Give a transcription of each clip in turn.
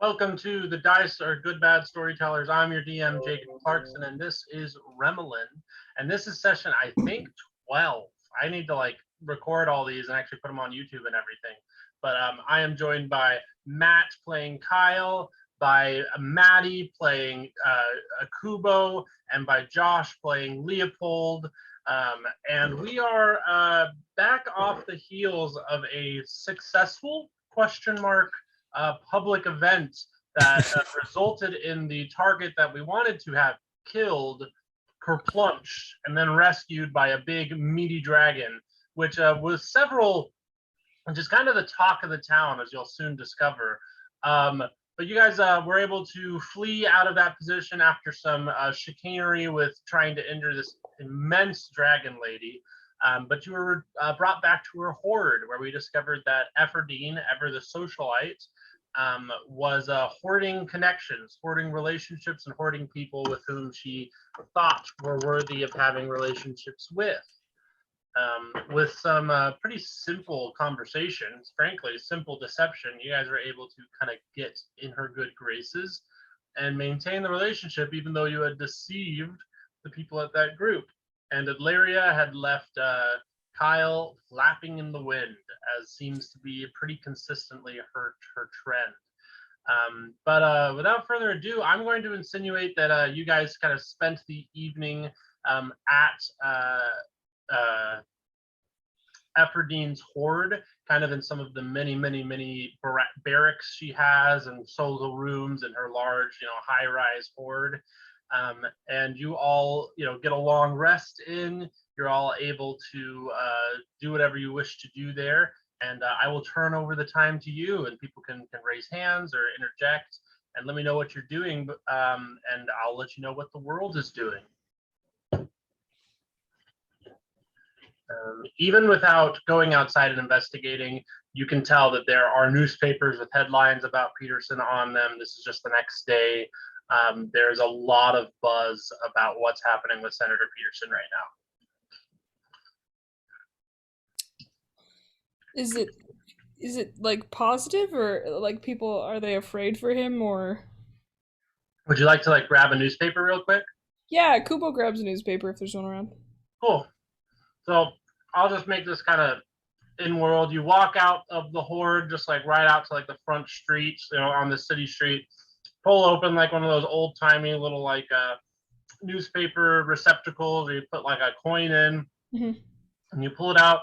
Welcome to the Dice Are Good Bad Storytellers. I'm your DM, Jacob Clarkson, and this is Remalin. And this is session, I think, 12. I need to record all these and actually put them on YouTube and everything. But I am joined by Matt playing Kyle, by Maddie playing Kubo, and by Josh playing Leopold. And we are back off the heels of a successful ? Public event that resulted in the target that we wanted to have killed, kerplunched, and then rescued by a big meaty dragon, which was just kind of the talk of the town, as you'll soon discover. But you guys were able to flee out of that position after some chicanery with trying to injure this immense dragon lady. But you were brought back to her hoard, where we discovered that Epherdine, ever the socialite, was hoarding connections, hoarding relationships, and hoarding people with whom she thought were worthy of having relationships with. With some pretty simple conversations, frankly, simple deception, you guys were able to kind of get in her good graces and maintain the relationship, even though you had deceived the people at that group. And Adlaria had left Kyle flapping in the wind, as seems to be pretty consistently her trend. But without further ado, I'm going to insinuate that you guys kind of spent the evening at Epherdine's hoard, kind of in some of the many barracks she has and solo rooms in her large, high-rise hoard. And you all, get a long rest in. You're all able to do whatever you wish to do there. And I will turn over the time to you, and people can raise hands or interject and let me know what you're doing. And I'll let you know what the world is doing. Even without going outside and investigating, you can tell that there are newspapers with headlines about Peterson on them. This is just the next day. There's a lot of buzz about what's happening with Senator Peterson right now. Is it like positive, or like people, are they afraid for him, or? Would you like to grab a newspaper real quick? Yeah, Kubo grabs a newspaper if there's one around. Cool. So I'll just make this kind of in world. You walk out of the hoard, just right out to the front streets, on the city street. Pull open one of those old timey little newspaper receptacles where you put a coin in, and you pull it out.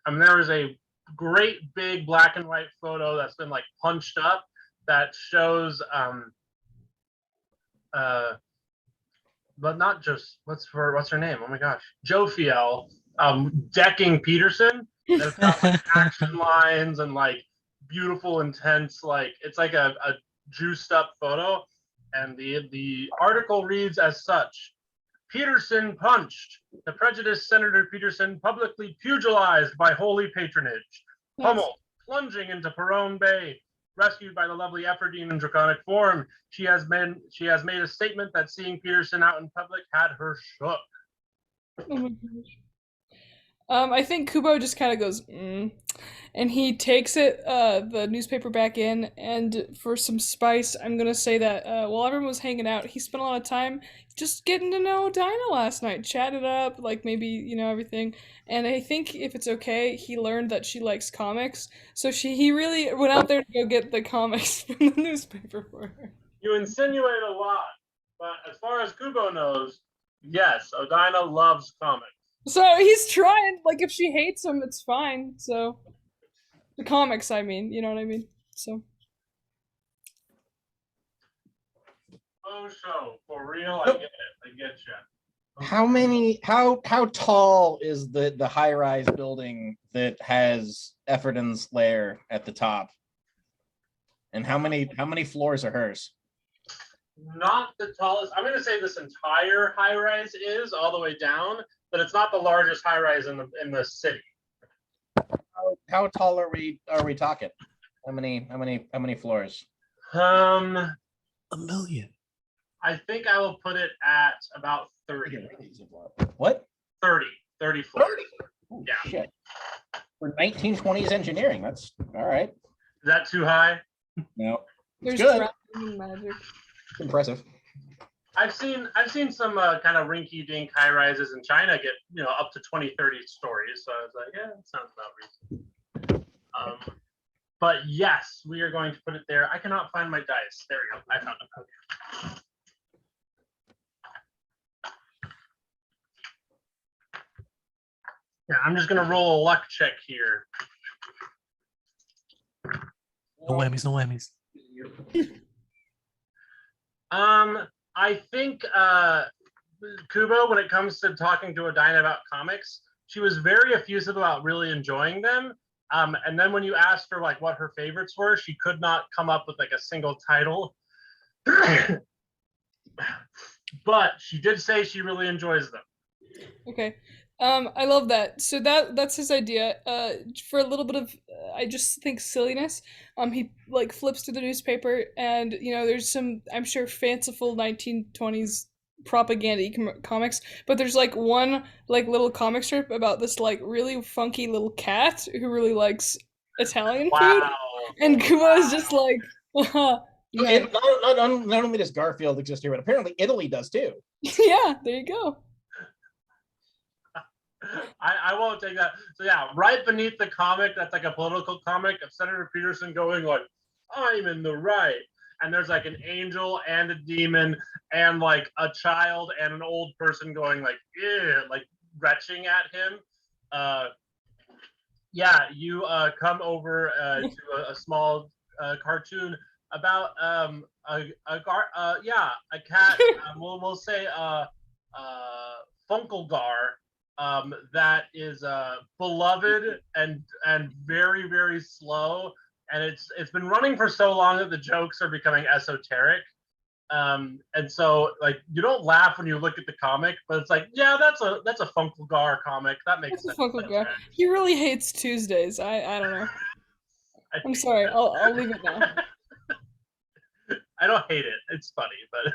And there is a great big black and white photo that's been punched up that shows but not just what's her name? Oh my gosh, Jophiel decking Peterson. It's got action lines and beautiful, intense, it's a juiced up photo, and the article reads as such: Peterson punched. The prejudiced Senator Peterson publicly pugilized by holy patronage. Pummeled, plunging into Perone Bay. Rescued by the lovely Epherdine in draconic form. She has made a statement that seeing Peterson out in public had her shook. Oh my gosh. I think Kubo just kind of goes, and he takes the newspaper back in, and for some spice, I'm gonna say that while everyone was hanging out, he spent a lot of time just getting to know Dinah last night, chatted up, maybe, everything. And I think, if it's okay, he learned that she likes comics, so he really went out there to go get the comics from the newspaper for her. You insinuate a lot, but as far as Kubo knows, yes, Odina loves comics. So he's trying, if she hates him, it's fine, so. The comics, I mean, you know what I mean? So. Oh, so, for real, I get it. I get How you. tall is the high-rise building that has Efferden's lair at the top? And how many floors are hers? Not the tallest. I'm going to say this entire high-rise is all the way down, but it's not the largest high-rise in the city. How tall are we talking? How many floors? A million. I think I will put it at about 30. What? 30 floors. 30? Oh, yeah. Shit. For 1920s engineering, that's all right. Is that too high? No. There's good. dragons and magic. Impressive. I've seen some kind of rinky-dink high rises in China get up to 20, 30 stories. So I was like, yeah, that sounds about reasonable. But yes, we are going to put it there. I cannot find my dice. There we go. I found them. Okay. Yeah, I'm just gonna roll a luck check here. No whammies, no whammies. I think Kubo, when it comes to talking to Odina about comics, she was very effusive about really enjoying them. And then when you asked her like what her favorites were, she could not come up with like a single title. But she did say she really enjoys them. Okay. I love that. So that's his idea. For a little bit of, I just think silliness. He like flips through the newspaper, and there's some, I'm sure, fanciful 1920s propaganda comics, but there's like one like little comic strip about this like really funky little cat who really likes Italian food, and Kumo is just like, yeah. Not only does Garfield exist here, but apparently Italy does too. Yeah, there you go. I won't take that. So yeah, right beneath the comic, that's like a political comic of Senator Peterson going like, I'm in the right. And there's like an angel and a demon and like a child and an old person going like, ew, like retching at him. Yeah, you come over to a small cartoon about a cat. We'll say Funkelgar. That is beloved and very, very slow, and it's been running for so long that the jokes are becoming esoteric, and so like you don't laugh when you look at the comic, but it's like, yeah, that's a Funkelgar comic, that makes sense. Funkelgar. He really hates Tuesdays. I don't know. I'm sorry. I'll leave it now. I don't hate it. It's funny, but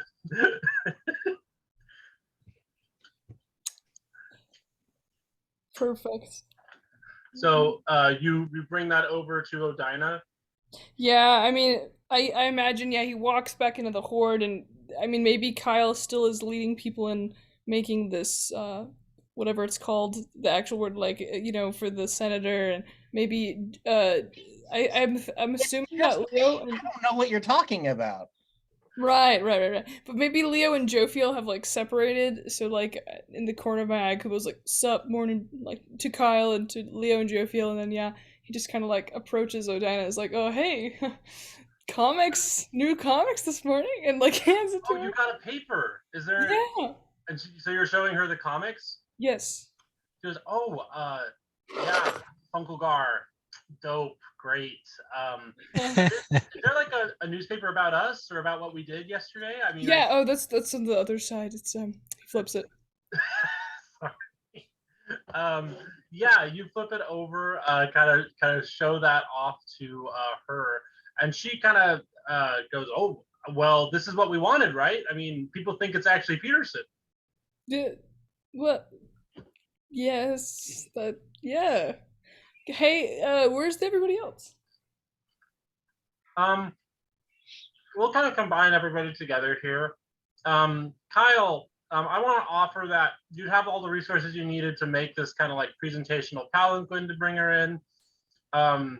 Perfect. so you bring that over to Odina. Yeah, I mean, I imagine, yeah, he walks back into the horde, and I mean, maybe Kyle still is leading people in making this, whatever it's called, the actual word, like, for the senator, and maybe, I'm assuming that Leo. I don't know what you're talking about. Right. But maybe Leo and Jophiel have like separated, so like in the corner of my eye, Kubo's like, sup, morning, like to Kyle and to Leo and Jophiel, and then yeah, he just kind of like approaches Odina, is like, oh hey, new comics this morning, and like hands it to her. You got a paper. Is there? Yeah. And so you're showing her the comics? Yes. She goes, yeah, Funkelgar, dope, great. Is there like a newspaper about us or about what we did yesterday? I mean, yeah. That's on the other side. It's he flips it. Sorry. Yeah, you flip it over, kind of show that off to her, and she kind of goes, oh, well, this is what we wanted, right? I mean, people think it's actually Peterson. Yeah. What? Yes. Yeah. Hey, where's everybody else? We'll kind of combine everybody together here. Kyle, I want to offer that you have all the resources you needed to make this kind of like presentational palanquin to bring her in. I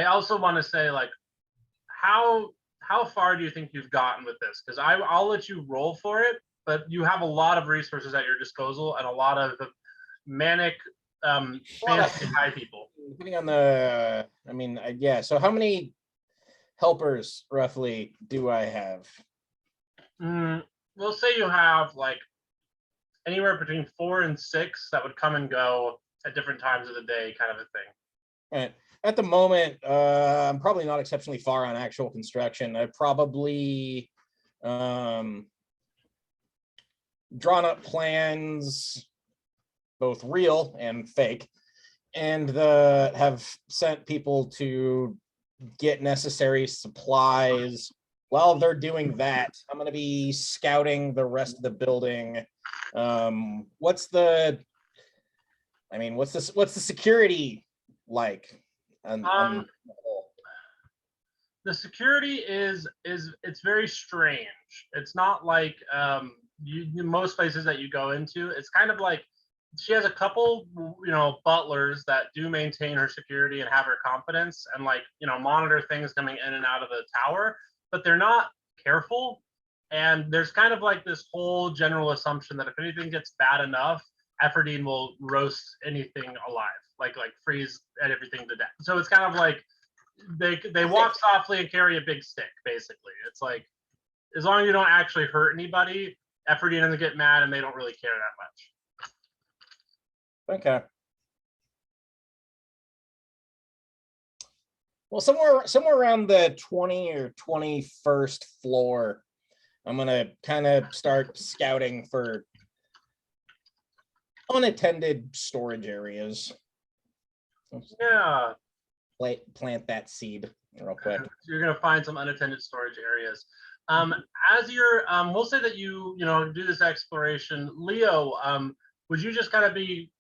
also want to say, like, how far do you think you've gotten with this? Because I'll let you roll for it, but you have a lot of resources at your disposal and a lot of manic fancy high people. Depending on the, I mean, yeah. So how many helpers roughly do I have? We'll say you have like anywhere between 4 and 6 that would come and go at different times of the day, kind of a thing. And at the moment, I'm probably not exceptionally far on actual construction. I've probably drawn up plans, both real and fake, and have sent people to get necessary supplies. While they're doing that, I'm going to be scouting the rest of the building. What's the security like? The the security is it's very strange. It's not like most places that you go into. It's kind of like she has a couple, butlers that do maintain her security and have her confidence and monitor things coming in and out of the tower, but they're not careful. And there's kind of like this whole general assumption that if anything gets bad enough, Epherdine will roast anything alive, like freeze and everything to death. So it's kind of like they walk softly and carry a big stick, basically. It's like as long as you don't actually hurt anybody, Epherdine doesn't get mad and they don't really care that much. Okay. Well, somewhere around the 20 or 21st floor, I'm gonna kind of start scouting for unattended storage areas. Yeah. Plant that seed real quick. You're gonna find some unattended storage areas. As you're, we'll say that you do this exploration, Leo. Would you just kind of be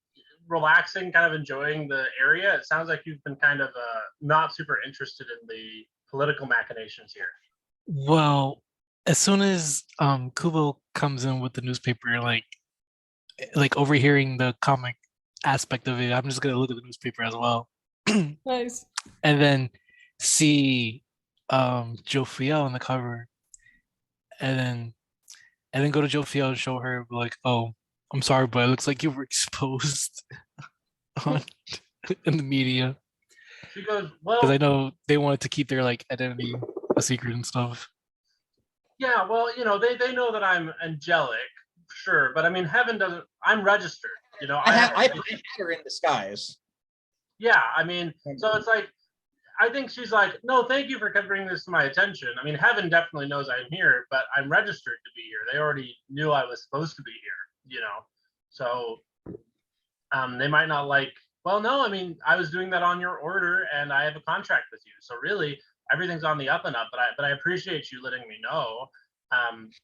relaxing, kind of enjoying the area? It sounds like you've been kind of not super interested in the political machinations here. Well, as soon as Kubo comes in with the newspaper, like overhearing the comic aspect of it, I'm just gonna look at the newspaper as well. Nice. And then see Joe Fiel on the cover. And then go to Joe Fiel and show her like, oh, I'm sorry, but it looks like you were exposed in the media. She goes, well, Because I know they wanted to keep their identity a secret and stuff. yeah, well, they know that I'm angelic, sure, but I mean, Heaven doesn't. I'm registered, I had her in disguise. Yeah, I mean, so it's like, I think she's like, no, thank you for bringing this to my attention. I mean, Heaven definitely knows I'm here, but I'm registered to be here. They already knew I was supposed to be here, So they might not like, well, no, I mean, I was doing that on your order and I have a contract with you. So really, everything's on the up and up, but I appreciate you letting me know.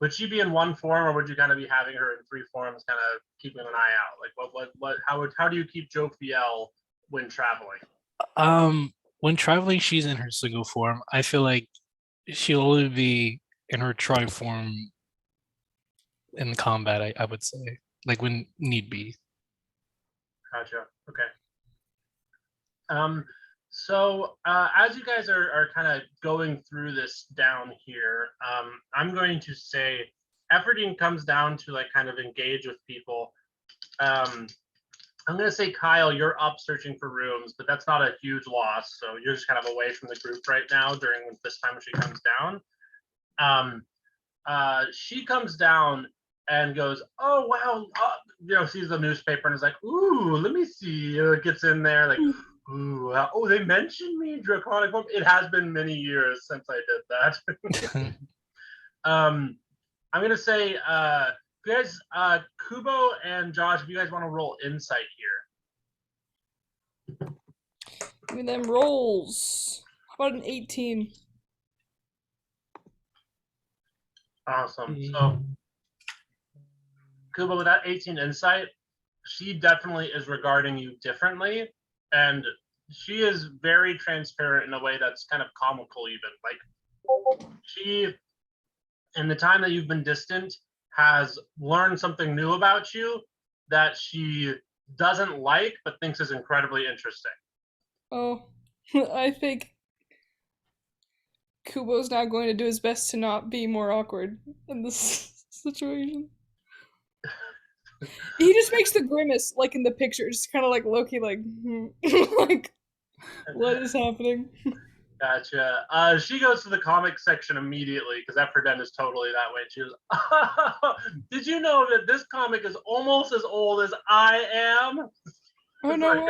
Would she be in one form, or would you kind of be having her in three forms, kind of keeping an eye out? Like how do you keep Joe Fiel when traveling? When traveling, she's in her single form. I feel like she'll only be in her tri form in combat, I would say. Like when need be. Gotcha. Okay. So as you guys are kind of going through this down here, I'm going to say Epherdine comes down to kind of engage with people. I'm going to say, Kyle, you're up searching for rooms, but that's not a huge loss. So you're just kind of away from the group right now during this time when she comes down. She comes down and goes, oh, wow. Sees the newspaper and is like, ooh, let me see. Gets in there like, ooh, oh, they mentioned me, Draconic Form. It has been many years since I did that. I'm going to say, you guys, Kubo and Josh, if you guys want to roll insight here. Give me them rolls. How about an 18? Awesome. So, Kubo, with that 18 insight, she definitely is regarding you differently. And she is very transparent in a way that's kind of comical, even. Like, she, in the time that you've been distant, has learned something new about you that she doesn't like but thinks is incredibly interesting. Oh, I think Kubo's now going to do his best to not be more awkward in this situation. He just makes the grimace, like in the picture, just kind of like Loki, like, like, what is happening? Gotcha. She goes to the comic section immediately because Epherdine is totally that way. She goes, did you know that this comic is almost as old as I am? Oh no!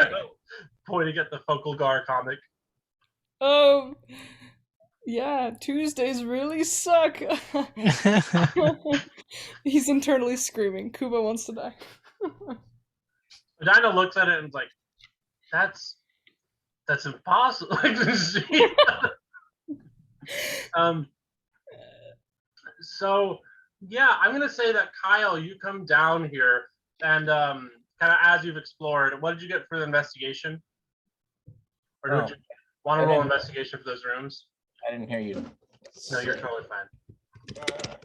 Pointing at the Fokalgar comic. Oh, yeah. Tuesdays really suck. He's internally screaming. Kubo wants to die. Vagina looks at it and is like, that's impossible. So yeah, I'm gonna say that Kyle, you come down here and kind of as you've explored, what did you get for the investigation? Or would you want to roll investigation for those rooms? I didn't hear you. No, you're totally fine.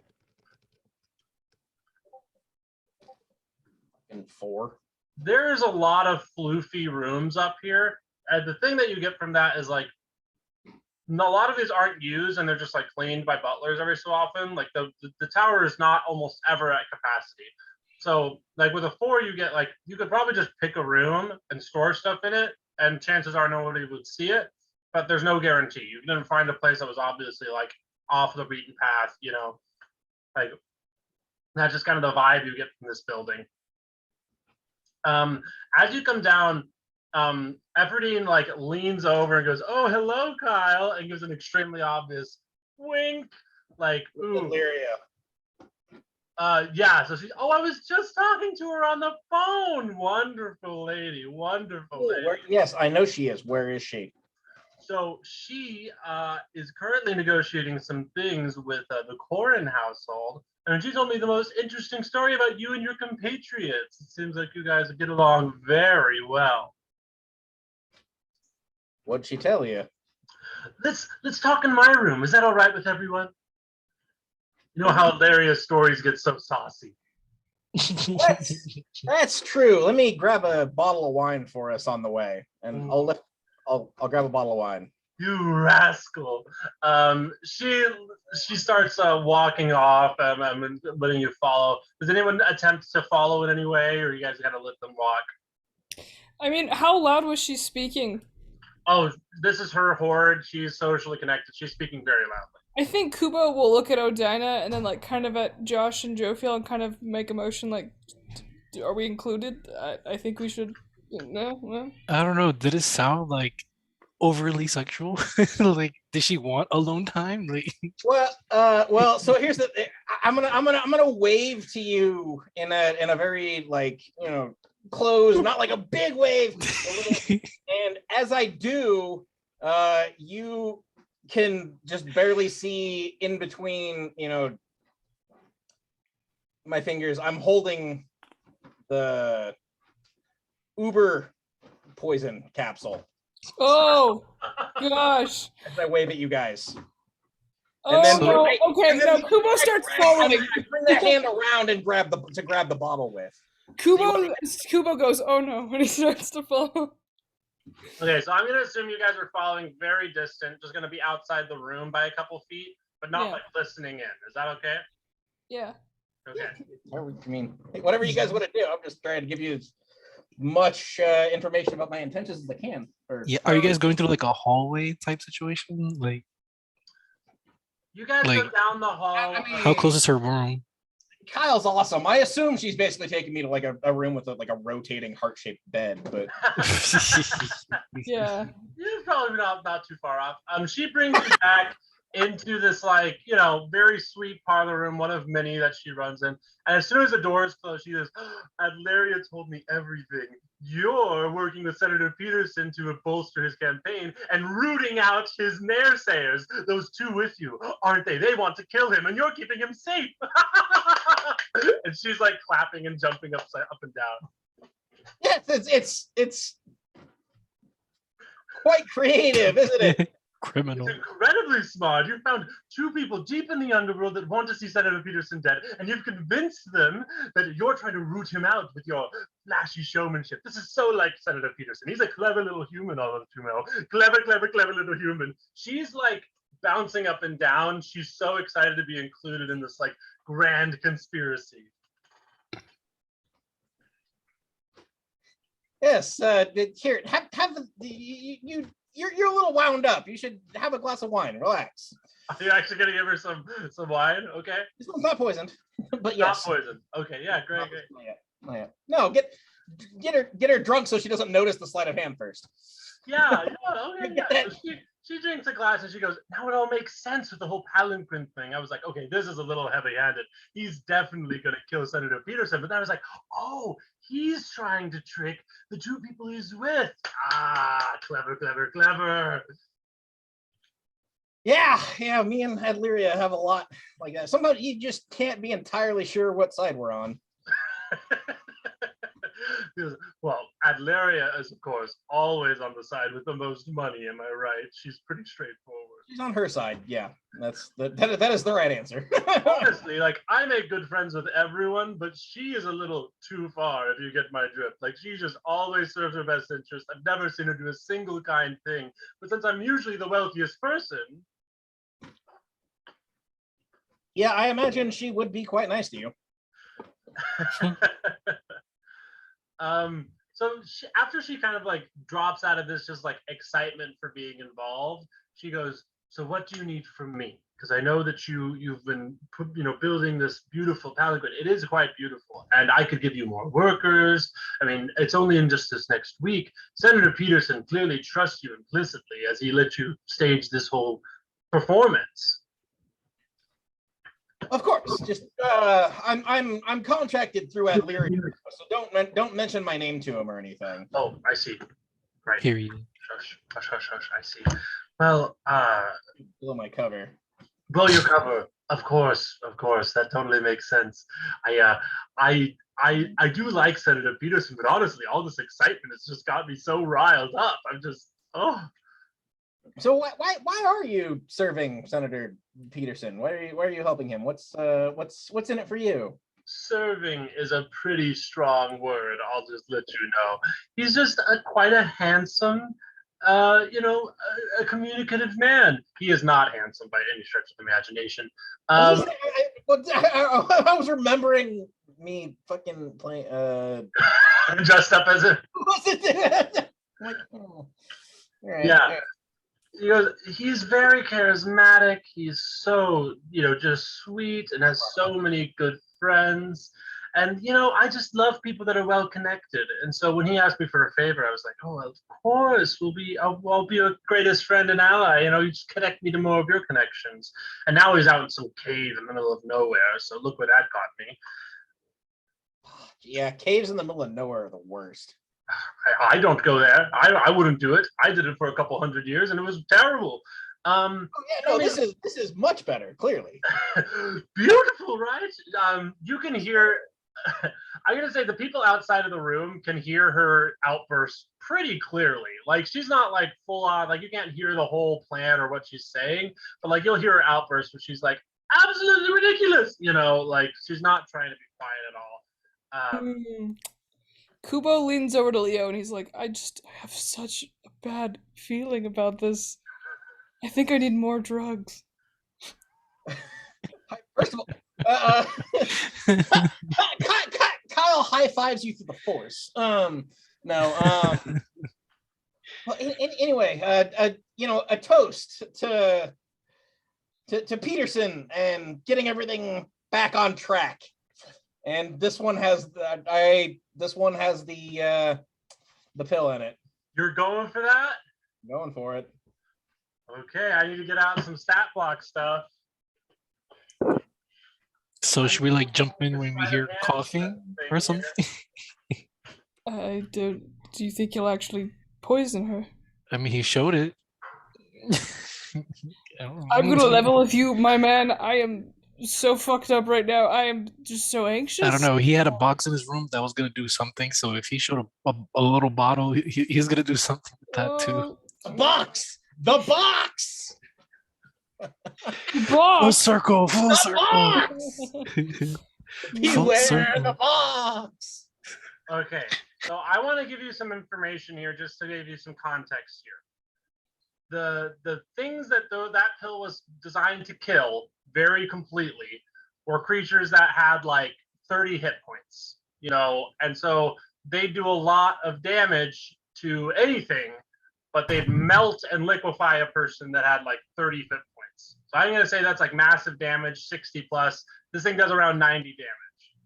In 4. There's a lot of floofy rooms up here. And the thing that you get from that is like, a lot of these aren't used and they're just like cleaned by butlers every so often. Like the tower is not almost ever at capacity. So like with a 4, you get like, you could probably just pick a room and store stuff in it, and chances are nobody would see it, but there's no guarantee. You can find a place that was obviously like off the beaten path, you know, like that's just kind of the vibe you get from this building. As you come down, Epherdine like leans over and goes, "Oh, hello, Kyle," and gives an extremely obvious wink, like, "Ooh, Illyria. yeah." So she's, "Oh, I was just talking to her on the phone. Wonderful lady, wonderful lady." Yes, I know she is. Where is she? So she is currently negotiating some things with the Corin household, and she told me the most interesting story about you and your compatriots. It seems like you guys get along very well. What'd she tell you? Let's talk in my room. Is that all right with everyone? You know how hilarious stories get so saucy. That's true. Let me grab a bottle of wine for us on the way, and I'll grab a bottle of wine. You rascal. She starts walking off and letting you follow. Does anyone attempt to follow in any way, or you guys gotta let them walk? I mean, how loud was she speaking? Oh, this is her horde. She's socially connected. She's speaking very loudly. I think Kubo will look at Odina and then like kind of at Josh and Jophiel and kind of make a motion like, are we included? I think we should. No. I don't know. Did it sound like overly sexual? Like, did she want alone time? Like, Well. So here's the. I'm gonna wave to you in a very like close, not like a big wave. And as I do, you can just barely see in between, my fingers. I'm holding the Uber poison capsule. Oh gosh! As I wave at you guys. Oh then- no! I- Okay, and then no. Kubo starts following. I bring that hand around and grab the bottle with. Kubo goes, "Oh no!" when he starts to follow. Okay, so I'm gonna assume you guys are following very distant, just gonna be outside the room by a couple feet, but not Yeah. like listening in. Is that okay? Yeah. Okay. I mean, whatever you guys want to do. I'm just trying to give you as much information about my intentions as I can. yeah, are you guys going through like a hallway type situation? Like, You guys go Like- down the hall. I mean- how close is her room? Kyle's awesome. I assume she's basically taking me to like a room with a rotating heart-shaped bed, but Yeah. You're probably not too far off. She brings you back into this like very sweet parlor room, one of many that she runs in. And as soon as the doors close, she goes, "Adlaria told me everything. You're working with Senator Peterson to bolster his campaign and rooting out his naysayers. Those two with you, aren't they? They want to kill him, and you're keeping him safe." And she's like clapping and jumping up and down. yes, it's quite creative, isn't it? Criminal. It's incredibly smart. You found two people deep in the underworld that want to see Senator Peterson dead, and you've convinced them that you're trying to root him out with your flashy showmanship. This is so like Senator Peterson. He's a clever little human, all of you know. Clever little human. She's like bouncing up and down. She's so excited to be included in this like grand conspiracy. Yes. Here, you're a little wound up. You should have a glass of wine. Relax. Are you actually gonna give her some wine? Okay. This one's not poisoned, but yes. Not poison. Okay, yeah, great. Not yet. No, get her drunk so she doesn't notice the sleight of hand first. Yeah, okay, yeah. So she drinks a glass and she goes, "Now it all makes sense with the whole palanquin thing." I was like, okay, this is a little heavy-handed. He's definitely gonna kill Senator Peterson. But then I was like, oh, he's trying to trick the two people he's with. Ah, clever. Yeah. Me and Adlyria have a lot like that. Sometimes you just can't be entirely sure what side we're on. Well, Adleria is, of course, always on the side with the most money. Am I right? She's pretty straightforward. She's on her side. Yeah, that is the right answer. Honestly, like, I make good friends with everyone, but she is a little too far, if you get my drift. Like, she just always serves her best interest. I've never seen her do a single kind thing. But since I'm usually the wealthiest person, Yeah, I imagine she would be quite nice to you. so after she kind of like drops out of this just like excitement for being involved, she goes, so what do you need from me? Because I know that you've been building this beautiful palanquin. It is quite beautiful, and I could give you more workers. I mean, it's only in just this next week. Senator Peterson clearly trusts you implicitly as he let you stage this whole performance. Of course, just I'm contracted through Adleria, so don't mention my name to him or anything. Oh, I see. Right. Period. Hush. I see. Well, Blow my cover. blow your cover. Of course. That totally makes sense. I do like Senator Peterson, but honestly, all this excitement has just got me so riled up. I'm just So why are you serving Senator Peterson? Why are you helping him? What's in it for you? Serving is a pretty strong word. I'll just let you know. He's just quite a handsome, a communicative man. He is not handsome by any stretch of the imagination. I was remembering me fucking playing. Dressed up as a. Like, oh. All right. Yeah. He goes, he's very charismatic. He's so, just sweet and has so many good friends. And, I just love people that are well connected. And so when he asked me for a favor, I was like, oh, of course, I'll be your greatest friend and ally. You just connect me to more of your connections. And now he's out in some cave in the middle of nowhere. So look where that got me. Yeah, caves in the middle of nowhere are the worst. I don't go there. I wouldn't do it. I did it for a couple hundred years, and it was terrible. This is much better. Clearly, beautiful, right? You can hear. I'm gonna say the people outside of the room can hear her outburst pretty clearly. Like, she's not like full on. Like, you can't hear the whole plan or what she's saying, but like, you'll hear her outburst where she's like, "Absolutely ridiculous!" Like, she's not trying to be quiet at all. Kubo leans over to Leo and he's like, I have such a bad feeling about this. I think I need more drugs. First of all, Kyle high fives you through the force. No. Well, anyway, a toast to Peterson and getting everything back on track. And this one has the pill in it. You're going for that? Going for it. Okay, I need to get out some stat block stuff. So should we like jump in when we hear coughing or something? Do you think he'll actually poison her? I mean, he showed it. I'm gonna level with you, my man. I am so fucked up right now. I am just so anxious. I don't know. He had a box in his room that was gonna do something. So if he showed a little bottle, he's gonna do something with that too. The box. Full circle. Beware circle. the box. Okay, so I want to give you some information here, just to give you some context here. The things that that pill was designed to kill very completely were creatures that had like 30 hit points, and so they do a lot of damage to anything, but they'd melt and liquefy a person that had like 30 hit points. So I'm going to say that's like massive damage, 60 plus. This thing does around 90 damage.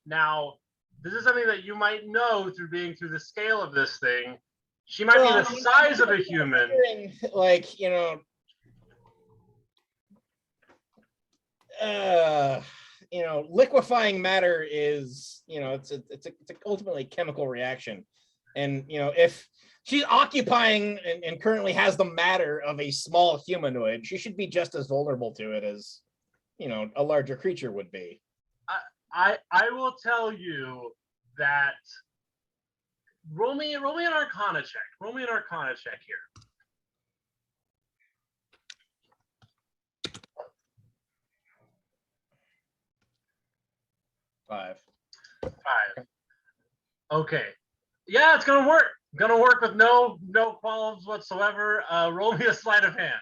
Now, this is something that you might know through being through the scale of this thing. She might be the size of a human. Like, liquefying matter is, it's ultimately a chemical reaction. And, if she's occupying and currently has the matter of a small humanoid, she should be just as vulnerable to it as, a larger creature would be. I will tell you that roll me an Arcana check. Roll me an Arcana check here. 5. 5. Okay. Yeah, it's gonna work. Gonna work with no qualms whatsoever. Roll me a sleight of hand.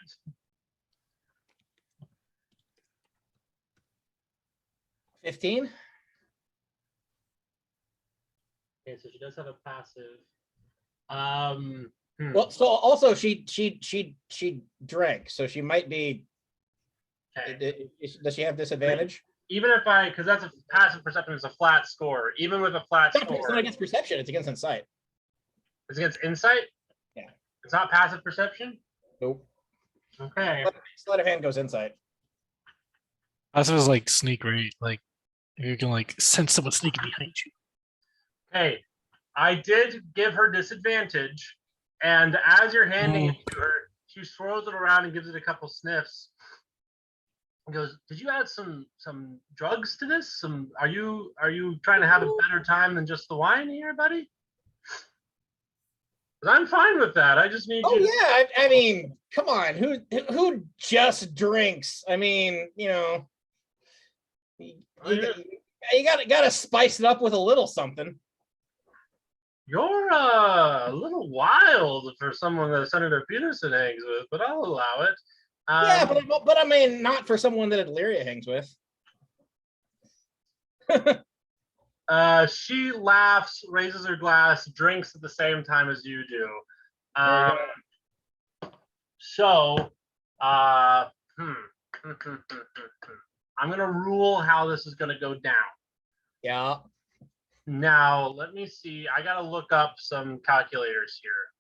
15. Okay, so she does have a passive. Well, so also she drank, so she might be. Okay. Does she have disadvantage? Even if because that's a passive perception is a flat score. Even with a flat It's score, not against perception; it's against insight. it's against insight. Yeah. It's not passive perception. Nope. Okay. Sleight of hand goes insight. Passive is like sneak, right? Like if you can like sense someone sneaking behind you. Hey, I did give her disadvantage, and as you're handing it to her, she swirls it around and gives it a couple sniffs. And goes, "Did you add some drugs to this? Are you trying to have a better time than just the wine here, buddy?" 'Cause I'm fine with that. I just need Oh you. yeah, I mean, come on, who just drinks? I mean, you gotta spice it up with a little something. You're a little wild for someone that Senator Peterson hangs with, but I'll allow it. Yeah, but I mean, not for someone that Illyria hangs with. She laughs, raises her glass, drinks at the same time as you do. So, I'm gonna rule how this is gonna go down. Yeah. Now, let me see. I gotta look up some calculators here.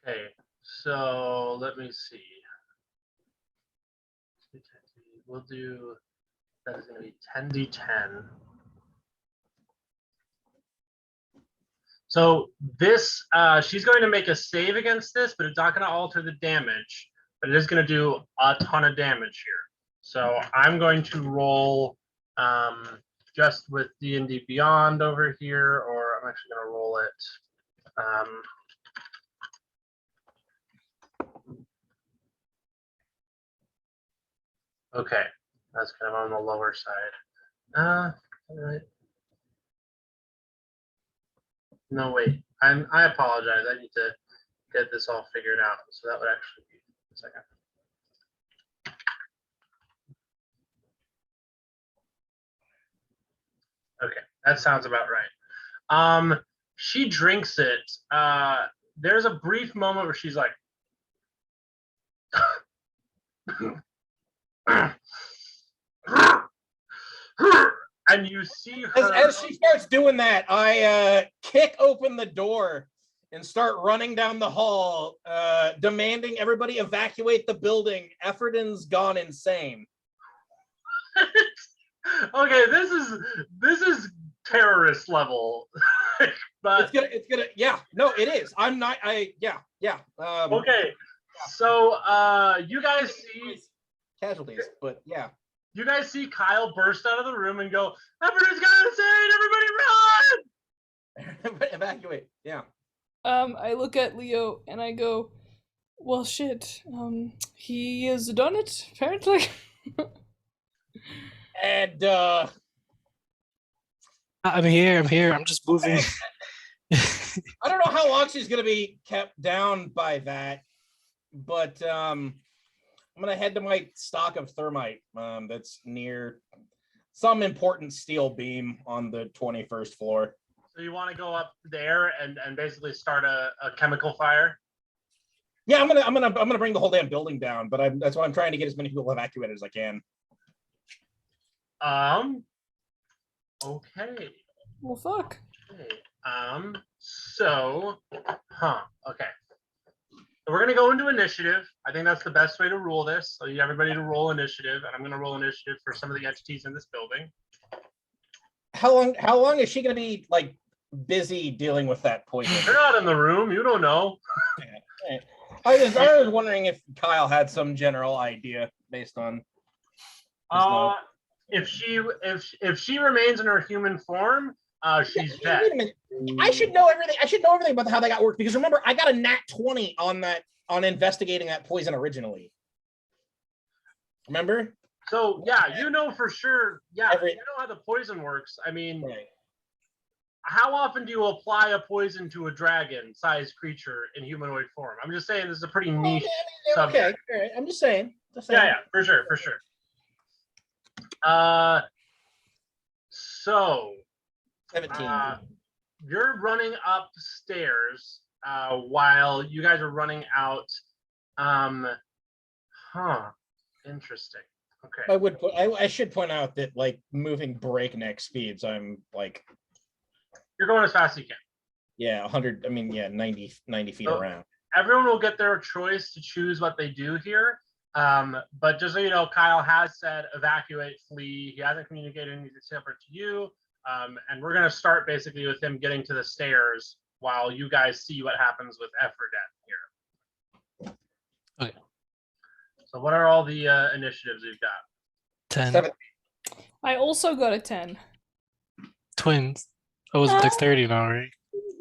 Okay, so let me see. We'll do, that is going to be 10d10. So this, she's going to make a save against this, but it's not going to alter the damage, but it is going to do a ton of damage here. So I'm going to roll just with D&D Beyond over here, or I'm actually going to roll it. Okay, that's kind of on the lower side. All right. No, wait. I apologize. I need to get this all figured out. So that would actually be a second. Okay, that sounds about right. She drinks it. There's a brief moment where she's like, and you see her As she starts doing that, I kick open the door and start running down the hall, demanding everybody evacuate the building. Efferdin's gone insane. Okay, this is terrorist level. But it's gonna yeah, no, it is. I'm not yeah. Okay. So you guys see casualties, but yeah. You guys see Kyle burst out of the room and go, "Everybody's got insane! Everybody run!" Evacuate. Yeah. I look at Leo and I go, "Well, shit. He has done it apparently." And I'm here. I'm just moving. I don't know how long she's gonna be kept down by that, but I'm gonna head to my stock of thermite that's near some important steel beam on the 21st floor. So you want to go up there and basically start a chemical fire? Yeah, I'm gonna bring the whole damn building down, but that's why I'm trying to get as many people evacuated as I can. Okay. Well, fuck. Okay. So, okay. So we're gonna go into initiative. I think that's the best way to rule this. So you everybody to roll initiative, and I'm gonna roll initiative for some of the entities in this building. How long is she gonna be like busy dealing with that poison? They're not in the room. You don't know. I was wondering if Kyle had some general idea based on his note. If she remains in her human form, she's dead. Wait a minute. I should know everything. I should know everything about how that got worked because remember, I got a nat 20 on investigating that poison originally. Remember? So yeah, you know for sure. Yeah, you know how the poison works. I mean, Right. how often do you apply a poison to a dragon-sized creature in humanoid form? I'm just saying this is a pretty niche subject. Okay, all right. I'm just saying. Yeah, for sure. So 17. you're running upstairs while you guys are running out. Interesting. Okay. I should point out that like moving breakneck speeds, I'm like You're going as fast as you can. yeah, 100. I mean, yeah, 90 feet around. Everyone will get their choice to choose what they do here. But just so you know, Kyle has said evacuate, flee. He hasn't communicated anything separate to you. And we're going to start basically with him getting to the stairs while you guys see what happens with Ephraim here. Okay. So what are all the initiatives you've got? 10. 7. I also got a 10. Twins. Oh, it's dexterity now, right?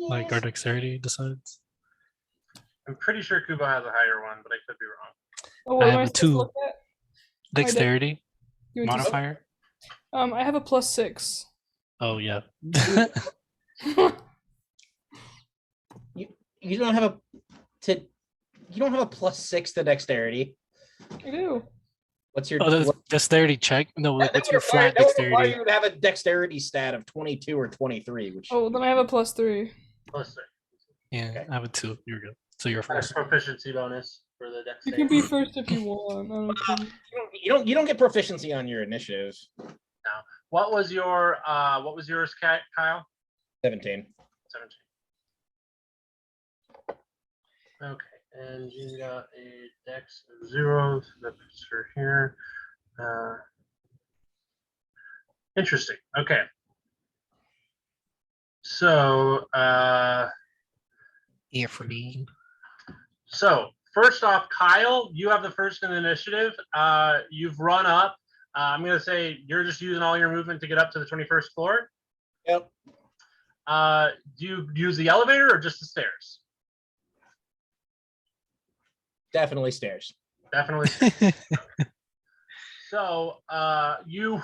Like our dexterity decides. I'm pretty sure Kubo has a higher one, but I could be wrong. Oh, what I am have a supposed to 2. look at? Dexterity You went to- modifier. I have a +6. Oh yeah. You don't have a +6 to dexterity. I do. What's your Oh, that's dexterity check. No, like what's your flat that would require dexterity? you to have a dexterity stat of 22 or 23, which Oh, then I have a +3. Plus 6. Yeah, Okay. I have a 2. You're good. So you're That's first. proficiency bonus for the You dexterity. can be first if you want. I don't care. you don't get proficiency on your initiative. What was yours, Kyle? 17. 17. Okay, and you got a dex of 0, so that puts her here. Interesting. Okay. So, Ephraim. so first off, Kyle, you have the first in the initiative. You've run up. I'm going to say you're just using all your movement to get up to the 21st floor. Yep. Do you use the elevator or just the stairs? Definitely stairs. Definitely. So you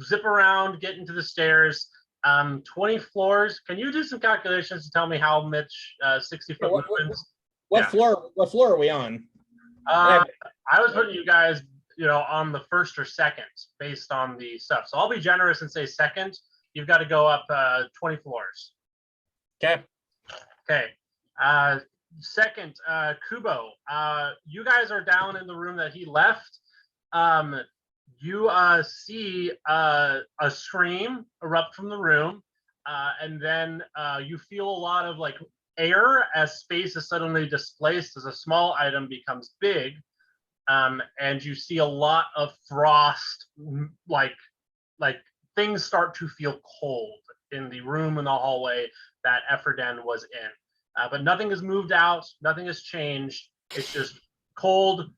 zip around, get into the stairs. 20 floors. Can you do some calculations to tell me how much 60-foot movements? What floor are we on? I was putting you guys, on the first or second based on the stuff. So I'll be generous and say second. You've got to go up 20 floors. Okay. Okay. Second, Kubo, you guys are down in the room that he left. You see a scream erupt from the room, and then you feel a lot of like air as space is suddenly displaced as a small item becomes big, and you see a lot of frost, like things start to feel cold in the room in the hallway that Ephraim was in. But nothing has moved out, nothing has changed. It's just cold,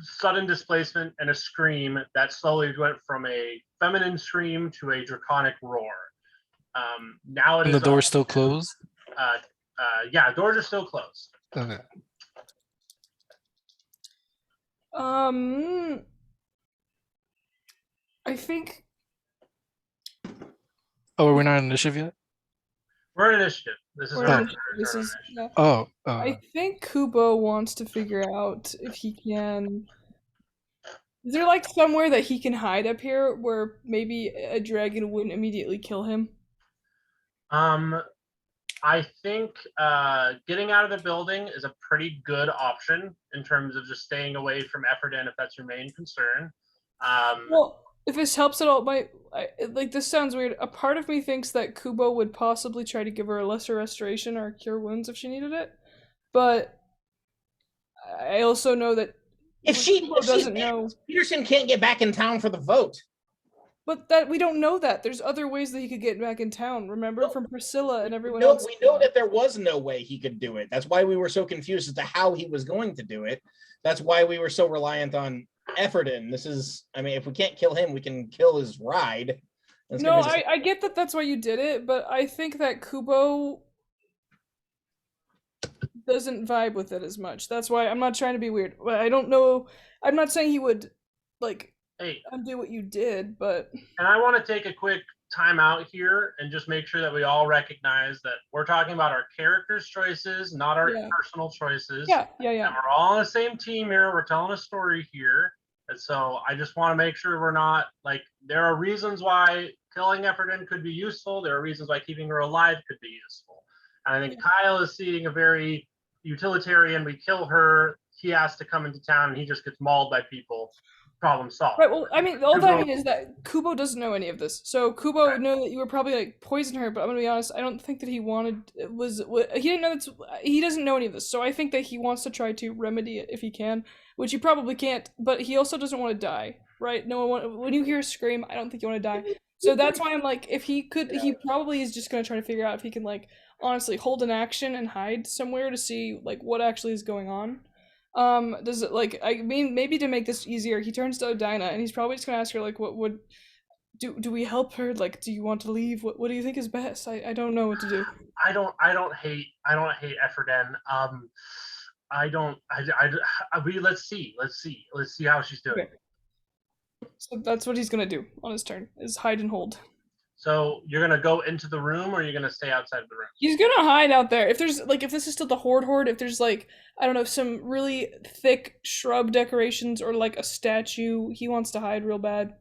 sudden displacement, and a scream that slowly went from a feminine scream to a draconic roar. Now it And is the door's still closed? Yeah, doors are still closed. Okay. I think Oh, we're not in initiative yet? We're in initiative. This is we're our in- this is. Yeah. Oh, I think Kubo wants to figure out if he can. Is there like somewhere that he can hide up here where maybe a dragon wouldn't immediately kill him? I think getting out of the building is a pretty good option in terms of just staying away from Ephraim if that's your main concern. Well, if this helps at all, this sounds weird. A part of me thinks that Kubo would possibly try to give her a lesser restoration or cure wounds if she needed it, but I also know that If Kubo doesn't know. Peterson can't get back in town for the vote. But that we don't know that. There's other ways that he could get back in town. Remember Well, from Priscilla and everyone No, else. we know that there was no way he could do it. That's why we were so confused as to how he was going to do it. That's why we were so reliant on Efferden. This is, I mean, if we can't kill him, we can kill his ride. That's No, gonna be- I get that that's why you did it, but I think that Kubo doesn't vibe with it as much. That's why I'm not trying to be weird. I don't know. I'm not saying he would like Hey, undo what you did, but and I want to take a quick time out here and just make sure that we all recognize that we're talking about our characters' choices, not our Yeah. personal choices. yeah. And we're all on the same team here. We're telling a story here. And so I just want to make sure we're not like, there are reasons why killing Efferden could be useful. There are reasons why keeping her alive could be useful. And I think Kyle is seeing a very utilitarian. We kill her, he has to come into town and he just gets mauled by people. Problem solved. Right. Well, I mean, all that I mean is that Kubo doesn't know any of this. So Kubo would know that you were probably like poison her. But I'm gonna be honest. I don't think that he wanted he didn't know that he doesn't know any of this. So I think that he wants to try to remedy it if he can, which he probably can't. But he also doesn't want to die. Right? No one. When you hear a scream, I don't think you want to die. So that's why I'm like, if he could, he probably is just gonna try to figure out if he can like honestly hold an action and hide somewhere to see like what actually is going on. Does it like I mean maybe to make this easier, he turns to Odina and he's probably just gonna ask her like what would do we help her? Like, do you want to leave? What do you think is best? I don't know what to do. I don't hate Efferden. Let's see how she's doing. Okay. So that's what he's gonna do on his turn, is hide and hold. So you're gonna go into the room or you're gonna stay outside of the room? He's gonna hide out there. If there's like if this is still the horde, if there's like I don't know, some really thick shrub decorations or like a statue, he wants to hide real bad.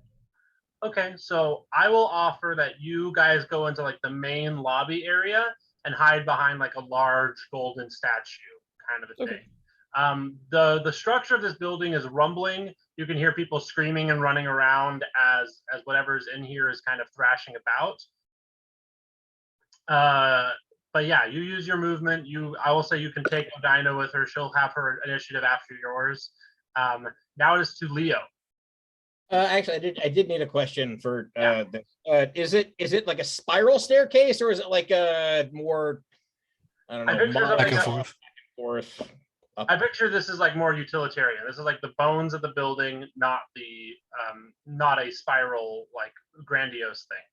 Okay, so I will offer that you guys go into like the main lobby area and hide behind like a large golden statue kind of a Okay. thing. The structure of this building is rumbling. You can hear people screaming and running around as whatever's in here is kind of thrashing about. But yeah, you use your movement. I will say you can take Odina with her. She'll have her initiative after yours. Now it is to Leo. Actually, I did need a question for this. Is it like a spiral staircase or is it like a more I don't know Back and forth. forth? I picture this is like more utilitarian. This is like the bones of the building, not a spiral like grandiose thing.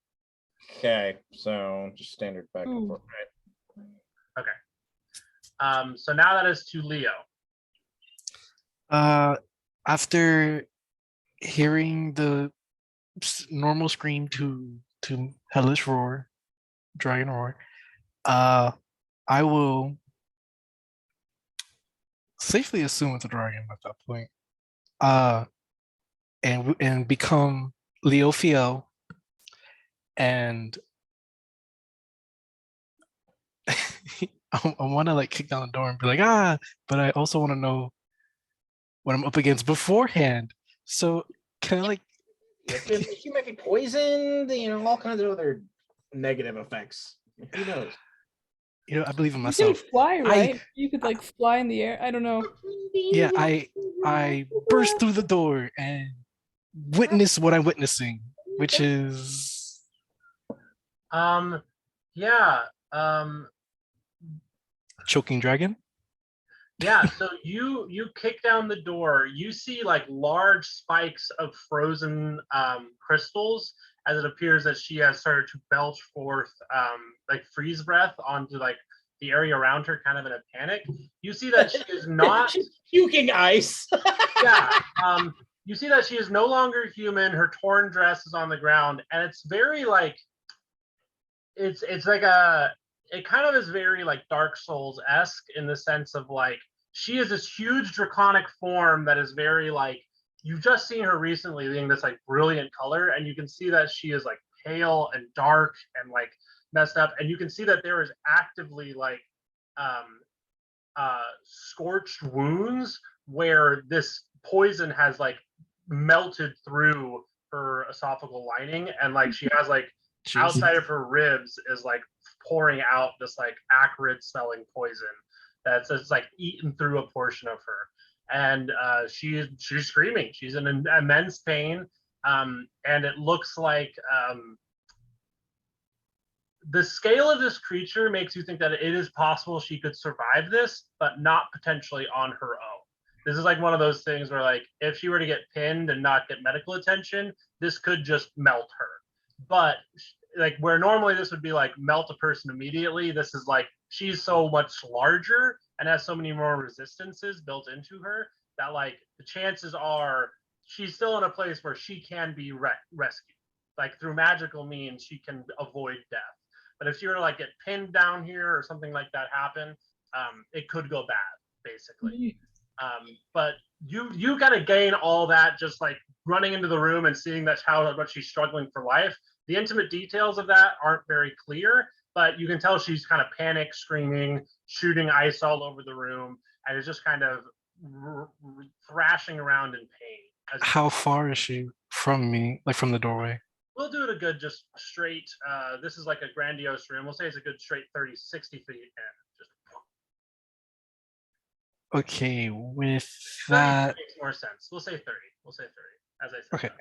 Okay, so just standard back and forth. Right. Okay. So now that is to Leo. After hearing the normal scream to hellish roar, dragon roar, I will safely assume it's a dragon at that point, and become Leo Fiel, and I want to like kick down the door and be like but I also want to know what I'm up against beforehand. So can I like? You might be poisoned. You know, all kinds of other negative effects. Who knows? You know, I believe in You myself. can fly, right? You could like fly in the air. I don't know. Yeah, I burst through the door and witness what I'm witnessing, which is Yeah. choking dragon. Yeah, so you kick down the door. You see like large spikes of frozen crystals as it appears that she has started to belch forth like freeze breath onto like the area around her, kind of in a panic. You see that she is not She's puking ice. yeah. You see that she is no longer human. Her torn dress is on the ground, and it's very like it's like it kind of is very like Dark Souls-esque in the sense of like she is this huge draconic form that is very like you've just seen her recently being this like brilliant color, and you can see that she is like pale and dark and like messed up, and you can see that there is actively like scorched wounds where this poison has like melted through her esophageal lining, and like she has like outside of her ribs is like pouring out this like acrid smelling poison that's just like eaten through a portion of her, and she's screaming. She's in immense pain. and it looks like the scale of this creature makes you think that it is possible she could survive this, but not potentially on her own. This is like one of those things where, like, if she were to get pinned and not get medical attention, this could just melt her. But like where normally this would be like melt a person immediately, this is like she's so much larger and has so many more resistances built into her that like the chances are she's still in a place where she can be rescued. Like through magical means, she can avoid death. But if she were to like get pinned down here or something like that happen, it could go bad, basically. But you got to gain all that just like running into the room and seeing that how much she's struggling for life. The intimate details of that aren't very clear, but you can tell she's kind of panic, screaming, shooting ice all over the room, and is just kind of thrashing around in pain. How far is she from me, like from the doorway? We'll do it a good just straight, this is like a grandiose room. We'll say it's a good straight 30, 60 feet in. Just Okay, with 30 that. makes more sense. We'll say 30. We'll say 30, as I said. Okay.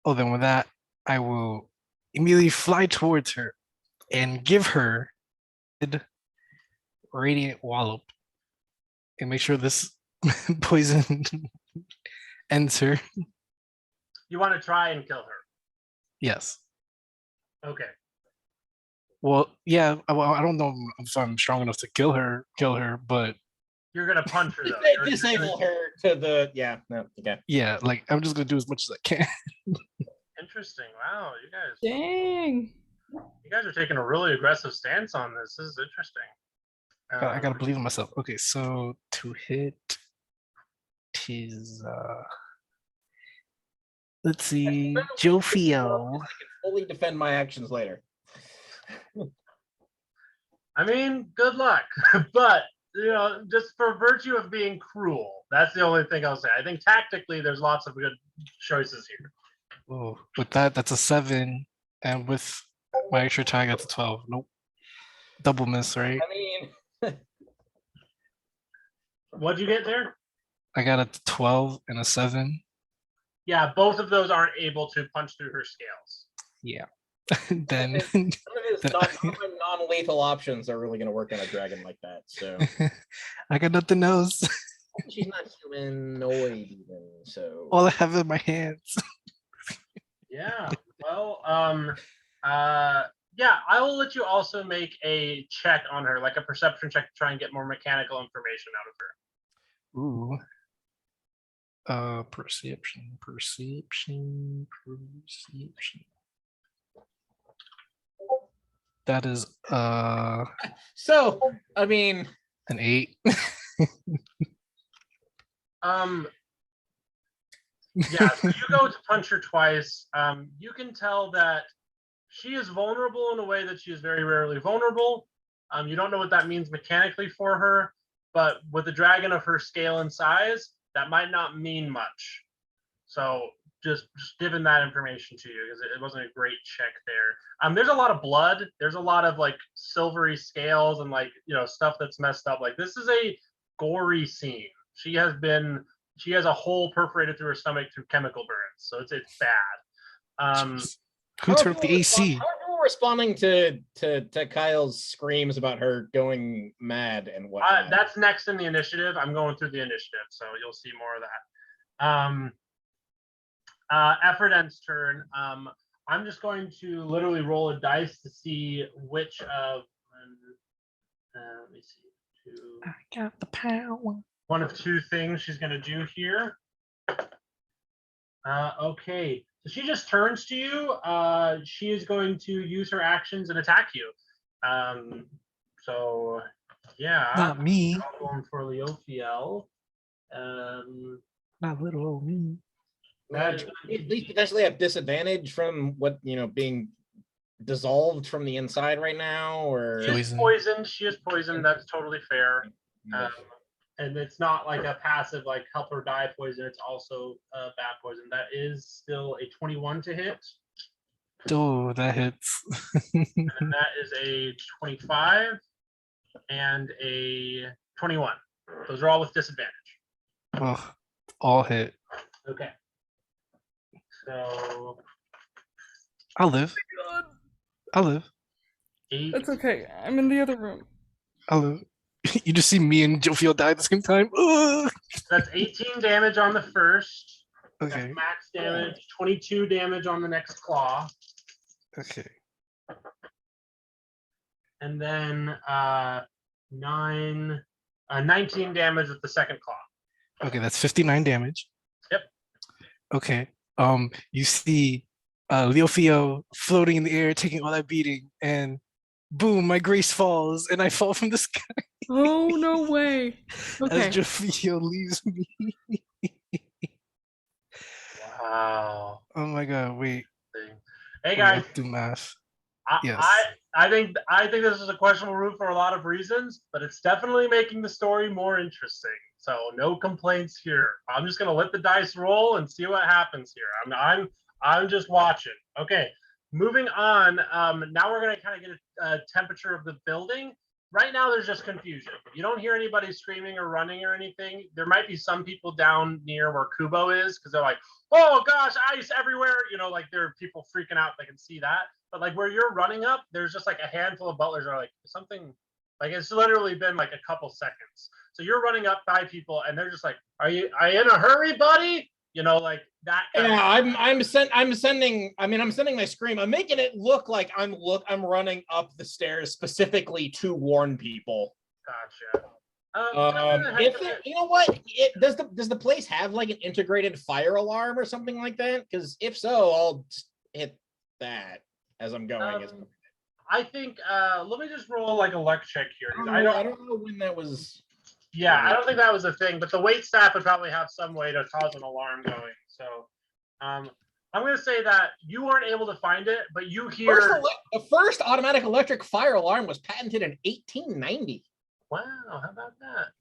Oh, then with that, I will immediately fly towards her and give her a radiant wallop and make sure this poison ends her. You want to try and kill her? Yes. Okay. Well, yeah. Well, I don't know if I'm strong enough to kill her, but You're gonna punch her though. Disable her to the okay. yeah, like I'm just gonna do as much as I can. Interesting. Wow, Dang. you guys are taking a really aggressive stance on this. This is interesting. I gotta believe in myself. Okay, so to hit is let's see, Jophiel. I can fully defend my actions later. I mean, good luck, but you know, just for virtue of being cruel, that's the only thing I'll say. I think tactically, there's lots of good choices here. Oh, with that, that's a 7, and with my extra tag, that's a 12. Nope, double miss, right? I mean, What'd you get there? I got a 12 and a 7. Yeah, both of those aren't able to punch through her scales. Yeah. Then some of his non-lethal options are really going to work on a dragon like that. So I got nothing else. she's not humanoid even. So All I have in my hands. Yeah. Well, yeah, I will let you also make a check on her, like a perception check to try and get more mechanical information out of her. Ooh. Perception. That is so I mean an 8. Yeah, so you go to punch her twice. You can tell that she is vulnerable in a way that she is very rarely vulnerable. You don't know what that means mechanically for her, but with a dragon of her scale and size, that might not mean much. So just giving that information to you because it wasn't a great check there. There's a lot of blood. There's a lot of like silvery scales and like, you know, stuff that's messed up. Like this is a gory scene. She has a hole perforated through her stomach through chemical burns. So it's bad. Who turned up the AC? How are people responding to Kyle's screams about her going mad and whatnot? That's next in the initiative. I'm going through the initiative, so you'll see more of that. Effort ends turn. I'm just going to literally roll a dice to see which of. Let me see. I got the power. One of two things she's going to do here. Okay, so she just turns to you. She is going to use her actions and attack you. So yeah, Not me. I'm going for Leofiel. Not little old me. At least potentially have disadvantage from what being dissolved from the inside right now, or she is poisoned. She is poisoned. That's totally fair. And it's not like a passive like help her die poison. It's also bad poison. That is still a 21 to hit. Oh, that hits. And that is a 25 and a 21. Those are all with disadvantage. Oh, all hit. Okay. So I'll live. God, I'll live. 8. that's okay. I'm in the other room. I'll live. You just see me and Jofiel die at the same time. Ugh. That's 18 damage on the first. That's Okay. max damage. 22 damage on the next claw. Okay. And then 19 damage with the second claw. Okay, that's 59 damage. Yep. Okay. You see Leofio floating in the air, taking all that beating, and boom, my grace falls, and I fall from the sky Oh, no way. as Okay. Jofiel leaves me. Wow. Oh my god, wait. Hey Wait, guys, let's do math. I, Yes. I think this is a questionable route for a lot of reasons, but it's definitely making the story more interesting. So no complaints here. I'm just gonna let the dice roll and see what happens here. I'm just watching. Okay, moving on. Now we're gonna kind of get a temperature of the building. Right now, there's just confusion. You don't hear anybody screaming or running or anything. There might be some people down near where Kubo is because they're like, "Oh gosh, ice everywhere!" You know, like there are people freaking out. They can see that. But like where you're running up, there's just like a handful of butlers that are like something. Like it's literally been like a couple seconds. So you're running up by people, and they're just like, "Are you in a hurry, buddy?" You know, like that. Yeah, I'm sending my scream. I'm making it look like I'm running up the stairs specifically to warn people. Gotcha. You know what? Does the place have like an integrated fire alarm or something like that? Because if so, I'll just hit that as I'm going. I think let me just roll like a luck check here. I don't know when that was. Yeah, I don't think that was a thing, but the wait staff would probably have some way to cause an alarm going. So I'm going to say that you weren't able to find it, but you hear The first automatic electric fire alarm was patented in 1890. Wow, how about that?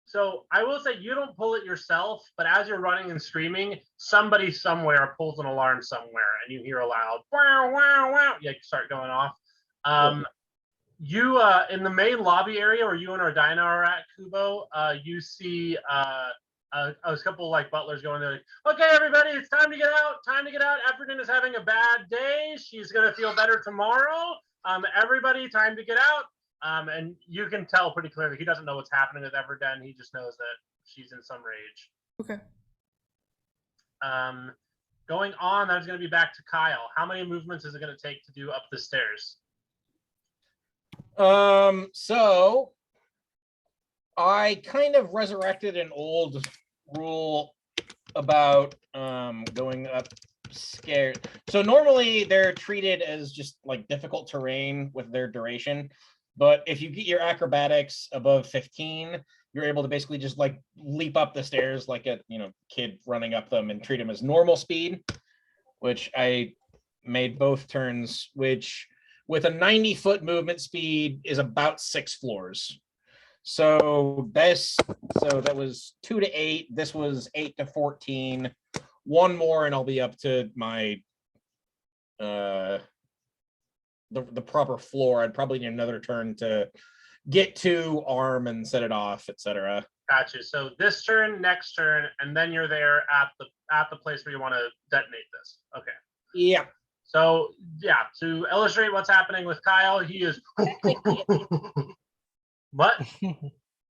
So I will say you don't pull it yourself, but as you're running and screaming, somebody somewhere pulls an alarm somewhere, and you hear a loud wow, wow, wow. You start going off. You in the main lobby area where you and Ardina are at, Kubo, you see a couple like butlers going there. Like, okay, everybody, it's time to get out. Time to get out. Everton is having a bad day. She's gonna feel better tomorrow. Everybody, time to get out. And you can tell pretty clearly he doesn't know what's happening with Everden. He just knows that she's in some rage. Okay. Going on, that's going to be back to Kyle. How many movements is it going to take to do up the stairs? So I kind of resurrected an old rule about going up scared. So normally they're treated as just like difficult terrain with their duration. But if you get your acrobatics above 15, you're able to basically just like leap up the stairs like a kid running up them and treat them as normal speed, which I made both turns, which with a 90-foot movement speed is about 6 floors. So that was 2 to 8. This was 8 to 14. One more and I'll be up to my the proper floor. I'd probably need another turn to get to arm and set it off, etc. Gotcha. So this turn, next turn, and then you're there at the place where you want to detonate this. Okay. Yeah. So yeah, to illustrate what's happening with Kyle, he is what?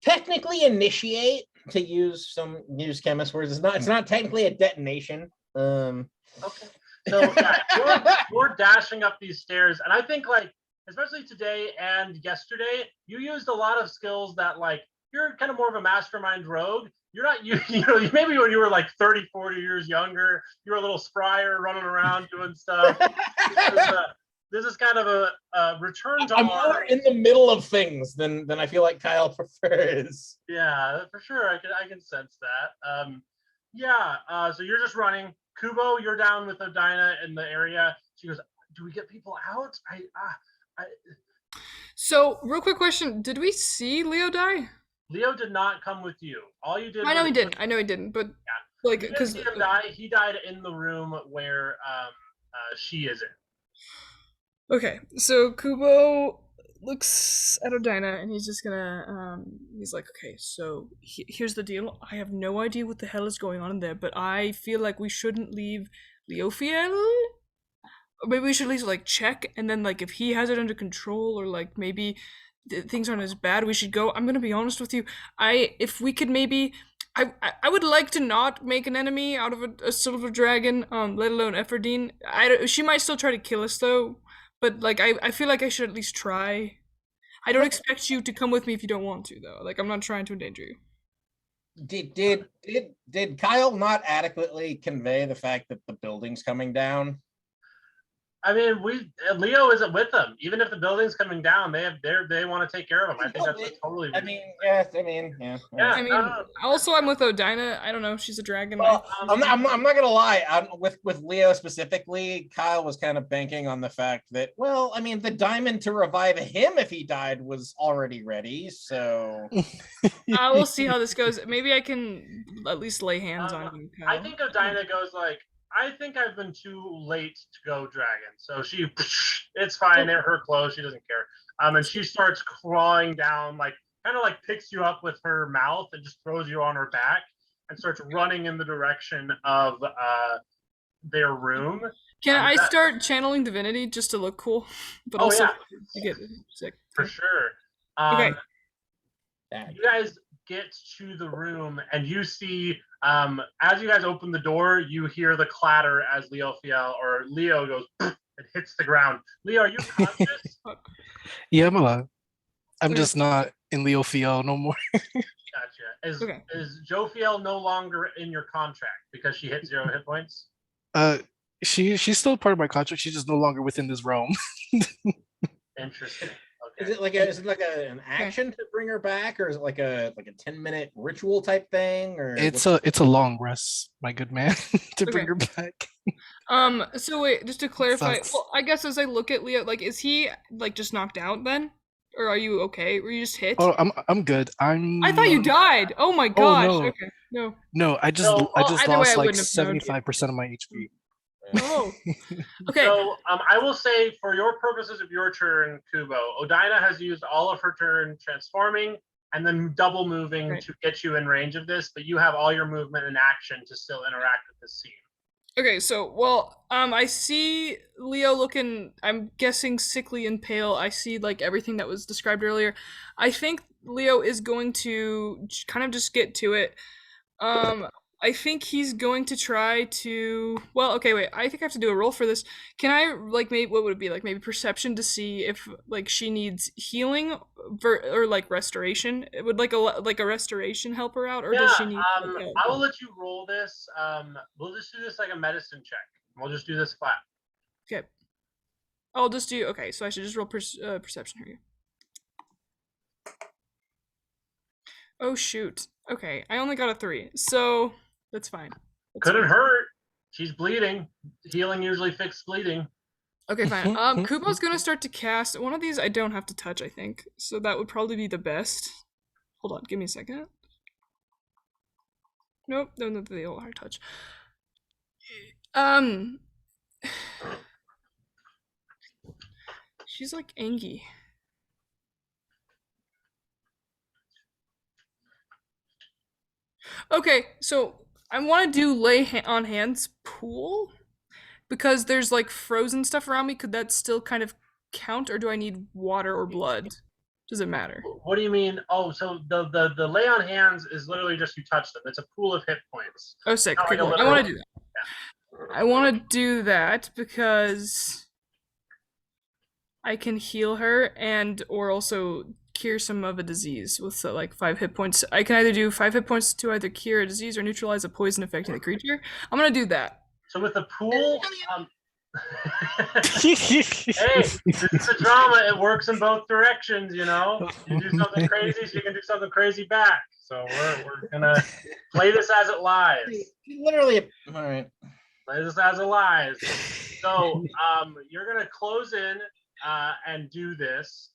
Technically initiate, to use chemist words. It's not technically a detonation. Okay. So yeah, you're dashing up these stairs, and I think like especially today and yesterday, you used a lot of skills that like you're kind of more of a mastermind rogue. You're not you know maybe when you were like 30, 40 years younger, you were a little spryer running around doing stuff. This is kind of a return to I'm more in the middle of things than I feel like Kyle prefers. Yeah, for sure. I can sense that. So you're just running. Kubo, you're down with Odina in the area. She goes, "Do we get people out?" So, real quick question: did we see Leo die? Leo did not come with you. All you did. I know he didn't. But yeah, like, because him die, he died in the room where she is in. Okay, so Kubo looks at Odina and he's just gonna he's like, okay, so here's the deal. I have no idea what the hell is going on in there, but I feel like we shouldn't leave Leofiel. Or maybe we should at least like check, and then like if he has it under control, or like maybe things aren't as bad, we should go. I'm gonna be honest with you. If we could maybe, I would like to not make an enemy out of a silver dragon, let alone Epherdine. She might still try to kill us though, but like I feel like I should at least try. I don't expect you to come with me if you don't want to though. Like I'm not trying to endanger you. Did Kyle not adequately convey the fact that the building's coming down? I mean, Leo isn't with them. Even if the building's coming down, they want to take care of him. I think that's totally. I mean, yes. I mean, yeah. I mean, also I'm with Odina. I don't know. She's a dragon. Well, I'm not gonna lie. With Leo specifically, Kyle was kind of banking on the fact that, well, I mean, the diamond to revive him if he died was already ready. So we'll see how this goes. Maybe I can at least lay hands on him. I think Odina goes like, I think I've been too late to go dragon. So it's fine. They're her clothes. She doesn't care. And she starts crawling down, like kind of like picks you up with her mouth and just throws you on her back and starts running in the direction of their room. Can I start channeling divinity just to look cool? But also to get sick. For sure. Okay. You guys get to the room and you see, as you guys open the door, you hear the clatter as Leo goes and hits the ground. Leo, are you conscious? Yeah, I'm alive. I'm just not in Leo Fiel no more. Gotcha. Is Jophiel no longer in your contract because she hit 0 hit points? She's still part of my contract. She's just no longer within this realm. Interesting. Okay. Is it like an action to bring her back, or is it like a 10-minute ritual type thing, or it's a long rest, my good man, to bring her back. So wait, just to clarify, well, I guess as I look at Leo, like, is he like just knocked out then, or are you okay? Were you just hit? Oh, I'm good. I thought you died. Oh my gosh. Oh, no. Okay, no, I just lost like 75% of my HP. Oh, okay. So I will say, for your purposes of your turn, Kubo, Odina has used all of her turn transforming and then double moving to get you in range of this, but you have all your movement and action to still interact with this scene. Okay, so, well, I see Leo looking, I'm guessing, sickly and pale. I see, like, everything that was described earlier. I think Leo is going to kind of just get to it. I think he's going to try to, well, okay, wait, I think I have to do a roll for this. Can I, like, maybe, what would it be, like, maybe perception to see if, like, she needs healing or, like, restoration? Would, like a restoration help her out, or does she need, I will let you roll this. We'll just do this like a medicine check. We'll just do this flat. Okay. I'll just do, okay, so I should just roll perception here. Oh, shoot. Okay, I only got a 3, so that's fine. Couldn't hurt. She's bleeding. Healing usually fixes bleeding. Okay, fine. Kubo's gonna start to cast one of these. I don't have to touch, I think, so that would probably be the best. Hold on, give me a second. Nope, no, the old hard touch. She's like Angie. Okay, so I want to do lay on hands pool because there's like frozen stuff around me. Could that still kind of count, or do I need water or blood? Does it matter? What do you mean? Oh, so the lay on hands is literally just you touch them. It's a pool of hit points. Oh, sick. Okay, cool. I want to do that. Yeah. I want to do that because I can heal her or also cure some of a disease with like 5 hit points. I can either do 5 hit points to either cure a disease or neutralize a poison affecting the creature. I'm gonna do that. So with the pool, hey, it's a drama. It works in both directions, you know. You do something crazy, so you can do something crazy back. So we're gonna play this as it lies. Literally, all right. Play this as it lies. So you're gonna close in and do this.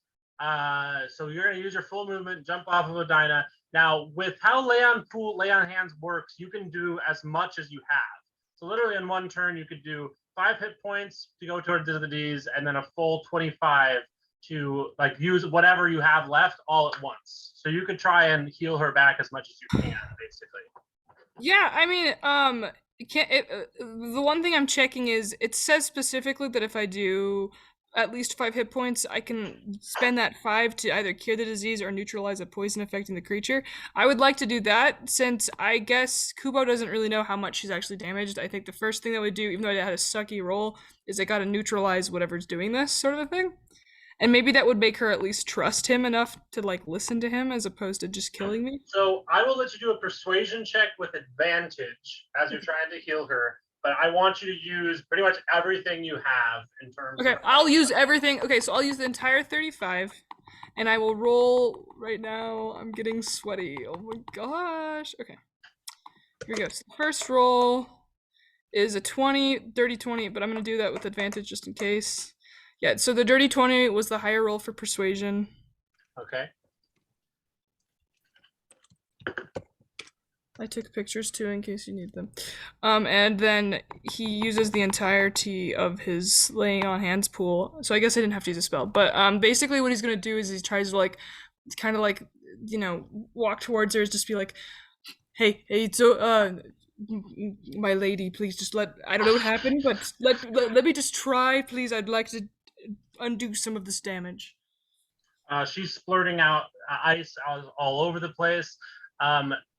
So you're going to use your full movement, jump off of Odina. Now, with how lay on hands works, you can do as much as you have. So literally in one turn, you could do 5 hit points to go towards the D's, and then a full 25 to like use whatever you have left all at once. So you could try and heal her back as much as you can, basically. Yeah, I mean, the one thing I'm checking is it says specifically that if I do at least 5 hit points, I can spend that 5 to either cure the disease or neutralize a poison affecting the creature. I would like to do that since I guess Kubo doesn't really know how much she's actually damaged. I think the first thing that would do, even though I had a sucky roll, is I gotta neutralize whatever's doing this sort of a thing. And maybe that would make her at least trust him enough to like listen to him as opposed to just killing me. So I will let you do a persuasion check with advantage as you're trying to heal her, but I want you to use pretty much everything you have in terms Okay, of. I'll use everything. Okay, so I'll use the entire 35, and I will roll right now. I'm getting sweaty. Oh my gosh. Okay, here we go. So the first roll is a 20, dirty 20, but I'm going to do that with advantage just in case. Yeah, so the dirty 20 was the higher roll for persuasion. Okay. I took pictures too in case you need them. And then he uses the entirety of his laying on hands pool. So I guess I didn't have to use a spell. But basically what he's gonna do is he tries to like kind of like, you know, walk towards her, just be like, hey, so my lady, please just I don't know what happened, but let me just try, please. I'd like to undo some of this damage. She's splurting out ice all over the place.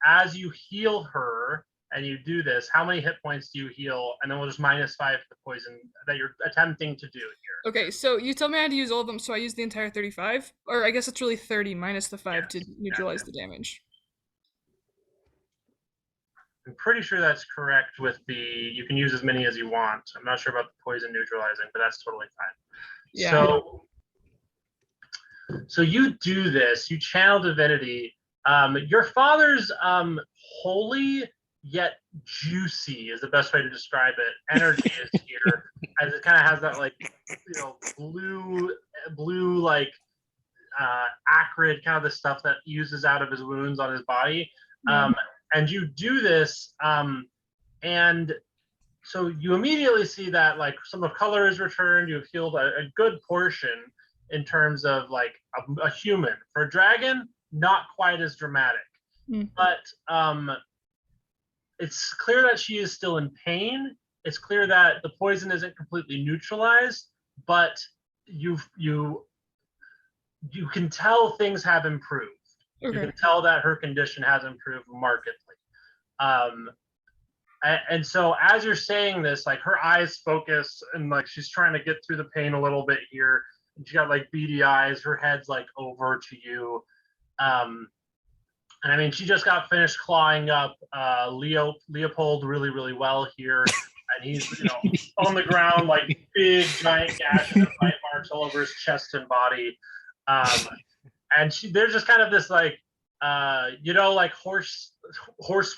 As you heal her and you do this, how many hit points do you heal? And then we'll just -5 the poison that you're attempting to do here. Okay, so you told me I had to use all of them, so I used the entire 35? Or I guess it's really 30 minus the 5 to neutralize the damage. I'm pretty sure that's correct with you can use as many as you want. I'm not sure about the poison neutralizing, but that's totally fine. Yeah. So you do this, you channel divinity. Your father's holy yet juicy is the best way to describe it. Energy is here, as it kind of has that like, you know, blue like acrid kind of the stuff that uses out of his wounds on his body. And you do this, and so you immediately see that like some of color is returned. You've healed a good portion in terms of like a human. For a dragon, not quite as dramatic, but it's clear that she is still in pain. It's clear that the poison isn't completely neutralized, but you can tell things have improved. Okay. You can tell that her condition has improved markedly. And so as you're saying this, like her eyes focus and like she's trying to get through the pain a little bit here. And she got like beady eyes, her head's like over to you. And I mean, she just got finished clawing up Leopold really, really well here. And he's, you know, on the ground, like big giant gashes and bite marks all over his chest and body. And there's just kind of this like, you know, like horse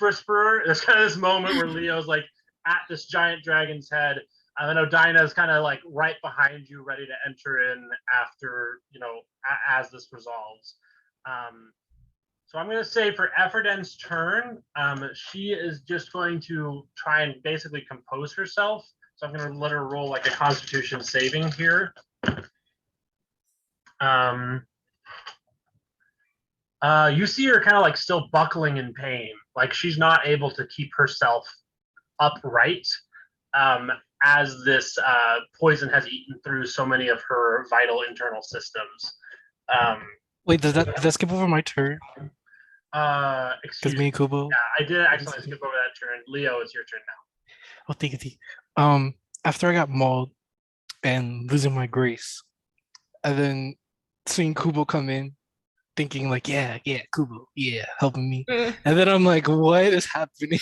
whisperer. There's kind of this moment where Leo's like at this giant dragon's head. I know Dinah's kind of like right behind you, ready to enter in after, you know, as this resolves. So I'm going to say for Efferden's turn, she is just going to try and basically compose herself. So I'm going to let her roll like a Constitution saving here. You see her kind of like still buckling in pain, like she's not able to keep herself upright as this poison has eaten through so many of her vital internal systems. Wait, does that skip over my turn? Excuse me and Kubo? Yeah, I did actually skip over that turn. Leo, it's your turn now. Oh, thank you. After I got mauled and losing my grace, and then seeing Kubo come in, thinking like, yeah, Kubo, yeah, helping me. And then I'm like, what is happening?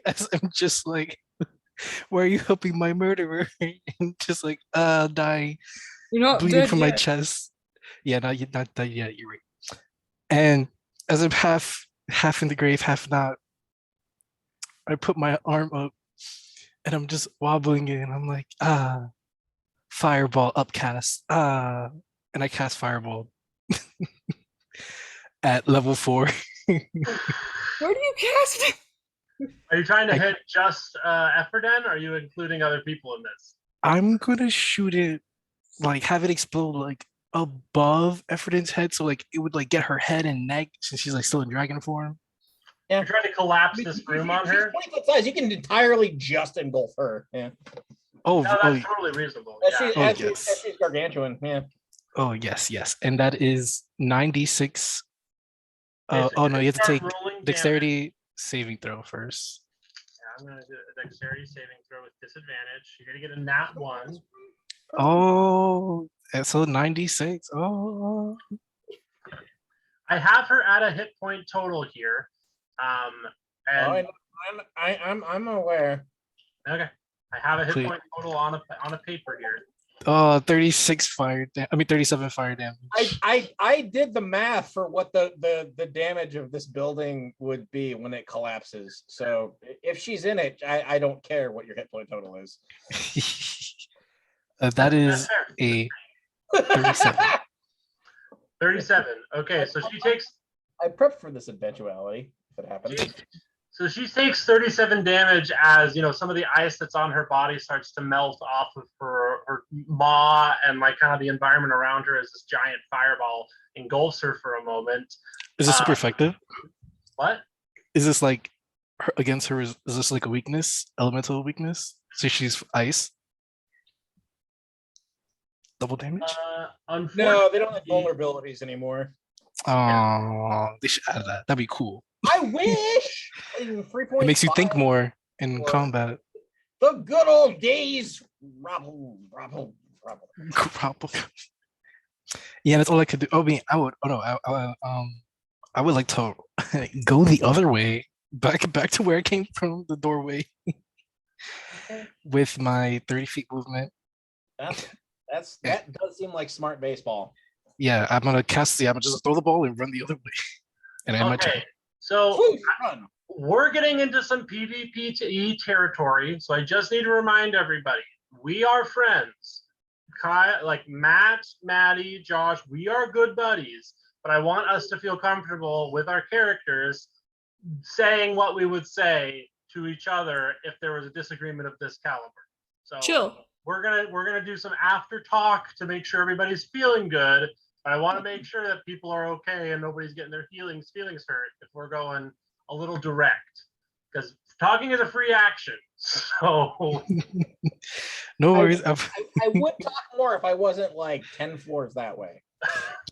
As I'm just like, why are you helping my murderer? And just like, dying, bleeding from my chest. Yeah, not yet, you're right. And as I'm half in the grave, half not, I put my arm up and I'm just wobbling it and I'm like, fireball upcast. And I cast fireball. At level 4. Where do you cast it? Are you trying to hit just Efferden, or are you including other people in this? I'm gonna shoot it, like have it explode like above Ephrodin's head, so like it would like get her head and neck since she's like still in dragon form. Yeah. You're trying to collapse I mean, this room on she's her. 20-foot size. You can entirely just engulf her. Yeah. Oh, No, oh, that's totally reasonable. As, Yeah. as she's gargantuan. Yeah. oh, yes, and that is 96. Okay, so Oh no, you're you have to gonna take start rolling damage. dexterity saving throw first. Yeah, I'm gonna do a dexterity saving throw with disadvantage. You're gonna get a nat 1. Oh, so 96. Oh, I have her at a hit point total here. And I'm aware. okay, I have a hit Please. point total on a paper here. 36 fire. I mean 37 fire damage. I did the math for what the damage of this building would be when it collapses. So if she's in it, I don't care what your hit point total is. That is a 37. 37. Okay, so she takes. I prepped for this eventuality if it happens. So she takes 37 damage as some of the ice that's on her body starts to melt off of her maw, and like kind of the environment around her as this giant fireball engulfs her for a moment. Is this super effective? What? Is this like against her? Is this like a weakness, elemental weakness? So she's ice. Double damage? No, they don't have vulnerabilities anymore. Oh, they should add that. That'd be cool. I wish. 3.5. It makes you think more in combat. The good old days. Robble. Yeah, that's all I could do. Oh, I would. Oh no, I would like to go the other way, back to where I came from, the doorway, with my 30 feet movement. That does seem like smart baseball. Yeah, I'm gonna cast the. I'm gonna just throw the ball and run the other way, and I might. Okay, so we're getting into some PvP to E territory. So I just need to remind everybody, we are friends. Like Matt, Maddie, Josh, we are good buddies. But I want us to feel comfortable with our characters saying what we would say to each other if there was a disagreement of this caliber. So Chill. We're gonna do some after talk to make sure everybody's feeling good. But I want to make sure that people are okay and nobody's getting their feelings hurt if we're going a little direct, because talking is a free action. So no worries. I would talk more if I wasn't like 10 floors that way.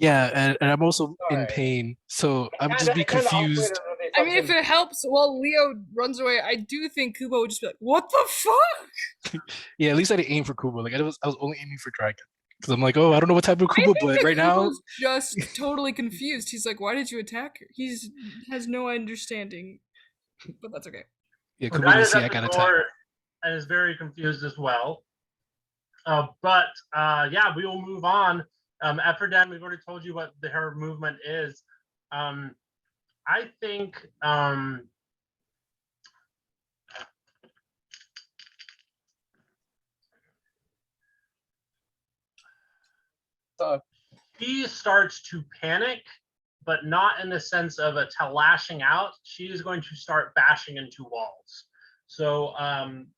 Yeah, and I'm also in pain, so I would just be confused. I mean, if it helps while Leo runs away, I do think Kubo would just be like, "What the fuck?" Yeah, at least I didn't aim for Kubo. Like I was only aiming for Dragon, because I'm like, oh, I don't know what type of Kubo, but right now, just totally confused. He's like, "Why did you attack her?" He has no understanding, but that's okay. Yeah, Kubo didn't see I got attacked, and is very confused as well. But yeah, we will move on. Ephrodin, we've already told you what her movement is. I think she starts to panic, but not in the sense of lashing out. She is going to start bashing into walls. So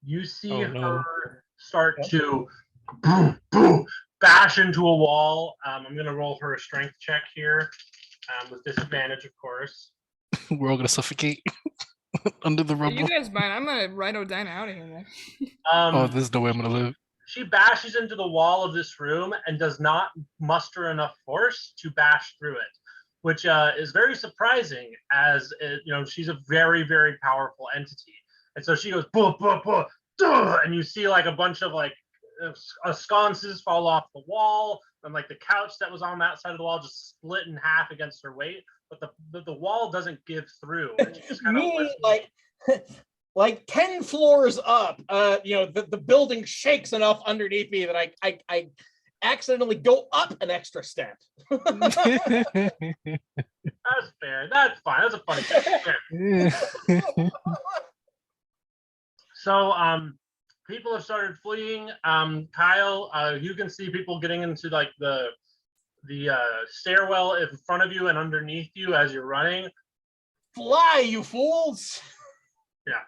you see her start to boom, boom, bash into a wall. I'm going to roll her a strength check here with disadvantage, of course. We're all going to suffocate under the rubble. You guys mind? I'm going to Rhino Dine out of here. Oh, this is the way I'm going to live. She bashes into the wall of this room and does not muster enough force to bash through it, which is very surprising, as she's a very, very powerful entity. And so she goes, buh, buh, buh, duh, and you see like a bunch of like sconces fall off the wall, and like the couch that was on that side of the wall just split in half against her weight, but the wall doesn't give through. Me, like 10 floors up, the building shakes enough underneath me that I accidentally go up an extra step. That's fair. That's fine. That's a funny thing. So people have started fleeing. Kyle, you can see people getting into like the stairwell in front of you and underneath you as you're running. Fly, you fools! Yeah.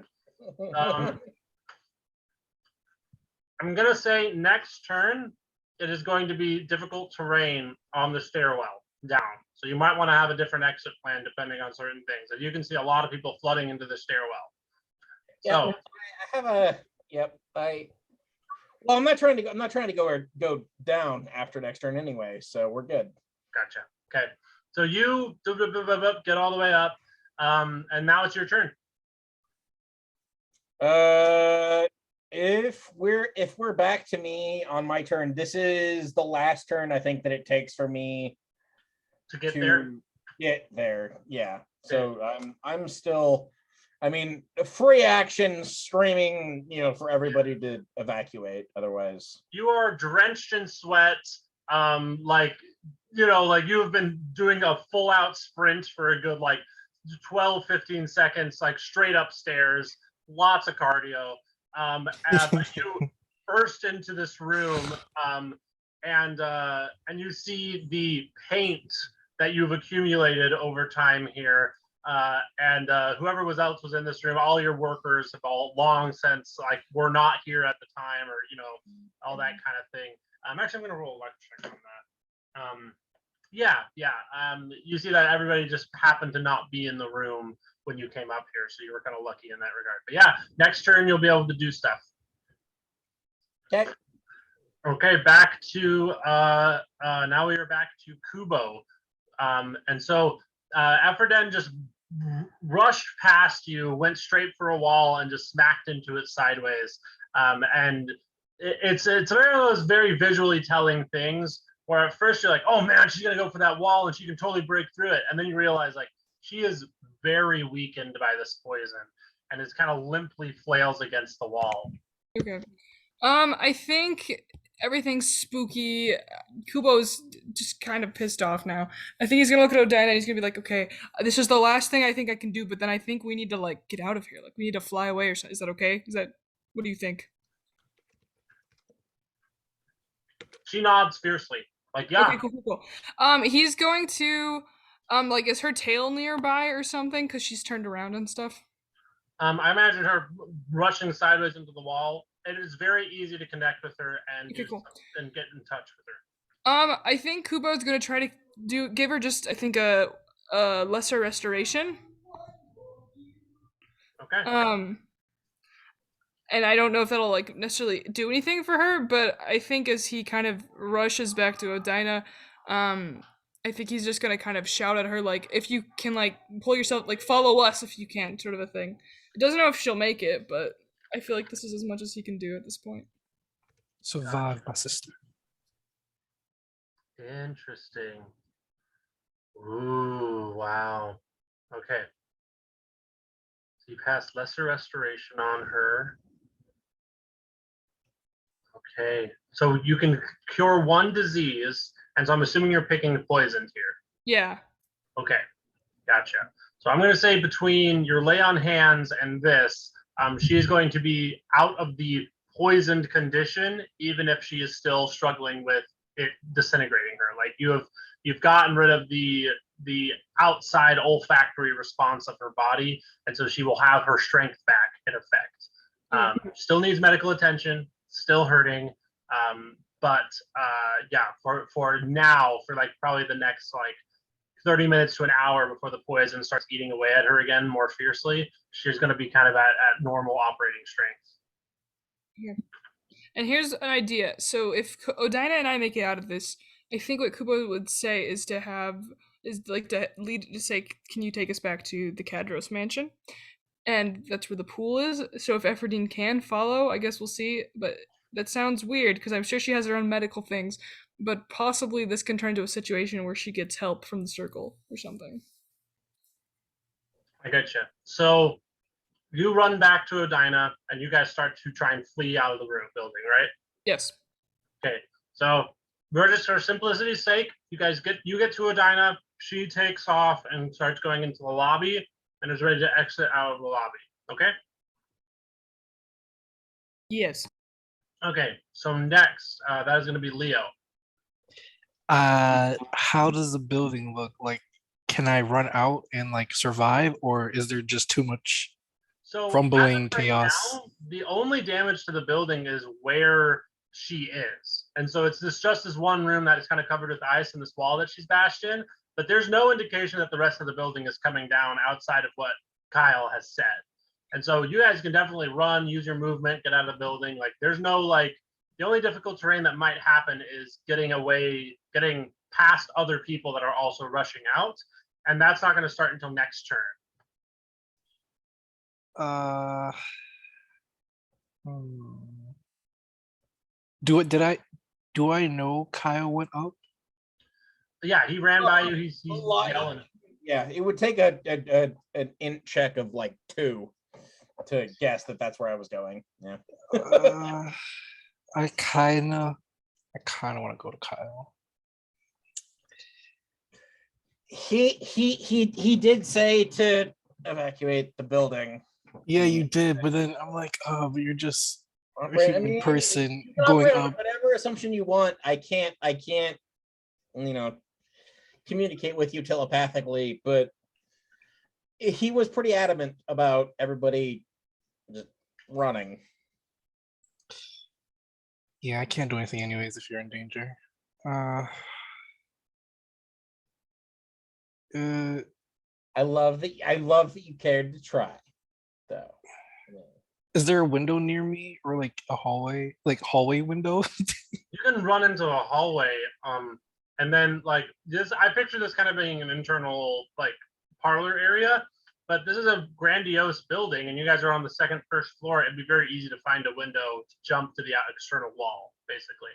I'm gonna say next turn, it is going to be difficult terrain on the stairwell down. So you might want to have a different exit plan depending on certain things. And you can see a lot of people flooding into the stairwell. Yeah, So I have a yep. Well, I'm not trying to go down after next turn anyway, so we're good. gotcha. Okay. So you get all the way up. And now it's your turn. If we're back to me on my turn, this is the last turn I think that it takes for me To get to there. get there. Yeah. So I'm still, I mean, free action screaming, for everybody to evacuate. Otherwise, You are drenched in sweat. Like you have been doing a full out sprint for a good 12, 15 seconds, like straight upstairs, lots of cardio. But you burst into this room, and you see the paint that you've accumulated over time here. And whoever else was in this room, all your workers have all long since were not here at the time, or all that kind of thing. Actually, I'm going to roll a luck check on that. You see that everybody just happened to not be in the room when you came up here, so you were kind of lucky in that regard. But yeah, next turn you'll be able to do stuff. okay. Okay, back to now we are back to Kubo. And so Ephraim just rushed past you, went straight for a wall, and just smacked into it sideways. And it's one of those very visually telling things where at first you're like, oh man, she's gonna go for that wall and she can totally break through it. And then you realize she is very weakened by this poison and is kind of limply flails against the wall. Okay. I think everything's spooky. Kubo's just kind of pissed off now. I think he's gonna look at Odina and he's gonna be like, okay, this is the last thing I think I can do, but then I think we need to get out of here. We need to fly away or something. Is that okay? What do you think? She nods fiercely. Yeah. Okay, cool. He's going to, is her tail nearby or something? Because she's turned around and stuff. I imagine her rushing sideways into the wall. It is very easy to connect with her and and get in touch with her. I think Kubo's gonna try to give her just, I think, a lesser restoration. Okay. And I don't know if that'll necessarily do anything for her, but I think as he kind of rushes back to Odina, I think he's just gonna kind of shout at her if you can pull yourself, follow us if you can, sort of a thing. It doesn't know if she'll make it, but I feel like this is as much as he can do at this point. Survive, my sister. Interesting. Ooh, wow. Okay. So you passed lesser restoration on her. Okay. So you can cure one disease, and so I'm assuming you're picking poisoned here. Yeah. Okay. Gotcha. So I'm going to say between your lay on hands and this, she is going to be out of the poisoned condition, even if she is still struggling with it disintegrating her. You've gotten rid of the outside olfactory response of her body, and so she will have her strength back in effect. Still needs medical attention, still hurting, but for now, for probably the next 30 minutes to an hour before the poison starts eating away at her again more fiercely, she's going to be kind of at normal operating strength. Yeah. And here's an idea. So if Odina and I make it out of this, I think what Kubo would say is to say, can you take us back to the Kadros mansion? And that's where the pool is. So if Ephraim can follow, I guess we'll see. But that sounds weird because I'm sure she has her own medical things. But possibly this can turn into a situation where she gets help from the circle or something. I gotcha. So you run back to Odina and you guys start to try and flee out of the building, right? Yes. Okay. So we're just for simplicity's sake, you get to Odina, she takes off and starts going into the lobby and is ready to exit out of the lobby. Okay? Yes. Okay. So next, that is going to be Leo. How does the building look like? Can I run out and survive, or is there just too much rumbling chaos? Now, the only damage to the building is where she is, And so it's just this one room that is kind of covered with ice and this wall that she's bashed in. But there's no indication that the rest of the building is coming down outside of what Kyle has said. And so you guys can definitely run, use your movement, get out of the building. Like there's no like, the only difficult terrain that might happen is getting past other people that are also rushing out. And that's not going to start until next turn. Do I know Kyle went up? Yeah, he ran by you. He's yelling. Yeah, it would take an int check of like 2 to guess that that's where I was going. Yeah. I kind of want to go to Kyle. He did say to evacuate the building. Yeah, you did, but then I'm like, oh, but you're just a Operate- human person you can going operate on up. whatever assumption you want. I can't, communicate with you telepathically, but he was pretty adamant about everybody just running. Yeah, I can't do anything anyways if you're in danger. I love that you cared to try, though. Is there a window near me or like a hallway window? You can run into a hallway, and then like this. I picture this kind of being an internal like parlor area, but this is a grandiose building, and you guys are on the first floor. It'd be very easy to find a window to jump to the external wall, basically.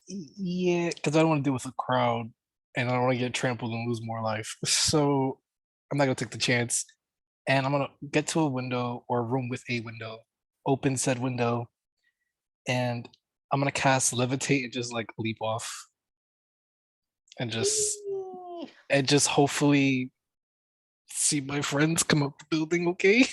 Yeah, because I don't want to deal with a crowd, and I don't want to get trampled and lose more life. So I'm not gonna take the chance. And I'm gonna get to a window or a room with a window, open said window, and I'm gonna cast levitate and just like leap off, and just hopefully see my friends come up the building. Okay.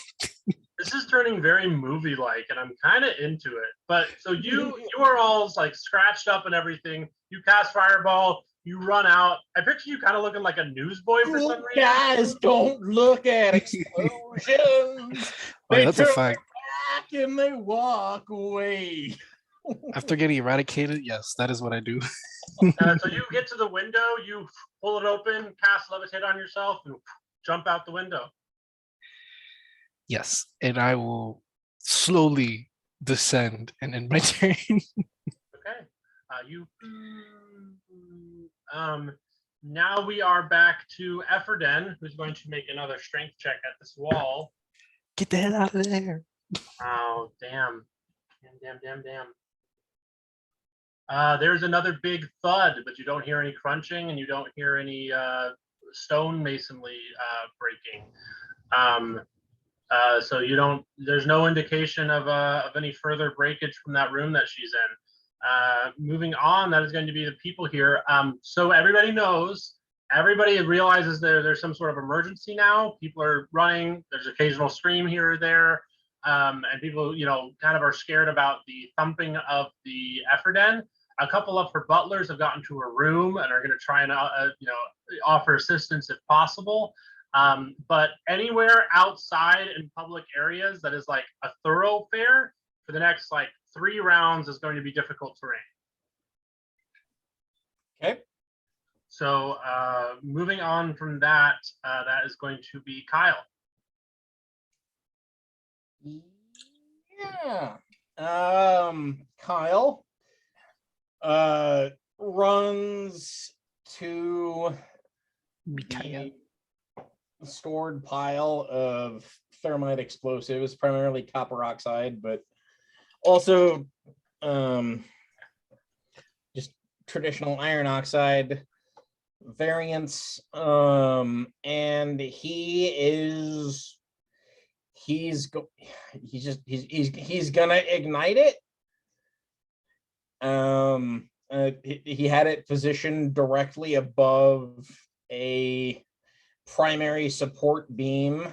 This is turning very movie-like, and I'm kind of into it. But so you are all like scratched up and everything. You cast fireball. You run out. I picture you kind of looking like a newsboy for some reason. Guys, don't look at explosions. They That's a turn fact. back and they walk away. After getting eradicated, yes, that is what I do. So you get to the window, you pull it open, cast levitate on yourself, and jump out the window. Yes, and I will slowly descend and end my turn. Okay. Now we are back to Efferden, who's going to make another strength check at this wall. Get the hell out of there. Oh, damn. There's another big thud, but you don't hear any crunching and you don't hear any stone masonry breaking. So there's no indication of any further breakage from that room that she's in. Moving on, that is going to be the people here. So everybody realizes there's some sort of emergency now. People are running. There's occasional scream here or there. And people, kind of are scared about the thumping of the Efferden. A couple of her butlers have gotten to her room and are going to try and, offer assistance if possible. But anywhere outside in public areas that is like a thoroughfare for the next 3 rounds is going to be difficult terrain. Okay. So moving on from that, that is going to be Kyle. Yeah. Kyle runs to the stored pile of thermite explosives, primarily copper oxide, but also just traditional iron oxide variants. And he's gonna ignite it. He had it positioned directly above a primary support beam,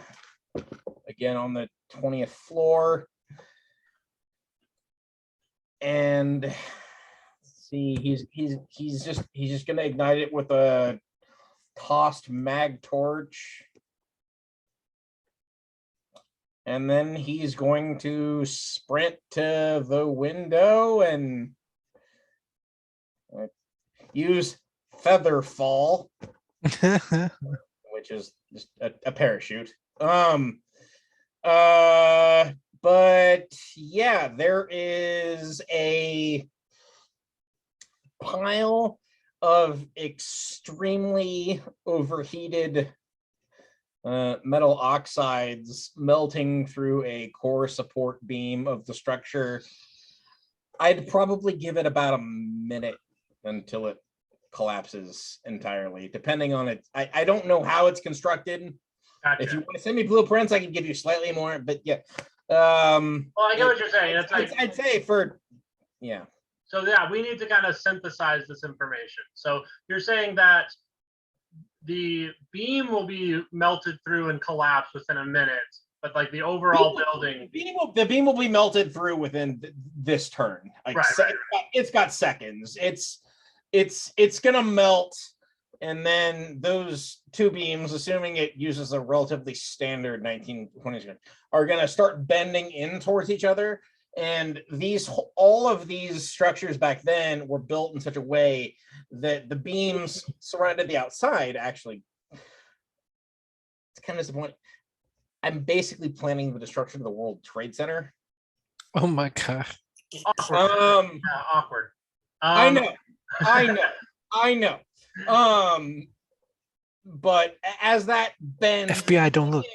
again on the 20th floor. And see, he's just gonna ignite it with a tossed mag torch. And then he's going to sprint to the window and use feather fall, which is just a parachute. But yeah, there is a pile of extremely overheated metal oxides melting through a core support beam of the structure. I'd probably give it about a minute until it collapses entirely, depending on it. I don't know how it's constructed. Gotcha. If you want to send me blueprints, I can give you slightly more, but yeah. Well, I get what you're saying. It's like, I'd say for, yeah. so yeah, we need to kind of synthesize this information. So you're saying that the beam will be melted through and collapse within a minute, but like the overall building, the beam will be melted through within this turn. Like right. It's got seconds. It's gonna melt, and then those two beams, assuming it uses a relatively standard 1920s, are gonna start bending in towards each other. And all of these structures back then were built in such a way that the beams surrounded the outside. Actually, it's kind of disappointing. I'm basically planning the destruction of the World Trade Center. Oh my god. Awkward. Awkward. I know. But as that bends, FBI, don't look.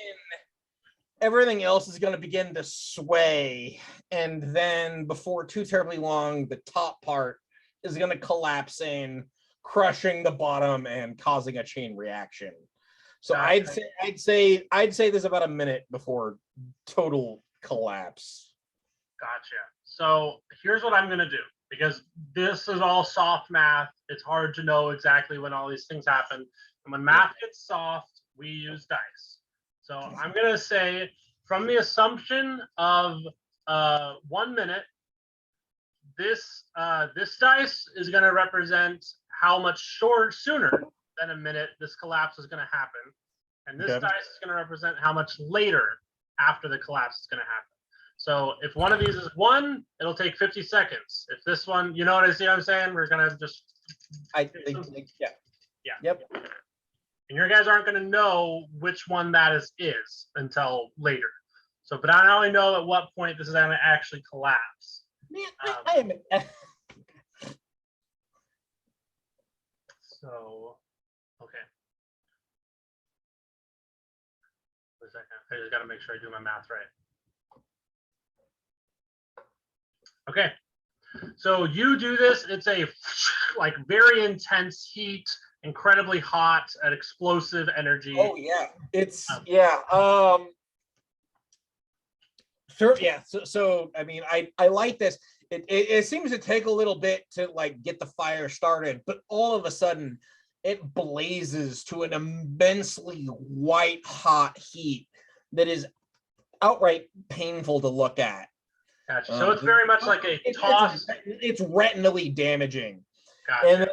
Everything else is going to begin to sway, and then before too terribly long, the top part is going to collapse in, crushing the bottom and causing a chain reaction. So gotcha. I'd say there's about a minute before total collapse. Gotcha. So here's what I'm going to do, because this is all soft math. It's hard to know exactly when all these things happen. And when math gets soft, we use dice. So I'm going to say, from the assumption of 1 minute, this dice is going to represent how much sooner than a minute this collapse is going to happen. And this dice is going to represent how much later after the collapse is going to happen. So if one of these is 1, it'll take 50 seconds. If this one, you know what I'm saying? We're going to just... Yeah. Yep. And your guys aren't going to know which one that is until later. So, but I only know at what point this is going to actually collapse. Man, I am. So, okay. Wait a second. I just got to make sure I do my math right. Okay. So you do this. It's a like very intense heat, incredibly hot and explosive energy. Oh yeah, it's sure, yeah. So I mean, I like this. It seems to take a little bit to like get the fire started, but all of a sudden it blazes to an immensely white hot heat that is outright painful to look at. Gotcha. So it's very much like a toss. It's retinally damaging. Gotcha. And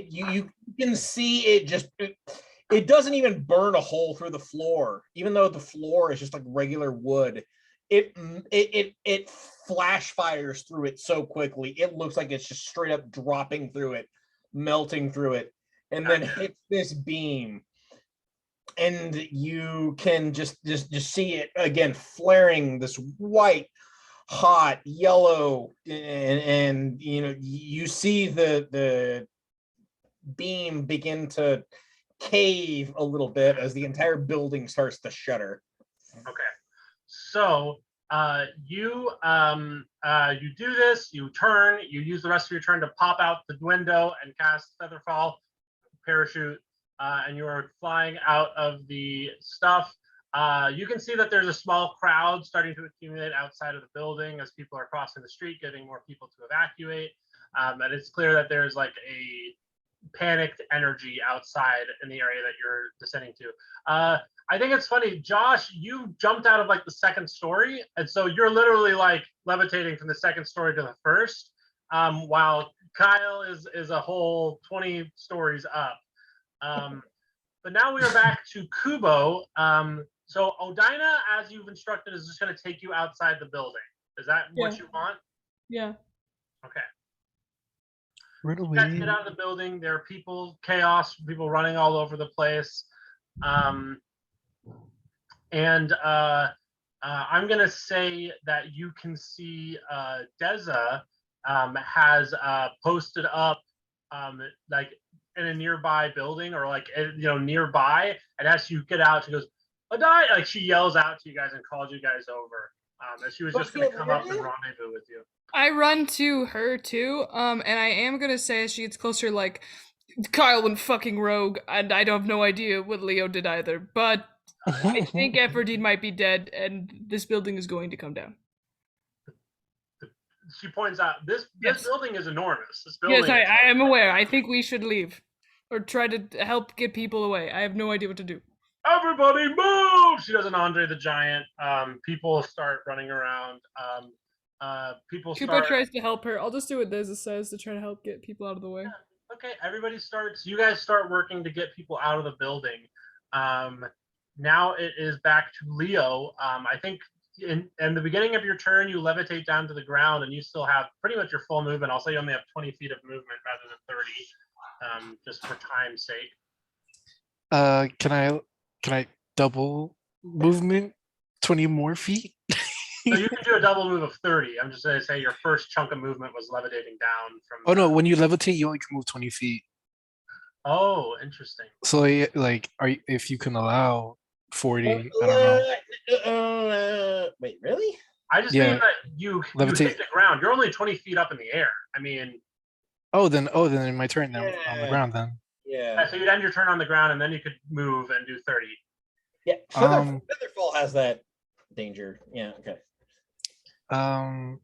you can see it doesn't even burn a hole through the floor, even though the floor is just like regular wood. It flash fires through it so quickly. It looks like it's just straight up dropping through it, melting through it, and then hits this beam. And you can just see it again flaring this white hot yellow, and you know, you see the beam begin to cave a little bit as the entire building starts to shudder. Okay, so you do this, you turn, you use the rest of your turn to pop out the window and cast Featherfall parachute, and you are flying out of the stuff. You can see that there's a small crowd starting to accumulate outside of the building as people are crossing the street, getting more people to evacuate. And it's clear that there's like a panicked energy outside in the area that you're descending to. I think it's funny, Josh, you jumped out of like the second story. And so you're literally like levitating from the second story to the first, while Kyle is a whole 20 stories up. But now we are back to Kubo. So Odina, as you've instructed, is just going to take you outside the building. Is that what you want? Yeah. Okay. Run You guys away. get out of the building. There are chaos, people running all over the place. I'm going to say that you can see Deza has posted up like in a nearby building or like, nearby. And as you get out, she goes, Adai! Like she yells out to you guys and calls you guys over. As she was just going to come up and rendezvous with you. I run to her too, and I am gonna say as she gets closer, like, Kyle went fucking rogue, and I have no idea what Leo did either, but I think Everdeen might be dead, and this building is going to come down. She points out this Yes. building is enormous. This building Yes, I am aware. I think we should leave. Or try to help get people away. I have no idea what to do. Everybody move! She does an Andre the Giant. People start running around. People Kubo start. tries to help her. I'll just do what Deza says to try to help get people out of the way. Okay, everybody starts. You guys start working to get people out of the building. Now it is back to Leo. I think in the beginning of your turn, you levitate down to the ground, and you still have pretty much your full movement. I'll say you only have 20 feet of movement rather than 30, just for time's sake. Can I double movement 20 more feet? So you can do a double move of 30. I'm just going to say your first chunk of movement was levitating down from. Oh no, when you levitate, you only can move 20 feet. Oh, interesting. So like, if you can allow 40, I don't know. Wait, really? I just mean that you hit the ground. You're only 20 feet up in the air. I mean. Oh, then in my turn now on the ground then. Yeah. So you'd end your turn on the ground, and then you could move and do 30. Yeah. Featherfall has that danger. Yeah. Okay. I'm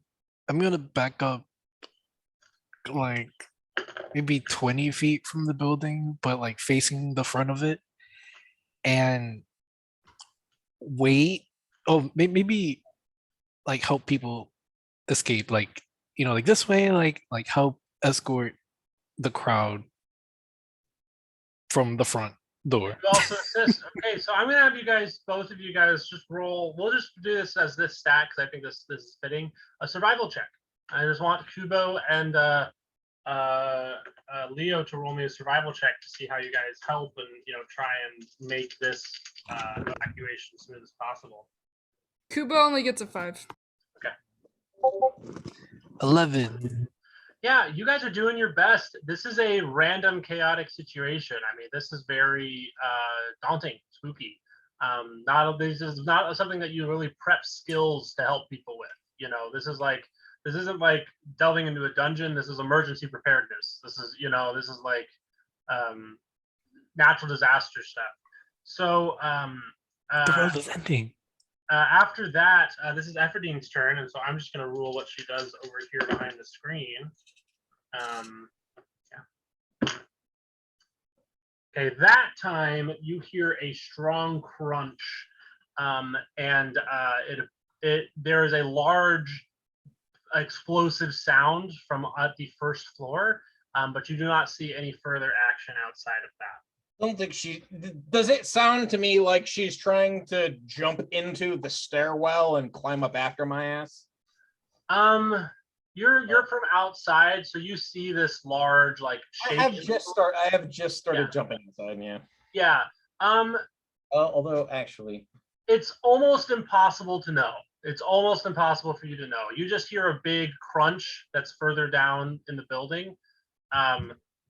gonna back up like maybe 20 feet from the building, but like facing the front of it, and wait. Oh, maybe like help people escape, like like this way, like help escort the crowd from the front door. You also assist. Okay, so I'm gonna have both of you guys, just roll. We'll just do this as this stack because I think this is fitting. A survival check. I just want Kubo and Leo to roll me a survival check to see how you guys help and try and make this evacuation as smooth as possible. Kubo only gets a 5. Okay. 11. Yeah, you guys are doing your best. This is a random, chaotic situation. I mean, this is very daunting, spooky. This is not something that you really prep skills to help people with. This isn't like delving into a dungeon. This is emergency preparedness. This is like natural disaster stuff. So the world is ending. After that, this is Ephrodin's turn, and so I'm just going to rule what she does over here behind the screen. Okay, that time you hear a strong crunch, and there is a large explosive sound from the first floor, but you do not see any further action outside of that. I don't think does it sound to me like she's trying to jump into the stairwell and climb up after my ass? You're from outside, so you see this large shape. I have just started jumping inside. Yeah. Although actually, it's almost impossible to know. It's almost impossible for you to know. You just hear a big crunch that's further down in the building.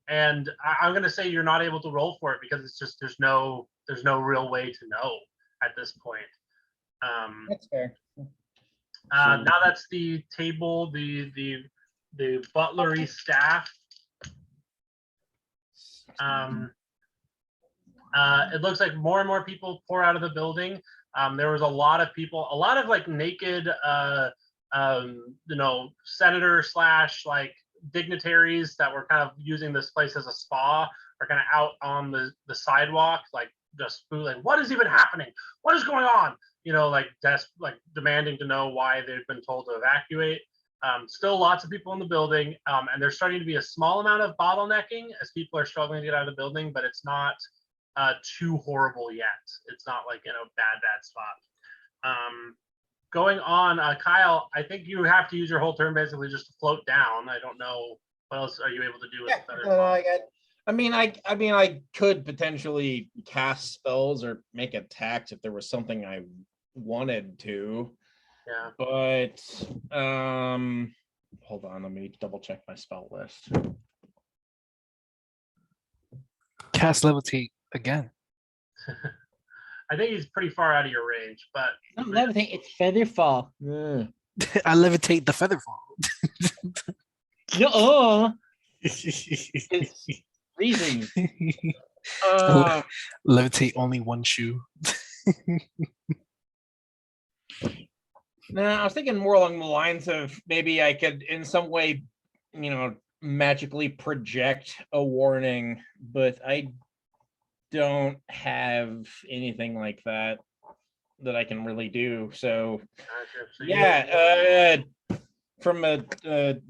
And I'm going to say you're not able to roll for it because it's just there's no real way to know at this point. That's fair. Now that's the table, the butlery staff. It looks like more and more people pour out of the building. There was a lot of people, a lot of naked, senator / dignitaries that were kind of using this place as a spa are kind of out on the sidewalk, just what is even happening? What is going on? Demanding to know why they've been told to evacuate. Still lots of people in the building, and there's starting to be a small amount of bottlenecking as people are struggling to get out of the building, but it's not too horrible yet. It's not bad spot. Going on, Kyle, I think you have to use your whole turn basically just to float down. I don't know What else are you able to do with Yeah, feather fall? I could potentially cast spells or make attacks if there was something I wanted to, Yeah. but hold on, let me double check my spell list. Cast levitate again. I think he's pretty far out of your range, but Not levitate, it's feather fall. I levitate the feather fall. No, it's reason. Levitate only one shoe. No, I was thinking more along the lines of maybe I could in some way, magically project a warning, but I don't have anything like that I can really do. So so yeah, from a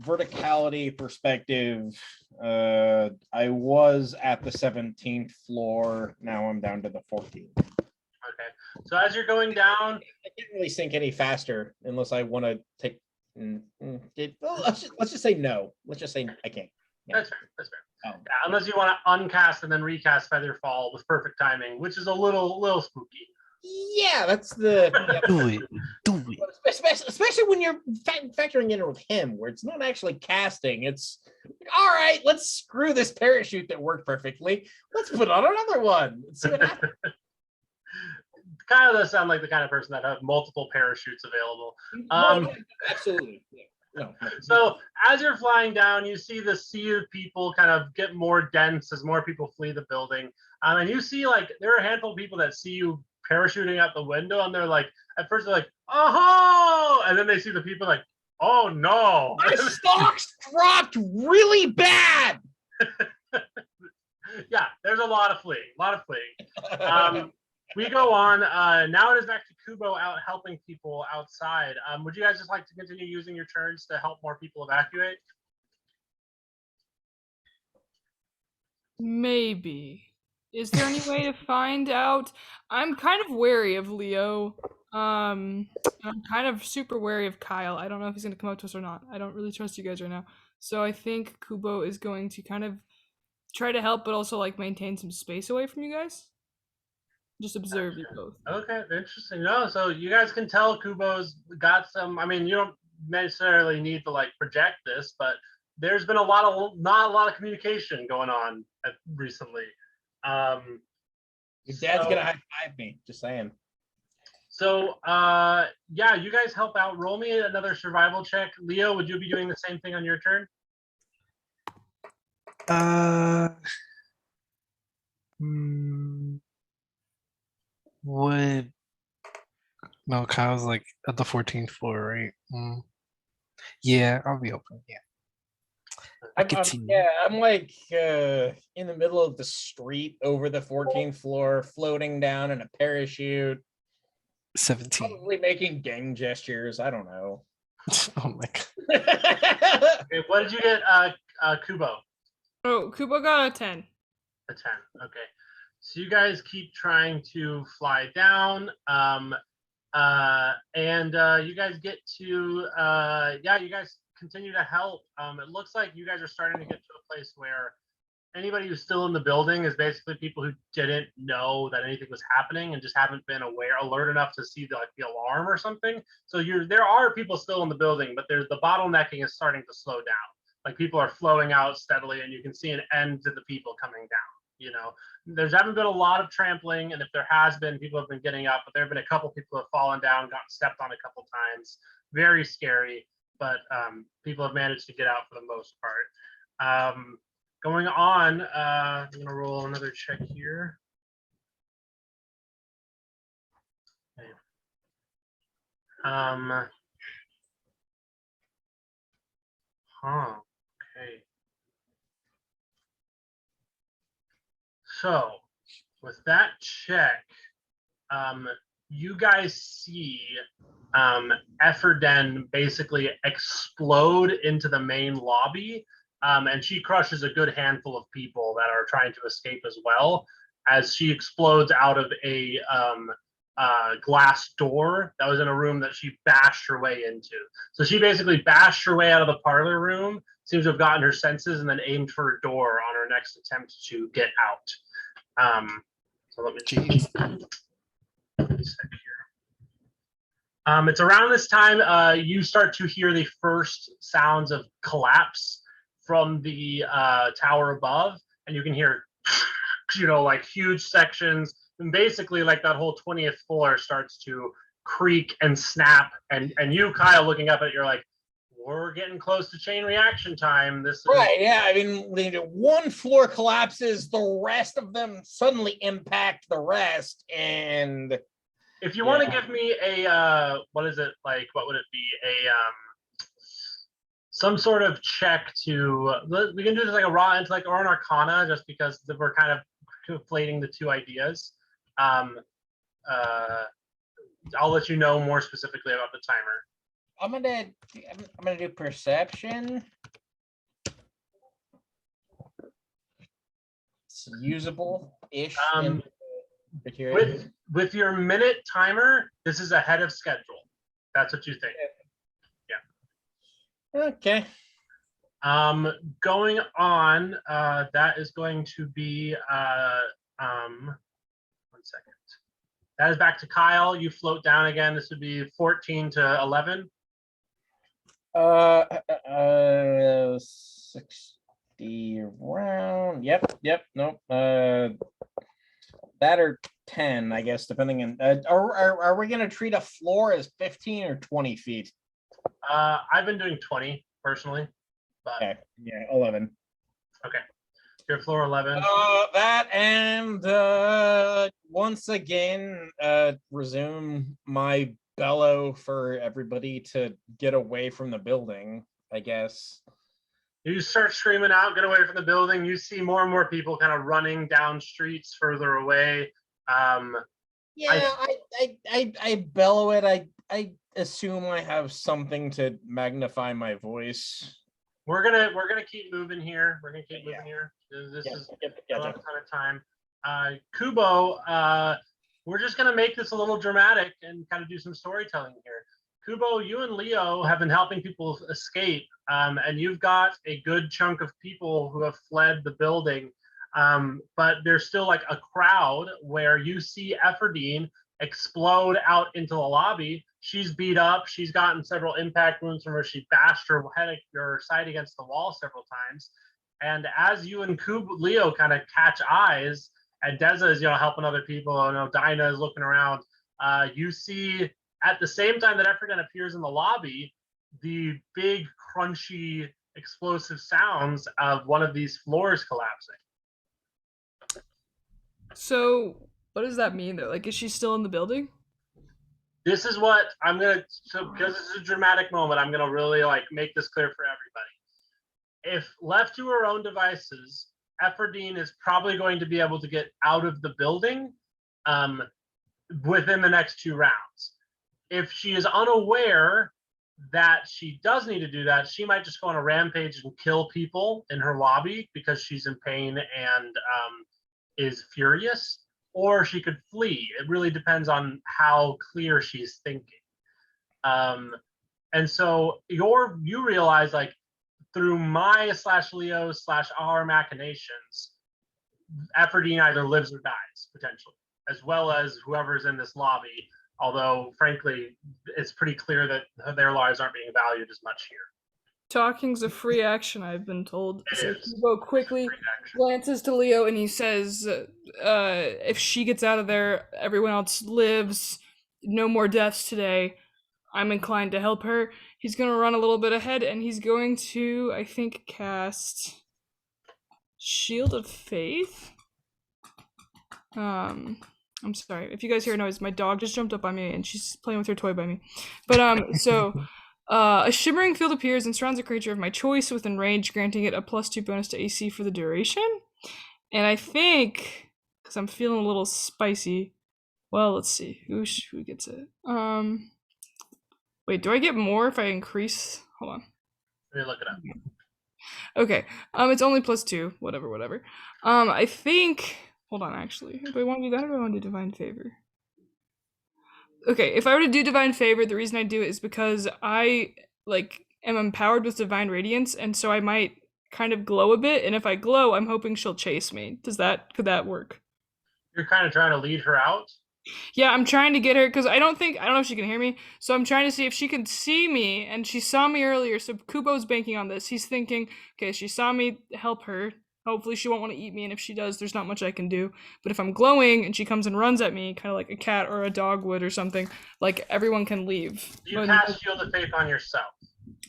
verticality perspective, I was at the 17th floor. Now I'm down to the 14th. Okay. So as you're going down, I can't really sink any faster unless I want to take. Let's just say no. Let's just say I can't. Yeah. That's fair. That's fair. Yeah, unless you want to uncast and then recast Featherfall with perfect timing, which is a little spooky. Yeah, that's the. Yeah. Do it. Especially when you're factoring in with him, where it's not actually casting. It's all right. Let's screw this parachute that worked perfectly. Let's put on another one. Let's see what happens. Kind of does sound like the kind of person that have multiple parachutes available. Absolutely. Yeah. No. So as you're flying down, you see the sea of people kind of get more dense as more people flee the building. And you see like there are a handful of people that see you parachuting out the window, and they're like, at first they're like, oh, and then they see the people like, oh no. My stocks dropped really bad. Yeah, there's a lot of fleeing. We go on. Now it is back to Kubo out helping people outside. Would you guys just like to continue using your turns to help more people evacuate? Maybe. Is there any way to find out? I'm kind of wary of Leo. I'm kind of super wary of Kyle. I don't know if he's going to come up to us or not. I don't really trust you guys right now. So I think Kubo is going to kind of try to help, but also like maintain some space away from you guys. Just observe you both. Okay, interesting. No, so you guys can tell Kubo's got some. I mean, you don't necessarily need to like project this, but there's been not a lot of communication going on recently. Your dad's gonna high five me. Just saying. So yeah, you guys help out. Roll me another survival check. Leo, would you be doing the same thing on your turn? Would no, Kyle's like at the 14th floor, right? Yeah, I'll be open. Yeah. I'm like in the middle of the street over the 14th floor, floating down in a parachute. 17. Probably making gang gestures. I don't know. Oh my god. Okay, what did you get, Kubo? Oh, Kubo got a 10. A 10. Okay. So you guys keep trying to fly down. And you guys get to you guys continue to help. It looks like you guys are starting to get to a place where anybody who's still in the building is basically people who didn't know that anything was happening and just haven't been alert enough to see the alarm or something. So there are people still in the building, but the bottlenecking is starting to slow down. Like people are flowing out steadily, and you can see an end to the people coming down. There haven't been a lot of trampling, and if there has been, people have been getting up, but there have been a couple people who have fallen down, gotten stepped on a couple times. Very scary, but people have managed to get out for the most part. Going on, I'm going to roll another check here. Okay. Okay. So, with that check, you guys see Efferden basically explode into the main lobby, and she crushes a good handful of people that are trying to escape as well, as she explodes out of a glass door that was in a room that she bashed her way into. So she basically bashed her way out of the parlor room, seems to have gotten her senses and then aimed for a door on her next attempt to get out. So let me Jeez. let me check here. It's around this time you start to hear the first sounds of collapse from the tower above, and you can hear, like huge sections, and basically like that whole 20th floor starts to creak and snap. And you, Kyle, looking up at it, you're like, we're getting close to chain reaction time. This is Right, yeah. I mean, one floor collapses, the rest of them suddenly impact the rest, and if you want to give me a what is it like? What would it be? A some sort of check to we can do this like a raw intellect or an arcana, just because we're kind of conflating the two ideas. I'll let you know more specifically about the timer. I'm gonna do perception. It's usable-ish. With your minute timer, this is ahead of schedule. That's what you think. Okay. Going on, that is going to be 1 second. That is back to Kyle. You float down again. This would be 14 to 11. 60 round. Yep. Nope. That or 10, I guess, depending on. Are we gonna treat a floor as 15 or 20 feet? I've been doing 20 personally, but Okay. Yeah, 11. okay. Your floor 11. That and once again, resume my bellow for everybody to get away from the building, I guess. You start screaming out, get away from the building. You see more and more people kind of running down streets further away. Yeah, I bellow it. I assume I have something to magnify my voice. We're gonna keep moving here. We're gonna keep moving here. This is a lot of time. Kubo, we're just gonna make this a little dramatic and kind of do some storytelling here. Kubo, you and Leo have been helping people escape, and you've got a good chunk of people who have fled the building. But there's still like a crowd where you see Epherdine explode out into the lobby. She's beat up. She's gotten several impact wounds from where she bashed her head or side against the wall several times. And as you and Leo kind of catch eyes, and Deza is helping other people, Dinah is looking around. You see at the same time that Epherdine appears in the lobby, the big crunchy explosive sounds of one of these floors collapsing. So, what does that mean though? Like, is she still in the building? This is what I'm gonna. So, because this is a dramatic moment, I'm gonna really make this clear for everybody. If left to her own devices, Epherdine is probably going to be able to get out of the building within the next 2 rounds. If she is unaware that she does need to do that, she might just go on a rampage and kill people in her lobby because she's in pain and is furious, or she could flee. It really depends on how clear she's thinking. And so you realize, through my /Leo/our machinations, Epherdine either lives or dies, potentially, as well as whoever's in this lobby. Although, frankly, it's pretty clear that their lives aren't being valued as much here. Talking's a free action, I've been told. So Kubo quickly glances to Leo and he says, if she gets out of there, everyone else lives. No more deaths today. I'm inclined to help her. He's going to run a little bit ahead and he's going to, I think, cast Shield of Faith. I'm sorry. If you guys hear a noise, my dog just jumped up on me and she's playing with her toy by me. But, so... a shimmering field appears and surrounds a creature of my choice within range, granting it a +2 bonus to AC for the duration. And I think, because I'm feeling a little spicy, well, let's see. Who gets it? Wait, do I get more if I increase? Hold on. Let me look it up. Okay. It's only +2. Whatever. I think... Hold on, actually. Do I want to do that or do I want to do Divine Favor? Okay, if I were to do Divine Favor, the reason I do it is because I am empowered with divine radiance, and so I might kind of glow a bit. And if I glow, I'm hoping she'll chase me. Could that work? You're kind of trying to lead her out. Yeah, I'm trying to get her because I don't know if she can hear me. So I'm trying to see if she can see me, and she saw me earlier. So Kubo's banking on this. He's thinking, okay, she saw me, help her. Hopefully she won't want to eat me, and if she does, there's not much I can do. But if I'm glowing and she comes and runs at me, kind of like a cat or a dog would or something, like everyone can leave. You cast Shield of Faith on yourself.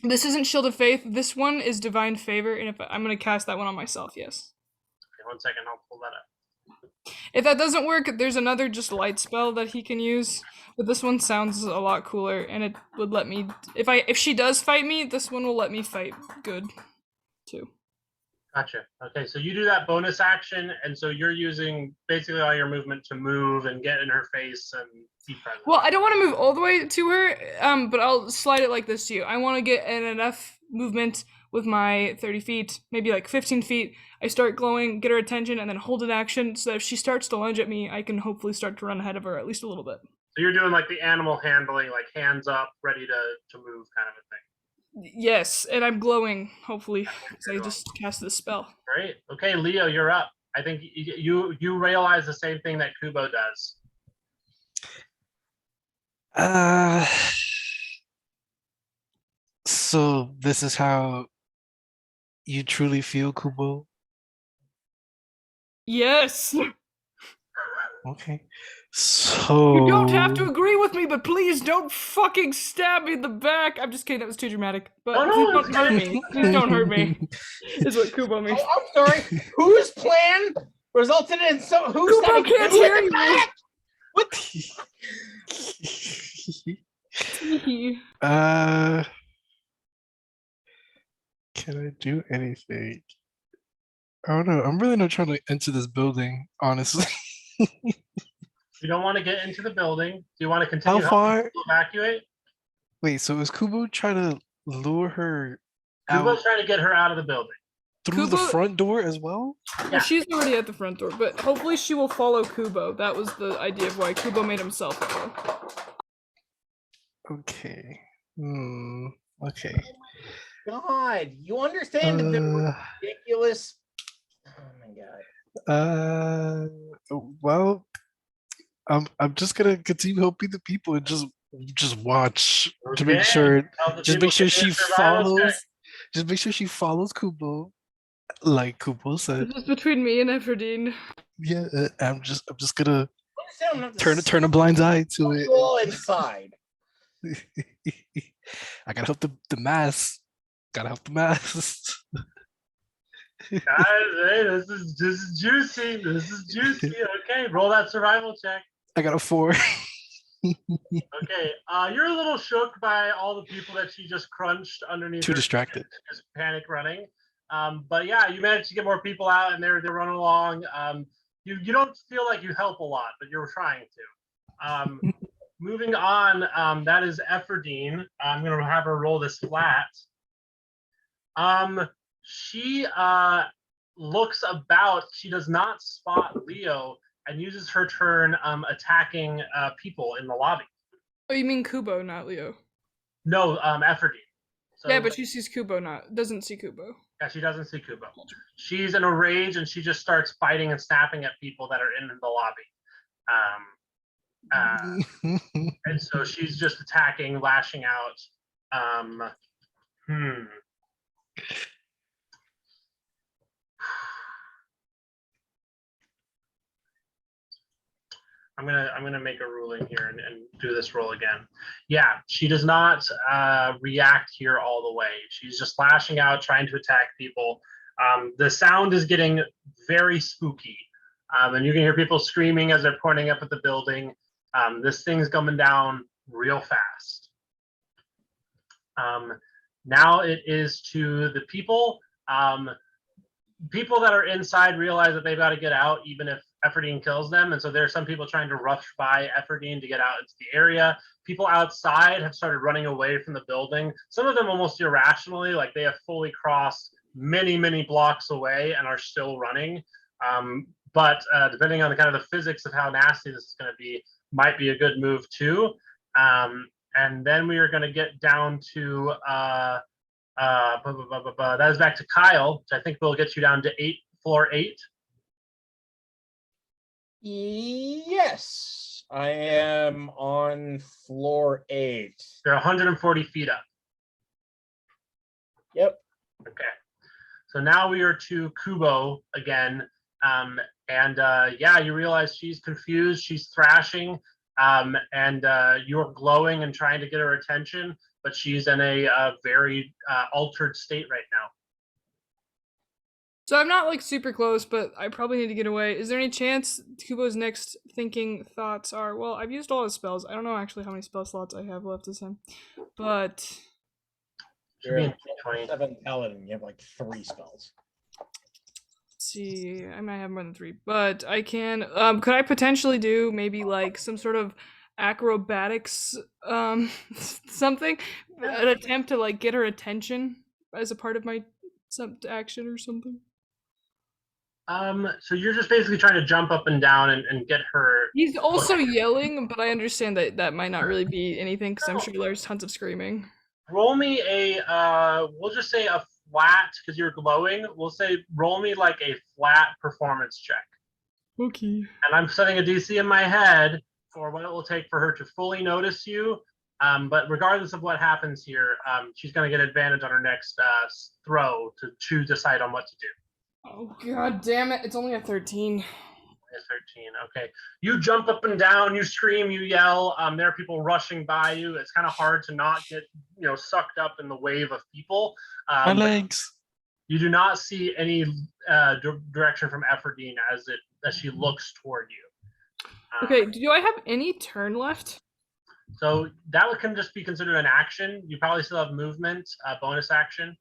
This isn't Shield of Faith. This one is Divine Favor, and if I'm gonna cast that one on myself, yes. Okay, 1 second, I'll pull that up. If that doesn't work, there's another just light spell that he can use. But this one sounds a lot cooler, and it would let me. If she does fight me, this one will let me fight good, too. Gotcha. Okay, so you do that bonus action, and so you're using basically all your movement to move and get in her face and be present. Well, I don't want to move all the way to her, but I'll slide it like this to you. I want to get in enough movement with my 30 feet, maybe like 15 feet. I start glowing, get her attention, and then hold an action so that if she starts to lunge at me, I can hopefully start to run ahead of her at least a little bit. So you're doing like the animal handling, like hands up, ready to move kind of a thing. Yes, and I'm glowing, hopefully, because I just cast this spell. Great. Okay, Leo, you're up. I think you realize the same thing that Kubo does. So this is how you truly feel, Kubo? Yes! Okay. So You don't have to agree with me, but please don't fucking stab me in the back! I'm just kidding, that was too dramatic. But No, please it's don't hurt good. me. Please don't hurt me. Is what Kubo means. Oh, I'm sorry. Whose plan resulted in who's Kubo stabbing can't who in hear the you! back? What? Can I do anything? I don't know. I'm really not trying to enter this building, honestly. You don't want to get into the building. Do you want to continue How helping far? people evacuate? Wait, so is Kubo trying to lure her Kubo's out trying to get her out of the building. through the Kubo- front door as well? Well, she's already at the front door, but hopefully she will follow Kubo. That was the idea of why Kubo made himself go. Okay. Okay. God, you understand the ridiculous. Oh my god. Well, I'm just gonna continue helping the people and just watch to make Okay. sure Tell the just people make sure to do she a survival follows check. just make sure she follows Kubo like Kubo said. This is between me and Everdeen. Yeah, I'm just gonna I understand I'm turn a blind eye to it. all inside. I gotta help the mass. Gotta help the mass. Guys, hey, this is juicy. This is juicy. Okay, roll that survival check. I got a 4. Okay, you're a little shook by all the people that she just crunched underneath. Too her distracted. feet, just panic running. But yeah, you managed to get more people out, and they're running along. You don't feel like you help a lot, but you're trying to. Moving on, that is Epherdine. I'm gonna have her roll this flat. She looks about. She does not spot Leo and uses her turn attacking people in the lobby. Oh, you mean Kubo, not Leo? No, Epherdine. So, Yeah, but she sees Kubo, doesn't see Kubo. yeah, she doesn't see Kubo. She's in a rage and she just starts fighting and snapping at people that are in the lobby. And so she's just attacking, lashing out. I'm gonna make a ruling here and do this roll again. Yeah, she does not react here all the way. She's just lashing out, trying to attack people. The sound is getting very spooky, and you can hear people screaming as they're pointing up at the building. This thing's coming down real fast. Now it is to the people. People that are inside realize that they've got to get out, even if Epherdine kills them. And so there are some people trying to rush by Epherdine to get out into the area. People outside have started running away from the building. Some of them almost irrationally, like they have fully crossed many, many blocks away and are still running. But depending on the kind of the physics of how nasty this is going to be, might be a good move too. And then we are going to get down to That is back to Kyle, which I think will get you down to floor 8. Yes, I am on floor 8. You're 140 feet up. Yep. Okay. So now we are to Kubo again. Yeah, you realize she's confused, she's thrashing, and you're glowing and trying to get her attention, but she's in a very altered state right now. So I'm not like super close, but I probably need to get away. Is there any chance Kubo's next thinking thoughts are, well, I've used all his spells. I don't know actually how many spell slots I have left as him, but You're Should be in a 20. 7 paladin. You have like 3 spells. let's see, I might have more than 3, but I can. Could I potentially do maybe like some sort of acrobatics, something, an attempt to like get her attention as a part of my action or something? So you're just basically trying to jump up and down and get her. He's also yelling, but I understand that that might not really be anything because I'm sure there's tons of screaming. Roll me we'll just say a flat, because you're glowing. We'll say roll me like a flat performance check. Okay. And I'm setting a DC in my head for what it will take for her to fully notice you. But regardless of what happens here, she's going to get advantage on her next throw to decide on what to do. Oh god damn it! It's only a 13. 13. Okay. You jump up and down, you scream, you yell. There are people rushing by you. It's kind of hard to not get, sucked up in the wave of people. My legs. You do not see any direction from Ephrodine as she looks toward you. Okay, do I have any turn left? So that can just be considered an action. You probably still have movement, bonus action.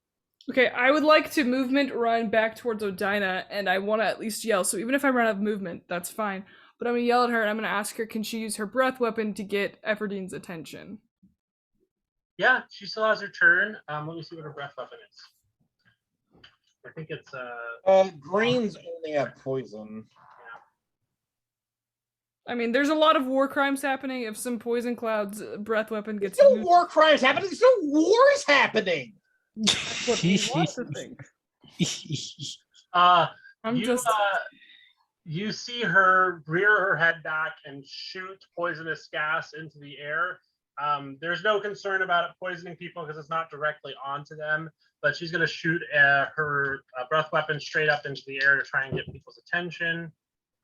Okay, I would like to movement run back towards Odina, and I want to at least yell. So even if I run out of movement, that's fine. But I'm gonna yell at her, and I'm gonna ask her, can she use her breath weapon to get Ephrodine's attention? Yeah, she still has her turn. Let me see what her breath weapon is. I think it's Greens only have poison. I mean, there's a lot of war crimes happening. If some poison cloud's breath weapon gets There's no used, war crimes happening. There's no wars happening. that's what he wants to think. I'm you, just. You see her rear her head back and shoot poisonous gas into the air. There's no concern about it poisoning people because it's not directly onto them, but she's going to shoot her breath weapon straight up into the air to try and get people's attention.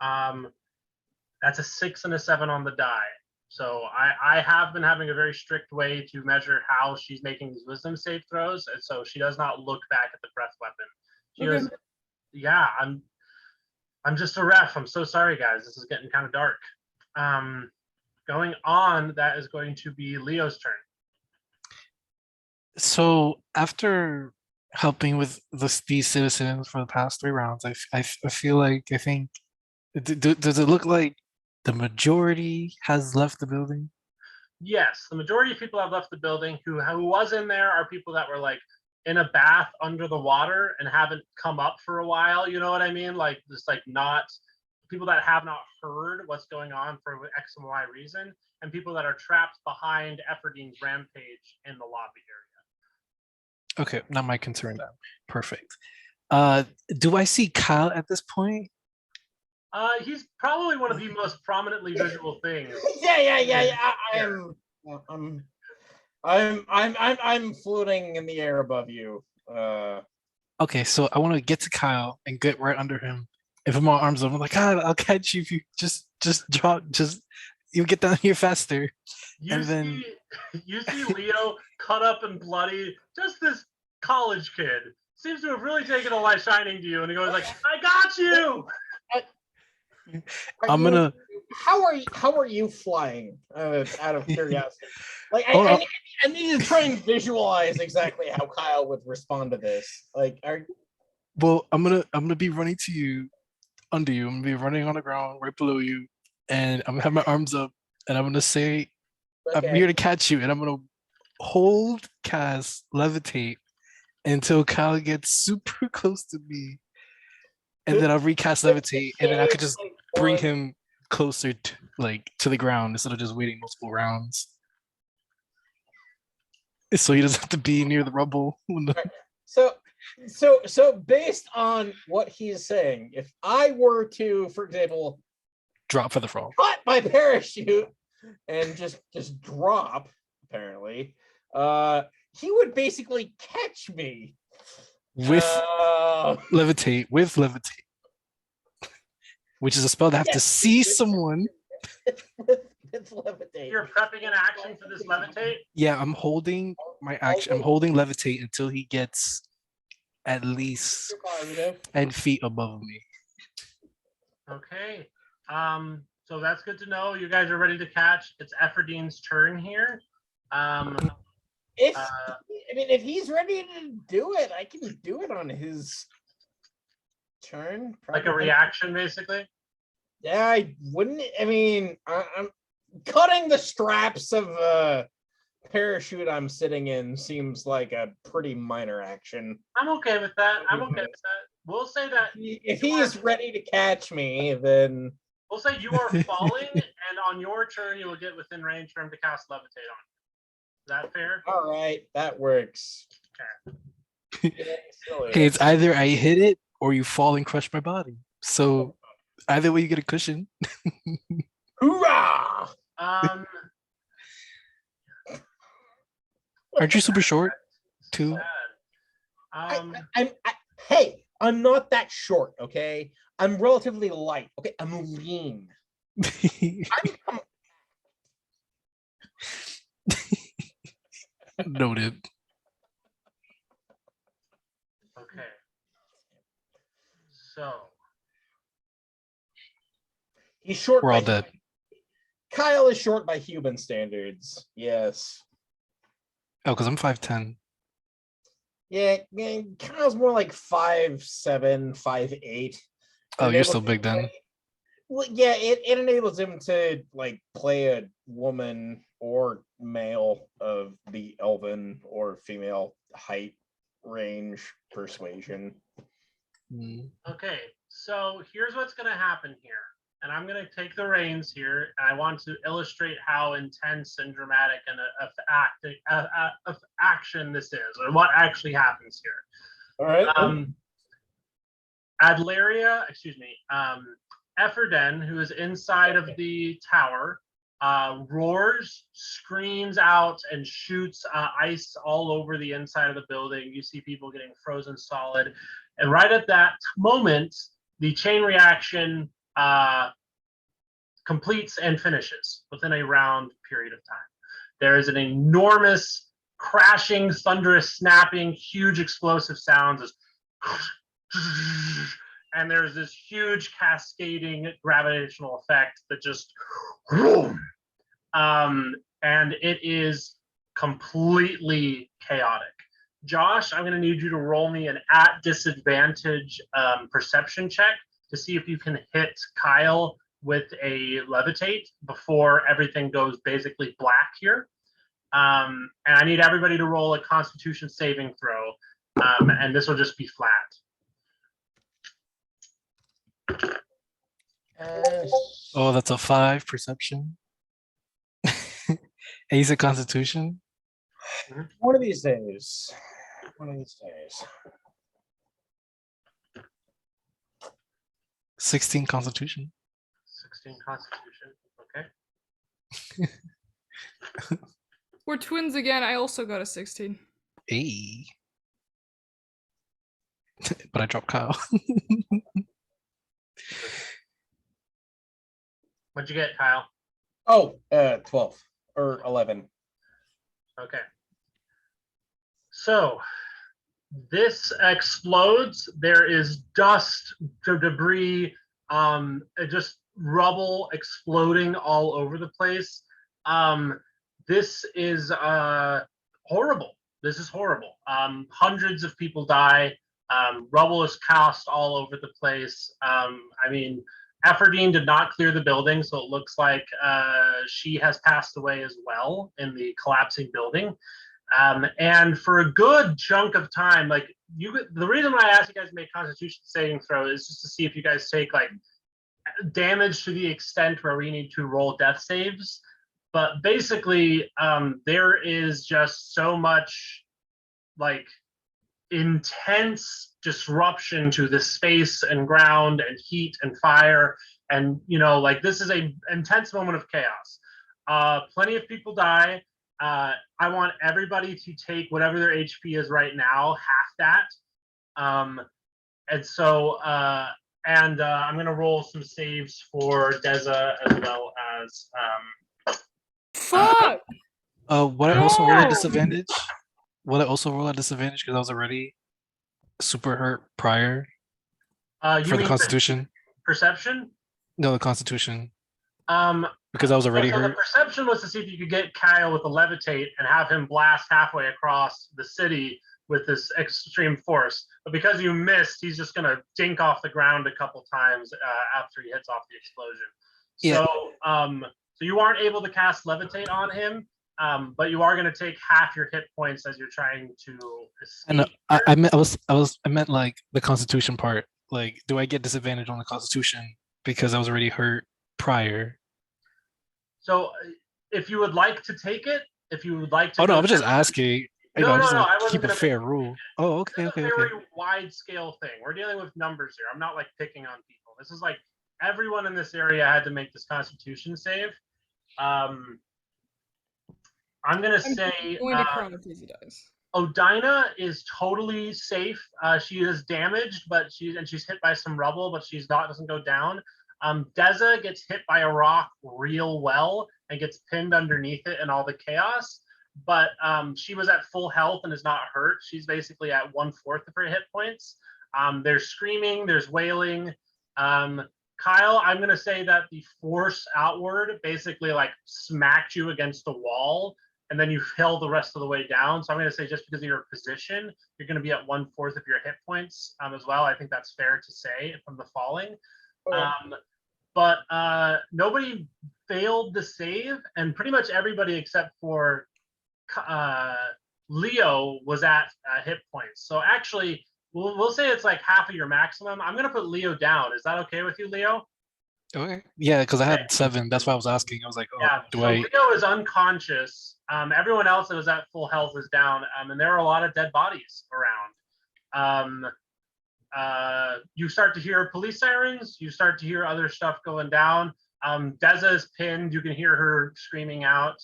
That's a 6 and a 7 on the die. So I have been having a very strict way to measure how she's making these wisdom save throws, and so she does not look back at the breath weapon. She goes, yeah, I'm just a ref. I'm so sorry, guys. This is getting kind of dark. Going on, that is going to be Leo's turn. So after helping with these citizens for the past 3 rounds, I feel like I think does it look like the majority has left the building? Yes, the majority of people have left the building. Who was in there are people that were like in a bath under the water and haven't come up for a while. You know what I mean? Like just like not people that have not heard what's going on for X and Y reason, and people that are trapped behind Ephrodine's rampage in the lobby area. Okay, not my concern then. Perfect. Do I see Kyle at this point? He's probably one of the most prominently visual things. Yeah. I'm floating in the air above you. Okay, so I want to get to Kyle and get right under him and put my arms up. I'm like, God, I'll catch you if you just drop, you get down here faster. You see Leo cut up and bloody, just this college kid. Seems to have really taken a light shining to you, and he goes like, I got you! How are you flying? Out of curiosity, like I need to try and visualize exactly how Kyle would respond to this. Like, well, I'm gonna be running to you, under you. I'm gonna be running on the ground right below you, and I'm gonna have my arms up, and I'm gonna say, okay, I'm here to catch you, and I'm gonna hold cast levitate until Kyle gets super close to me. And then I'll recast levitate, and then I could just bring him closer to the ground instead of just waiting multiple rounds. So he doesn't have to be near the rubble. When the... So based on what he's saying, if I were to, for example, Drop for the fall. cut my parachute and just drop, apparently, he would basically catch me With levitate, which is a spell that have to Yes. see someone. with levitate. You're prepping an action for this levitate. Yeah, I'm holding my action. I'm holding levitate until he gets at least You're positive. 10 feet above me. Okay. So that's good to know. You guys are ready to catch. It's Ephrodin's turn here. If if he's ready to do it, I can do it on his turn. like a probably. reaction, basically. Yeah, I wouldn't. I mean, I'm cutting the straps of a parachute I'm sitting in seems like a pretty minor action. I'm okay with that. I'm okay with that. We'll say that If he is ready to catch me, then we'll say you are falling, and on your turn you will get within range for him to cast levitate on. Is that fair? all right, that works. Okay, it's either I hit it or you fall and crush my body. So either way, you get a cushion. Hoorah! Aren't you super short too? Hey, I'm not that short, okay? I'm relatively light. Okay, I'm lean. I'm Noted. Okay. So he's short. We're all by- dead. Kyle is short by human standards. Yes. Oh, because I'm 5'10". Yeah, Kyle's more like 5'7", 5'8". Oh, you're still big then. Well, yeah, it enables him to like play a woman or male of the elven or female height range persuasion. okay, so here's what's going to happen here, and I'm going to take the reins here, and I want to illustrate how intense and dramatic an action this is, or what actually happens here. All right. Adlaria, Ephrodin, who is inside of the tower, roars, screams out, and shoots ice all over the inside of the building. You see people getting frozen solid. And right at that moment, the chain reaction completes and finishes within a round period of time. There is an enormous crashing, thunderous, snapping, huge explosive sounds. And there's this huge cascading gravitational effect that just, and it is completely chaotic. Josh, I'm going to need you to roll me an at disadvantage perception check to see if you can hit Kyle with a levitate before everything goes basically black here. And I need everybody to roll a Constitution saving throw, and this will just be flat. Oh, that's a 5 perception. And you said Constitution? One of these days. 16 Constitution. 16 Constitution. Okay. We're twins again. I also got a 16. Hey. But I dropped Kyle. What'd you get, Kyle? Oh, 12 or 11. Okay. So this explodes. There is dust, debris, just rubble exploding all over the place. This is horrible. This is horrible. Hundreds of people die. Rubble is cast all over the place. I mean, Ephrodin did not clear the building, so it looks like she has passed away as well in the collapsing building. And for a good chunk of time, like the reason why I asked you guys to make Constitution saving throw is just to see if you guys take like damage to the extent where we need to roll death saves. but basically, there is just so much like intense disruption to the space and ground and heat and fire, and like this is a intense moment of chaos. Plenty of people die. I want everybody to take whatever their HP is right now, half that. And so I'm gonna roll some saves for Deza as well as Fuck! Would I also roll a No! disadvantage? Would I also roll a disadvantage because I was already super hurt prior you for the mean Constitution? perception? No, the Constitution. Um, Because I was already so the hurt. perception was to see if you could get Kyle with the levitate and have him blast halfway across the city with this extreme force. But because you missed, he's just gonna dink off the ground a couple times after he hits off the explosion. Yeah. So you aren't able to cast levitate on him, but you are gonna take half your hit points as you're trying to escape. And I meant like the Constitution part. Like, do I get disadvantage on the Constitution because I was already hurt prior? So if you would like to take it, if you would like to. Oh no, go I was just down- asking. No, I just no, want I to wasn't keep a gonna fair make- rule. Oh, okay, This is okay, a okay. very wide scale thing. We're dealing with numbers here. I'm not like picking on people. This is like everyone in this area had to make this Constitution save. I'm gonna say Going to crown if Daisy dies. Odina is totally safe. She is damaged, but she's hit by some rubble, but doesn't go down. Deza gets hit by a rock real well and gets pinned underneath it in all the chaos. But she was at full health and is not hurt. She's basically at 1/4 of her hit points. There's screaming, there's wailing. Kyle, I'm gonna say that the force outward basically like smacked you against the wall, and then you fell the rest of the way down. So I'm gonna say just because of your position, you're gonna be at 1/4 of your hit points as well. I think that's fair to say from the falling. But nobody failed the save, and pretty much everybody except for Leo was at hit points. So actually, we'll say it's like half of your maximum. I'm gonna put Leo down. Is that okay with you, Leo? Okay. Yeah, because I Okay. had 7. That's why I was asking. I was like, oh, Yeah. do So I? Leo is unconscious. Everyone else that was at full health is down, and there are a lot of dead bodies around. You start to hear police sirens. You start to hear other stuff going down. Deza is pinned. You can hear her screaming out.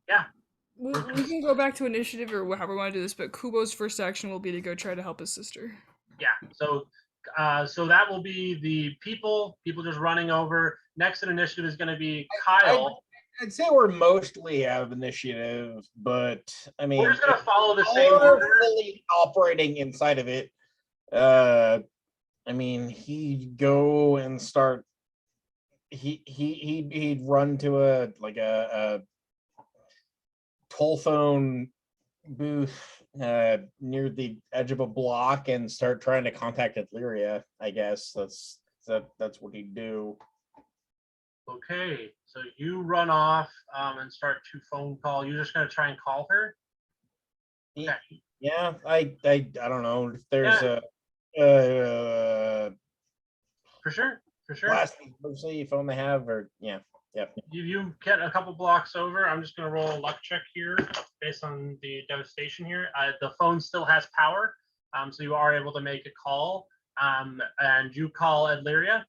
Yeah. We can go back to initiative or however we want to do this, but Kubo's first action will be to go try to help his sister. Yeah. So that will be the people just running over. Next in initiative is going to be Kyle. I'd say we're mostly out of initiative, but I mean, We're just going to follow the same we're order. fully operating inside of it. I mean, he'd go and start. He'd run to a telephone booth near the edge of a block and start trying to contact Illyria. I guess that's what he'd do. Okay, so you run off and start to phone call. You're just going to try and call her. Yeah, Okay. yeah. I don't know if there's For sure. last emergency phone they have, or yeah. You get a couple blocks over. I'm just going to roll a luck check here based on the devastation here. The phone still has power, so you are able to make a call. And you call Illyria.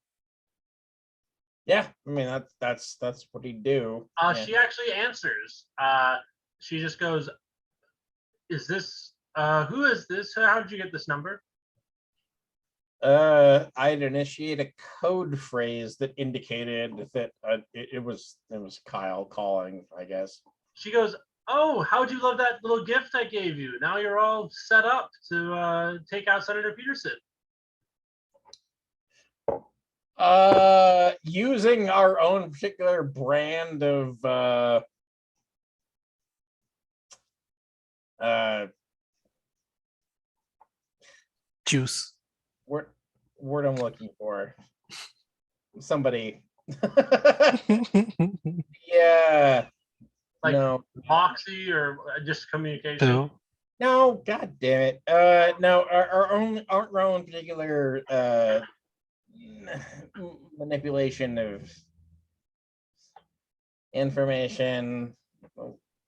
Yeah, I mean that's what he'd do. She actually answers. She just goes, "Is this? Who is this? How did you get this number?" I'd initiate a code phrase that indicated that it was Kyle calling, I guess. She goes, "Oh, how'd you love that little gift I gave you? Now you're all set up to take out Senator Peterson." Using our own particular brand of Juice. word I'm looking for. Somebody. Yeah. Like no. Moxie or just communication. Who? No, god damn it. No, our own particular manipulation of information,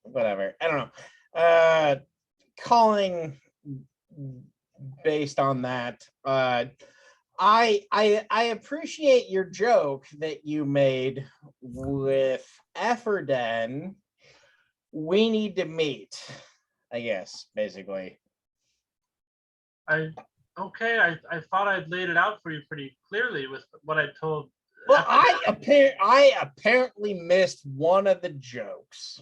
whatever. I don't know. Calling based on that. I appreciate your joke that you made with Efferden. We need to meet, I guess, basically. I thought I'd laid it out for you pretty clearly with what I told. Well, I apparently missed one of the jokes.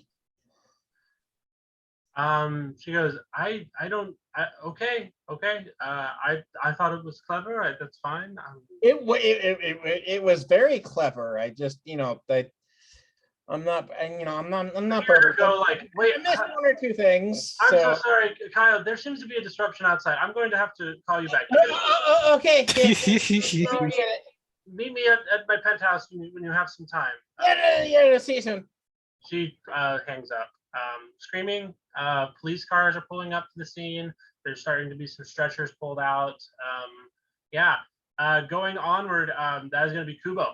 She goes, okay. I thought it was clever. That's fine. It was very clever. I just, I'm not perfect. Go like, wait, I missed one or two things. I'm so sorry, Kyle. There seems to be a disruption outside. I'm going to have to call you back. Okay. Meet me at my penthouse when you have some time. Yeah, see you soon. She hangs up. Screaming. Police cars are pulling up to the scene. There's starting to be some stretchers pulled out. Going onward, that is going to be Kubo.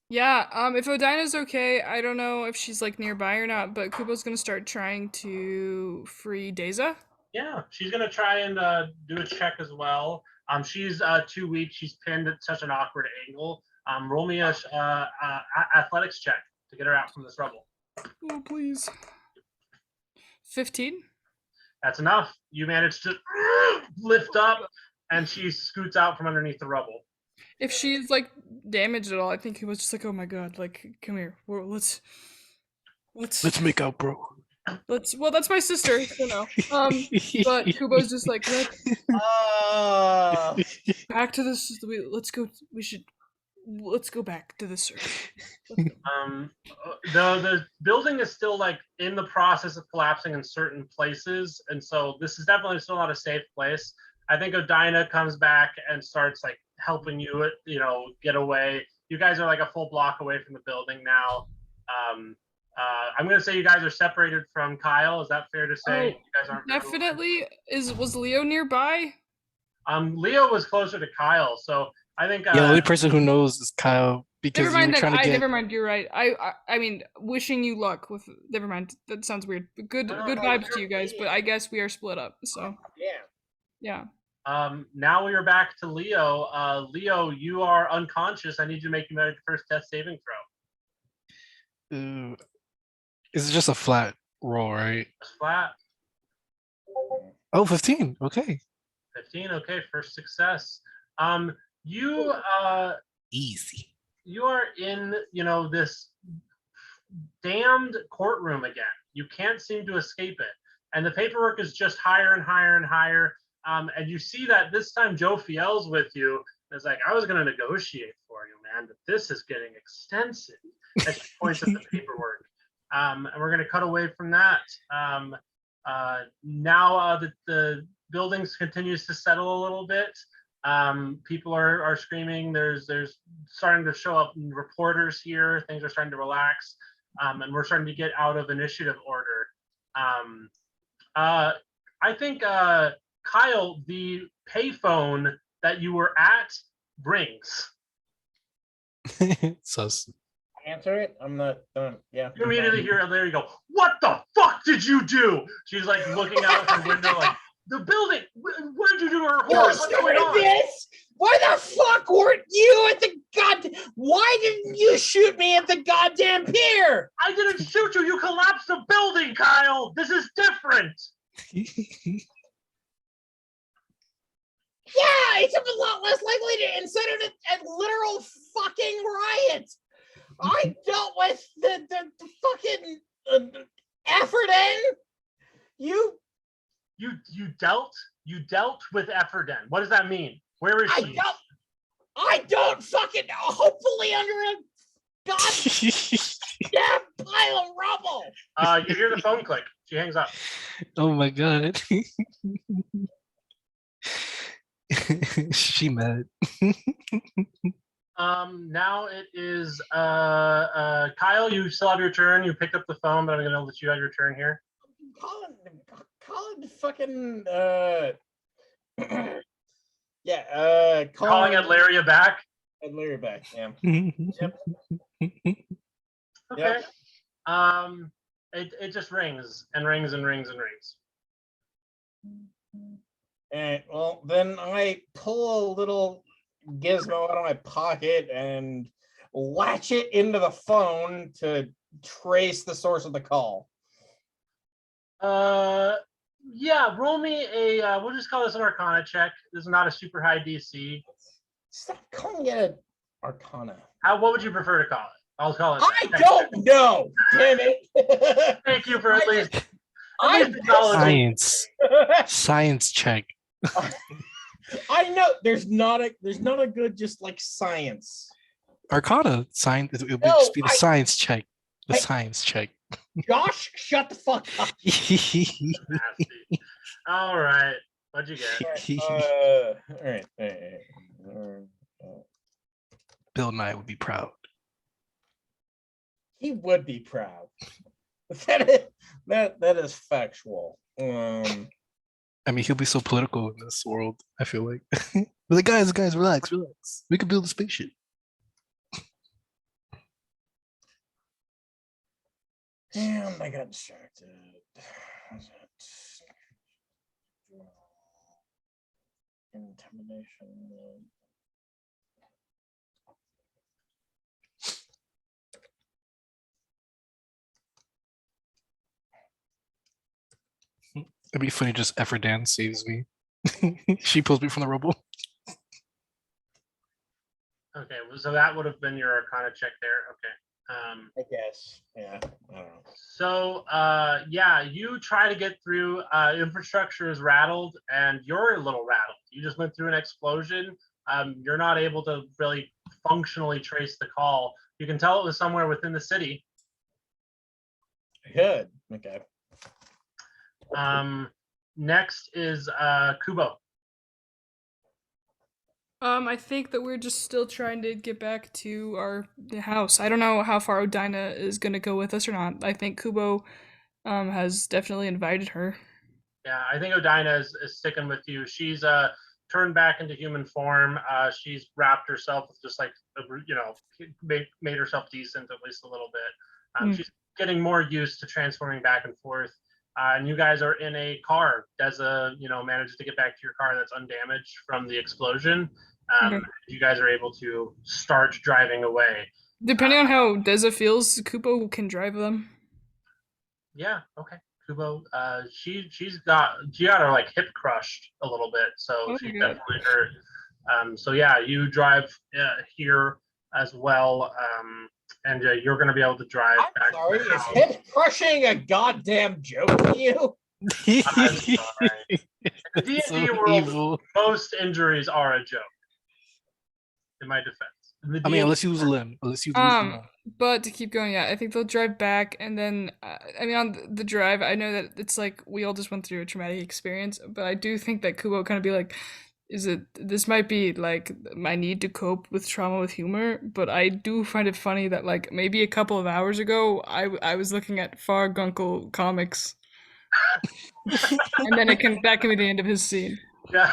Yeah, if Odina's okay, I don't know if she's like nearby or not, but Kubo's gonna start trying to free Deza. Yeah, she's going to try and do a check as well. She's too weak. She's pinned at such an awkward angle. Roll me a athletics check to get her out from this rubble. Oh, please. 15? That's enough. You manage to lift up, and she scoots out from underneath the rubble. If she's like damaged at all, I think he was just like, oh my god, like, come here. Let's make out, bro. well, that's my sister, so no. But Kubo's just like, back to this. Let's go back to the circle. The building is still like in the process of collapsing in certain places, and so this is definitely still not a safe place. I think Odina comes back and starts like helping you, get away. You guys are like a full block away from the building now. I'm gonna say you guys are separated from Kyle. Is that fair to say? You guys aren't definitely. Was Leo nearby? Leo was closer to Kyle, so I think the only person who knows is Kyle because never mind. You were trying to get. Never mind. You're right. I mean, wishing you luck with. Never mind. That sounds weird. Good vibes to you guys, but I guess we are split up. So yeah. Now we are back to Leo. Leo, you are unconscious. I need you to make your first death saving throw. Ooh. Is it just a flat roll, right? Just flat. Oh, 15. Okay. 15. Okay, first success. You Easy. You are in, this damned courtroom again. You can't seem to escape it. And the paperwork is just higher and higher and higher. And you see that this time Joe Fiel's with you. It's like, I was going to negotiate for you, man, but this is getting extensive. As she points at the paperwork. And we're going to cut away from that. Now the buildings continues to settle a little bit. People are screaming. There's starting to show up reporters here. Things are starting to relax. And we're starting to get out of initiative order. I think, Kyle, the payphone that you were at rings. Sus. Answer it. I'm not done. Yeah. You immediately hear Larry go, "What the fuck did you do?" She's like looking out her window, like, "The building. What did you do to her horse? What's going on?" This? Why the fuck weren't you at the Why didn't you shoot me at the goddamn pier? I didn't shoot you. You collapsed the building, Kyle. This is different. Yeah, it's a lot less likely to incite a literal fucking riot. I dealt with the fucking Efferden. You dealt with Efferden. What does that mean? Where is she? I don't fucking hopefully under a goddamn pile of rubble. You hear the phone click. She hangs up. Oh my god. She mad. Now it is Kyle, you still have your turn. You picked up the phone, but I'm gonna let you have your turn here. Colin fucking calling at Laria back. At Laria back, yeah. Yep. Okay. It just rings and rings and rings and rings. And well, then I pull a little gizmo out of my pocket and latch it into the phone to trace the source of the call. Yeah, roll me a we'll just call this an Arcana check. This is not a super high DC. Stop calling it an Arcana. What would you prefer to call it? I'll call it I that. don't know. Damn it. Thank you for at least I acknowledging. Science check. I know there's not a good just like science. Arcana science. It would No, just be the I- science check. The I- science check. Josh, shut the fuck up. Nasty. All right. What'd you get? All right. Bill Nye would be proud. He would be proud. That is factual. I mean, he'll be so political in this world. I feel like. But guys, relax. We could build a spaceship. Damn, I got distracted. Was it intimidation? It'd be funny just Effort Dan saves me. She pulls me from the rubble. Okay, so that would have been your Arcana check there. Okay. I guess. Yeah. I don't know. So yeah, you try to get through. Infrastructure is rattled, and you're a little rattled. You just went through an explosion. You're not able to really functionally trace the call. You can tell it was somewhere within the city. Good. Okay. Next is Kubo. I think that we're just still trying to get back to our house. I don't know how far Odina is gonna go with us or not. I think Kubo has definitely invited her. Yeah, I think Odina is sticking with you. She's turned back into human form. She's wrapped herself with just like made herself decent at least a little bit. She's getting more used to transforming back and forth. And you guys are in a car. Deza, manages to get back to your car that's undamaged from the explosion. Okay. You guys are able to start driving away. Depending on how Deza feels, Kubo can drive them. Yeah. Okay. Kubo. She got her like hip crushed a little bit, so Oh she's my God. definitely hurt. So yeah, you drive here as well, and you're going to be able to drive I'm back. sorry. to the Is house. hip crushing a goddamn joke to you? I'm sorry. In the D&D So world, evil. most injuries are a joke. In my defense. In the I mean, D&D unless you lose a limb. Unless you lose a limb. But to keep going, yeah, I think they'll drive back, and then I mean, on the drive, I know that it's like we all just went through a traumatic experience, but I do think that Kubo kind of be like, this might be like my need to cope with trauma with humor, but I do find it funny that like maybe a couple of hours ago I was looking at Fargunkle comics, and then that can be the end of his scene. Yeah.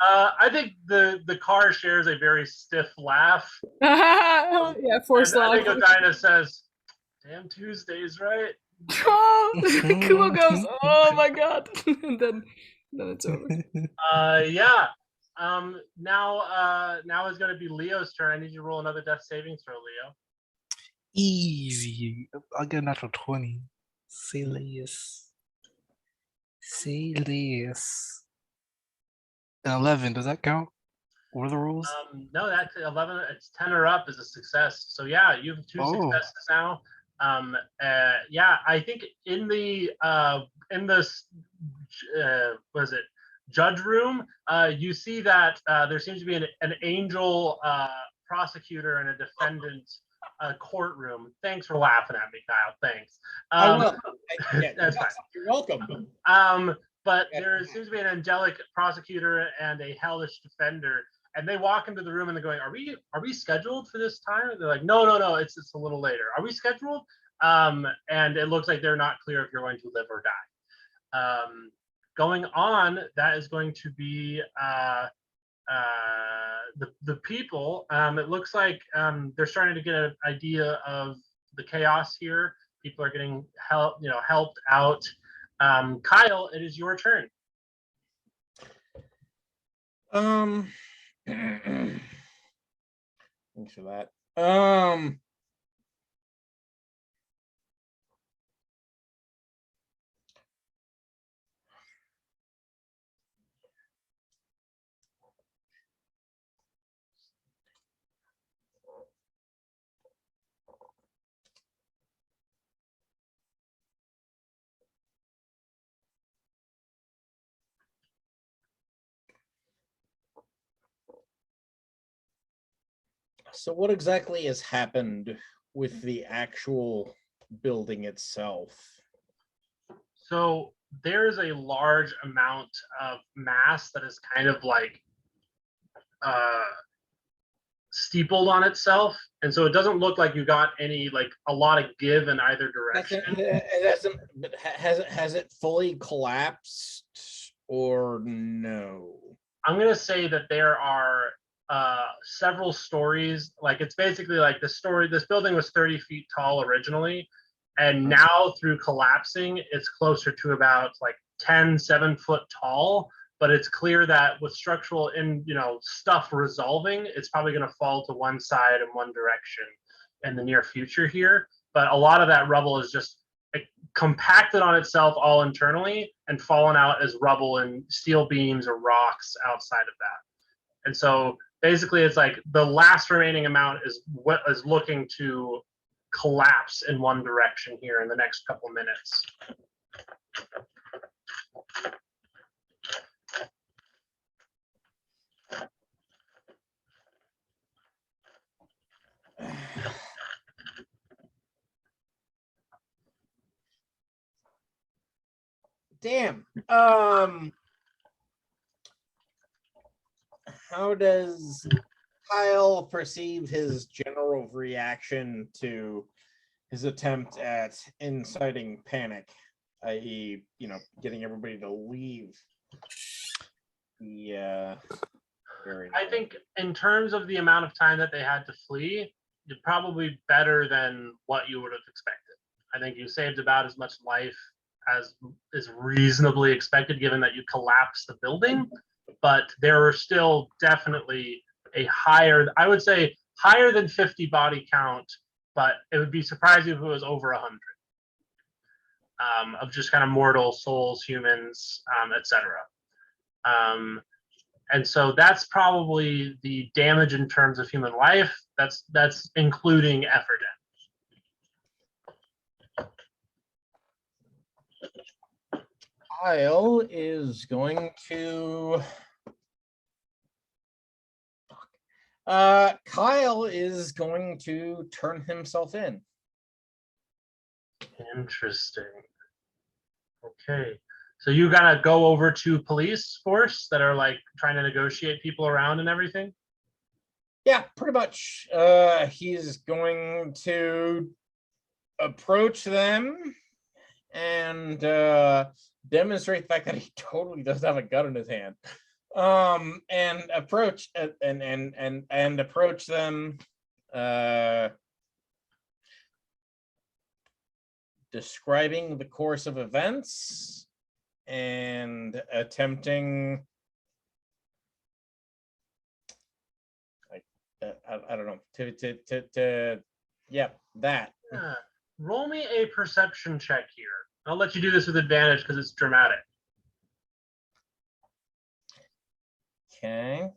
I think the car shares a very stiff laugh. Yeah, forced And I laugh. think Odina says, "Damn Tuesdays, right?" Kubo goes, "Oh my God," and then it's over. Yeah. Now is going to be Leo's turn. I need you to roll another death saving throw, Leo. Easy. I'll get a natural 20. Say less. Say less. An 11, does that count? What are the rules? No, that's 11. It's 10 or up is a success. So yeah, you have two successes now. Yeah, I think in the was it judge room, you see that there seems to be an angel prosecutor and a defendant courtroom. Thanks for laughing at me, Kyle. Thanks. I will. That's fine. You're welcome. But there seems to be an angelic prosecutor and a hellish defender, and they walk into the room and they're going, "Are we scheduled for this time?" They're like, "No, it's a little later. Are we scheduled?" And it looks like they're not clear if you're going to live or die. Going on, that is going to be the people. It looks like they're starting to get an idea of the chaos here. People are getting helped out. Kyle, it is your turn. Thanks for that. So what exactly has happened with the actual building itself? So there's a large amount of mass that is kind of like steepled on itself, and so it doesn't look like you got any a lot of give in either direction. But has it fully collapsed or no? I'm gonna say that there are several stories. Like it's basically like this building was 30 feet tall originally, and now through collapsing, it's closer to about like 7 foot tall. But it's clear that with structural stuff resolving, it's probably going to fall to one side in one direction in the near future here. But a lot of that rubble is just compacted on itself all internally and fallen out as rubble and steel beams or rocks outside of that. And so basically it's like the last remaining amount is what is looking to collapse in one direction here in the next couple minutes. Damn. How does Kyle perceive his general reaction to his attempt at inciting panic, i.e., getting everybody to leave the area? I think in terms of the amount of time that they had to flee, you're probably better than what you would have expected. I think you saved about as much life as is reasonably expected, given that you collapsed the building. But there were still definitely I would say higher than 50 body count, but it would be surprising if it was over 100 of just kind of mortal souls, humans, etc. And so that's probably the damage in terms of human life. That's including effort in. Kyle is going to turn himself in. Interesting. Okay. So you gotta go over to police force that are like trying to negotiate people around and everything? Yeah, pretty much. He's going to approach them and demonstrate the fact that he totally doesn't have a gun in his hand. And approach and approach them, describing the course of events and attempting, I don't know, to that. Yeah. Roll me a perception check here. I'll let you do this with advantage because it's dramatic. Okay.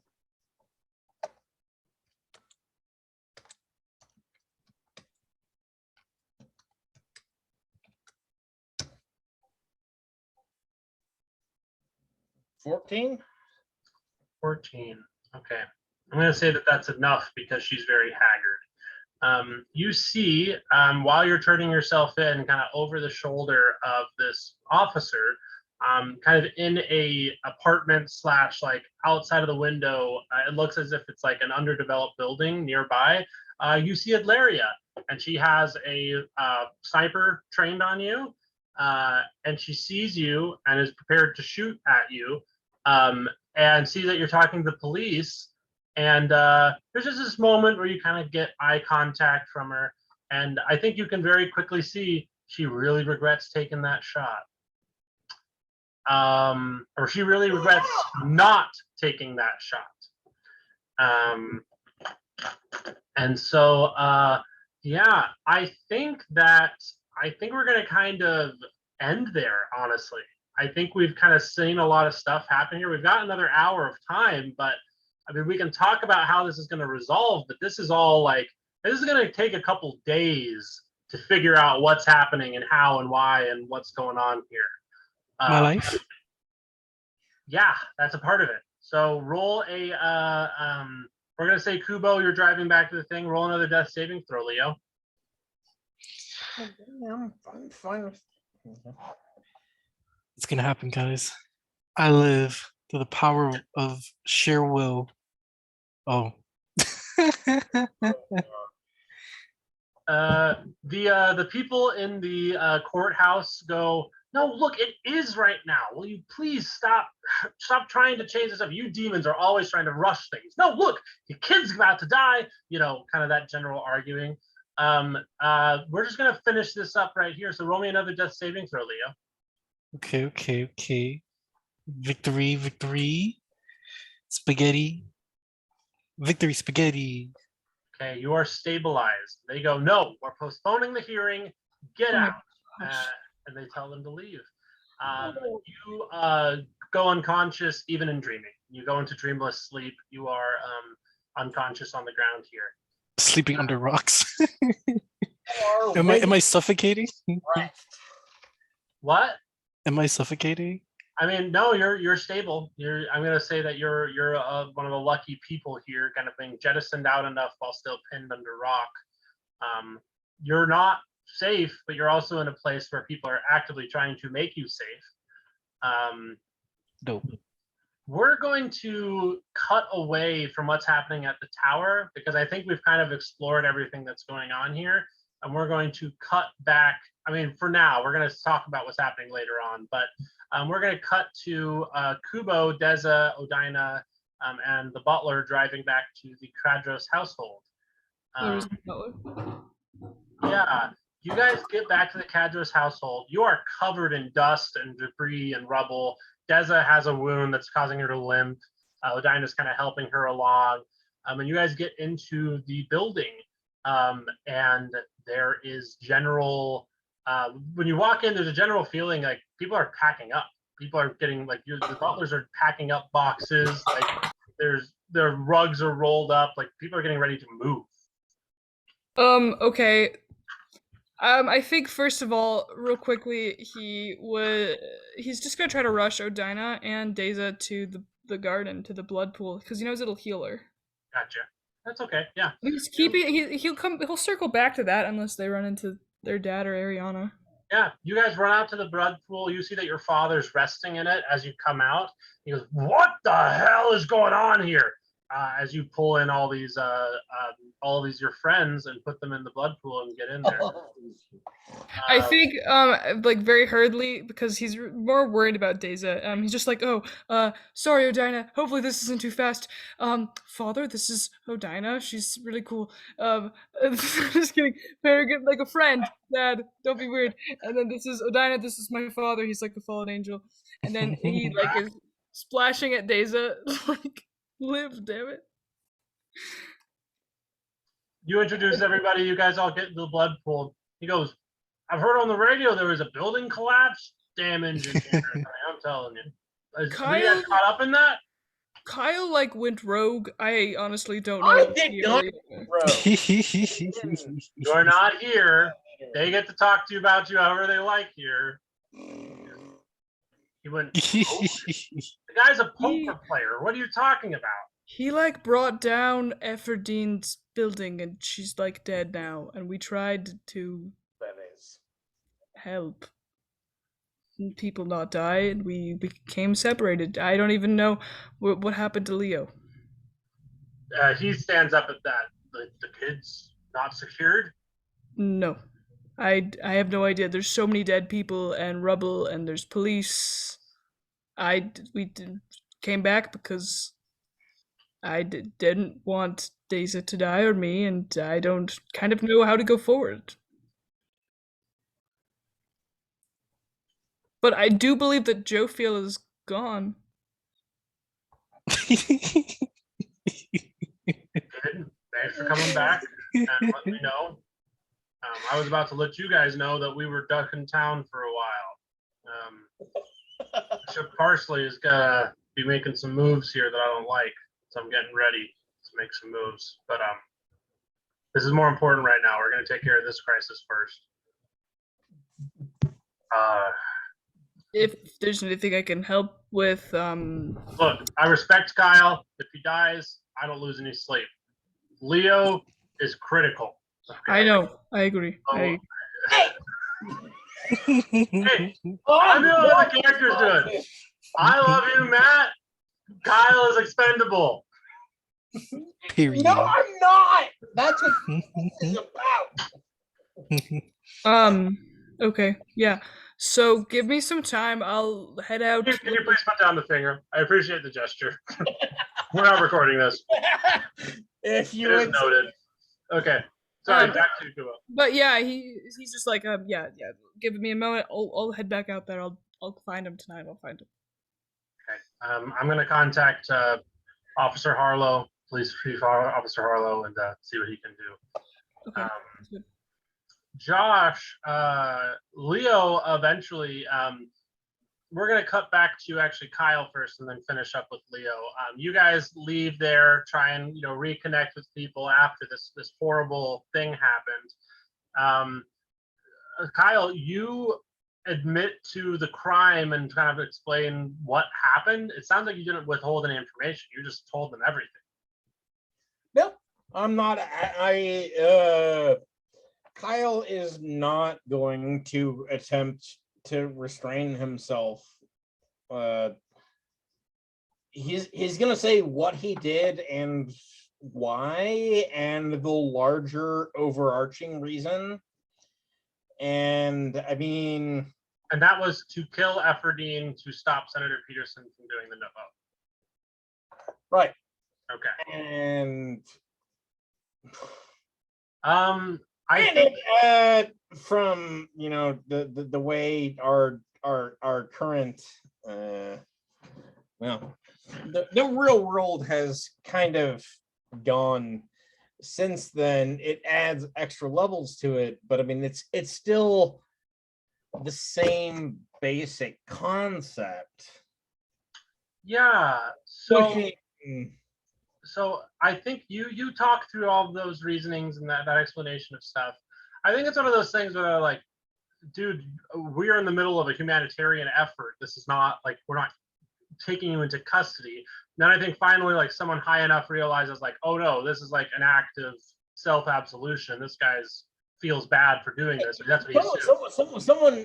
$14. 14. Okay. I'm going to say that that's enough because she's very haggard. You see, while you're turning yourself in, kind of over the shoulder of this officer, kind of in a apartment / like outside of the window, it looks as if it's like an underdeveloped building nearby. You see Adlaria, and she has a sniper trained on you, and she sees you and is prepared to shoot at you, and sees that you're talking to the police. And there's just this moment where you kind of get eye contact from her, And I think you can very quickly see she really regrets taking that shot. Or she really regrets not taking that shot. And so, yeah, I think we're going to kind of end there, honestly. I think we've kind of seen a lot of stuff happen here. We've got another hour of time, but I mean, we can talk about how this is going to resolve, but this is all like, this is going to take a couple days to figure out what's happening and how and why and what's going on here. My life? Yeah, that's a part of it. So roll a, we're going to say, Kubo, you're driving back to the thing. Roll another death saving throw, Leo. I'm fine with. It's gonna happen, guys. I live through the power of sheer will. Oh. The people in the courthouse go, no, look, it is right now. Will you please stop trying to change this up? You demons are always trying to rush things. No, look, your kid's about to die. You know, kind of that general arguing. We're just gonna finish this up right here. So roll me another death saving throw, Leo. Okay. Victory. Spaghetti. Victory, spaghetti. Okay, you are stabilized. They go, no, we're postponing the hearing. Get Oh my out. gosh. And they tell them to leave. You go unconscious even in dreaming. You go into dreamless sleep. You are unconscious on the ground here. Sleeping under rocks. Am I suffocating? What? Am I suffocating? I mean, no, you're stable. I'm gonna say that you're one of the lucky people here, kind of being jettisoned out enough while still pinned under rock. You're not safe, but you're also in a place where people are actively trying to make you safe. Dope. We're going to cut away from what's happening at the tower because I think we've kind of explored everything that's going on here, and we're going to cut back. I mean, for now, we're going to talk about what's happening later on, but we're going to cut to Kubo, Deza, Odina, and the butler driving back to the Kradros household. There's no. Yeah, you guys get back to the Kadros household. You are covered in dust and debris and rubble. Deza has a wound that's causing her to limp. Odina's kind of helping her along. And you guys get into the building, and there is general. When you walk in, there's a general feeling like people are packing up. People are getting like the butlers are packing up boxes. Like their rugs are rolled up. Like people are getting ready to move. Okay. I think first of all, real quickly, he's just gonna try to rush Odina and Deza to the garden, to the blood pool, because he knows it'll heal her. Gotcha. That's okay. Yeah. He's keeping he'll circle back to that unless they run into their dad or Ariana. Yeah, you guys run out to the blood pool. You see that your father's resting in it as you come out. He goes, "What the hell is going on here?" As you pull in all these your friends and put them in the blood pool and get in there. I think like very hurriedly, because he's more worried about Deza. He's just like, "Oh, sorry, Odina. Hopefully this isn't too fast. Father, this is Odina. She's really cool. Just kidding. Very good, like a friend. Dad, don't be weird. And then this is Odina. This is my father. He's like the fallen angel. And then he like is splashing at Deza, like, live, damn it." You introduce everybody. You guys all get into the blood pool. He goes, "I've heard on the radio there was a building collapse. Damn engine here. I'm telling you." Were you guys caught up in that? Kyle like went rogue. I honestly don't know. I did not, bro. You're not here. They get to talk to you about you however they like here. He went, "Oh, the guy's a poker player. What are you talking about?" He like brought down Efferdine's building and she's like dead now, and we tried to That is. help people not die, and we became separated. I don't even know what happened to Leo. He stands up at that. The kid's not secured. No. I have no idea. There's so many dead people and rubble, and there's police. We came back because didn't want Daisy to die or me, and I don't kind of know how to go forward. But I do believe that Joe Field is gone. Good. Thanks for coming back and letting me know. I was about to let you guys know that we were duck in town for a while. Bishop Parsley is gonna be making some moves here that I don't like, so I'm getting ready to make some moves. But this is more important right now. We're gonna take care of this crisis first. If there's anything I can help with, Look, I respect Kyle. If he dies, I don't lose any sleep. Leo is critical. Okay? I know, I agree. Oh, Hey, Hey, I know how the character's doing. I love you, Matt. Kyle is expendable. Period. no, I'm not. That's what this is about. Okay, yeah. So give me some time. I'll head out. Can you please put down the finger? I appreciate the gesture. We're not recording this. If It you is would, noted. Okay. Sorry, Um, back to you, Kubo. But yeah, he's just like, yeah. Give me a moment. I'll head back out there. I'll find him tonight. I'll find him. Okay. I'm going to contact Officer Harlow, Police Chief Officer Harlow, and see what he can do. Okay. Um, That's good. Josh, Leo, eventually, we're going to cut back to actually Kyle first and then finish up with Leo. You guys leave there, try and, reconnect with people after this horrible thing happened. Kyle, you admit to the crime and kind of explain what happened. It sounds like you didn't withhold any information. You just told them everything. no, I'm not. Kyle is not going to attempt to restrain himself. He's gonna say what he did and why and the larger overarching reason. And I mean, And that was to kill Efferdine to stop Senator Peterson from doing the no vote. right. Okay. And I think from the way our current the real world has kind of gone since then, it adds extra levels to it, but I mean it's still the same basic concept. yeah. So Pushing- so I think you talk through all of those reasonings and that explanation of stuff. I think it's one of those things where like, dude, we're in the middle of a humanitarian effort. This is not like we're not taking you into custody. Then I think finally like someone high enough realizes like, oh no, this is like an act of self-absolution. This guy's feels bad for doing this. That's what he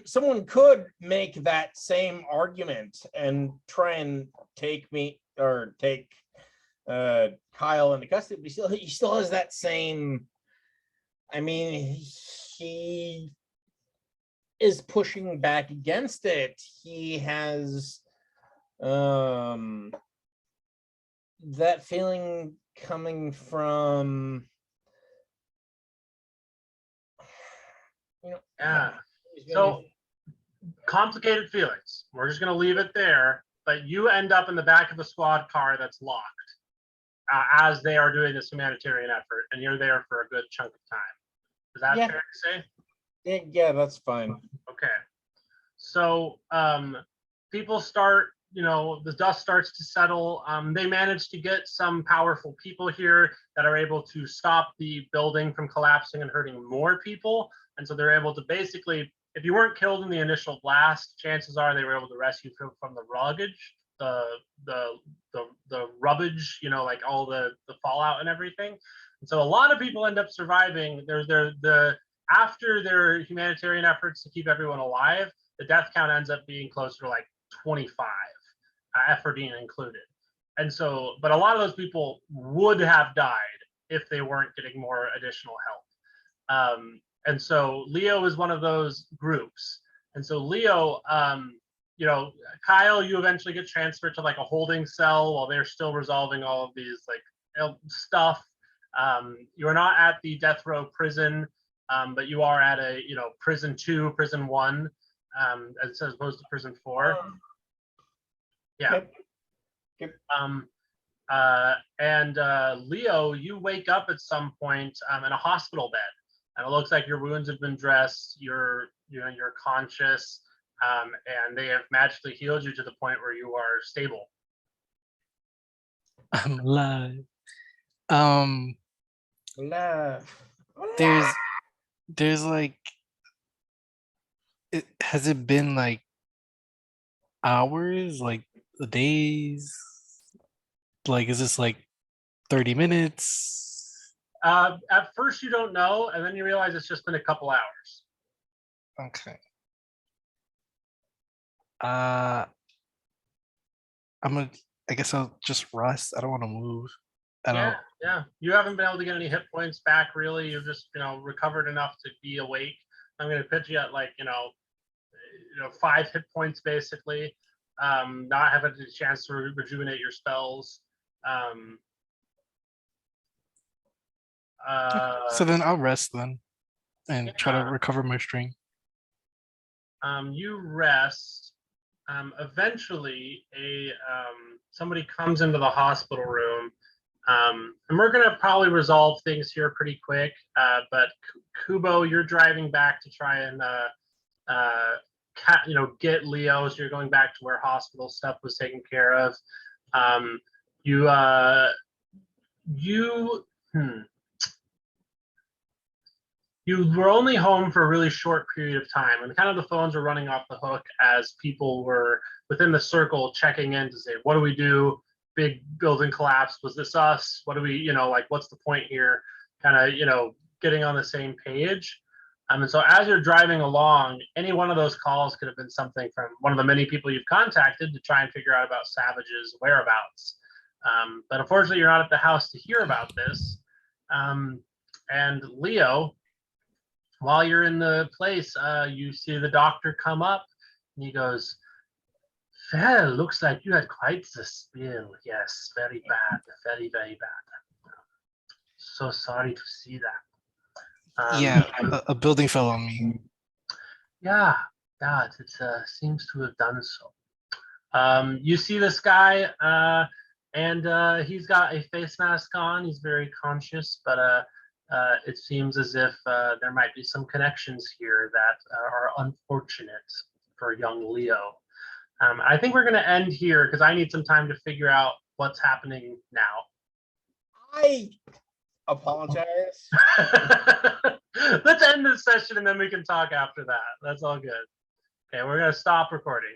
someone could make that same argument and try and take Kyle into custody, but he still has that same. I mean, he is pushing back against it. He has that feeling coming from Yeah. So complicated feelings. We're just going to leave it there. But you end up in the back of the squad car that's locked as they are doing this humanitarian effort, and you're there for a good chunk of time. Is that fair to say? Yeah, that's fine. Okay. So people start, the dust starts to settle. They manage to get some powerful people here that are able to stop the building from collapsing and hurting more people. And so they're able to basically, if you weren't killed in the initial blast, chances are they were able to rescue from the ruggage, the rubbish, like all the fallout and everything. And so a lot of people end up surviving. After their humanitarian efforts to keep everyone alive, the death count ends up being closer to like 25, Efferdine included. And so, but a lot of those people would have died if they weren't getting more additional help. And so Leo is one of those groups. And so Leo, Kyle, you eventually get transferred to like a holding cell while they're still resolving all of these like stuff. You're not at the death row prison, but you are at a prison 2, prison 1, as opposed to prison 4. Yeah. Yep. Yep. And Leo, you wake up at some point in a hospital bed, and it looks like your wounds have been dressed. You're conscious, and they have magically healed you to the point where you are stable. I'm alive. Alive. There's like, has it been like hours, like days? Like, is this like 30 minutes? At first, you don't know, and then you realize it's just been a couple hours. Okay. I guess I'll just rest. I don't want to move. Yeah. You haven't been able to get any hit points back, really. You've just, recovered enough to be awake. I'm going to pitch you at 5 hit points, basically. Not having a chance to rejuvenate your spells. So then I'll rest then and try to recover my strength. You rest. Eventually, somebody comes into the hospital room, and we're gonna probably resolve things here pretty quick. But Kubo, you're driving back to try and get Leo. So you're going back to where hospital stuff was taken care of. You were only home for a really short period of time, and kind of the phones were running off the hook as people were within the circle checking in to say, what do we do? Big building collapse. Was this us? What do we, what's the point here? Kind of, getting on the same page. And so as you're driving along, any one of those calls could have been something from one of the many people you've contacted to try and figure out about Savage's whereabouts. But unfortunately, you're not at the house to hear about this. And Leo, while you're in the place, you see the doctor come up, and he goes, "Well, looks like you had quite the spill. Yes, very bad, very, very bad. So sorry to see that." Yeah, a building fell on me. Yeah, it seems to have done so. You see this guy, and he's got a face mask on. He's very conscious, but it seems as if there might be some connections here that are unfortunate for young Leo. I think we're going to end here because I need some time to figure out what's happening now. I apologize. Let's end this session and then we can talk after that. That's all good. Okay, we're going to stop recording.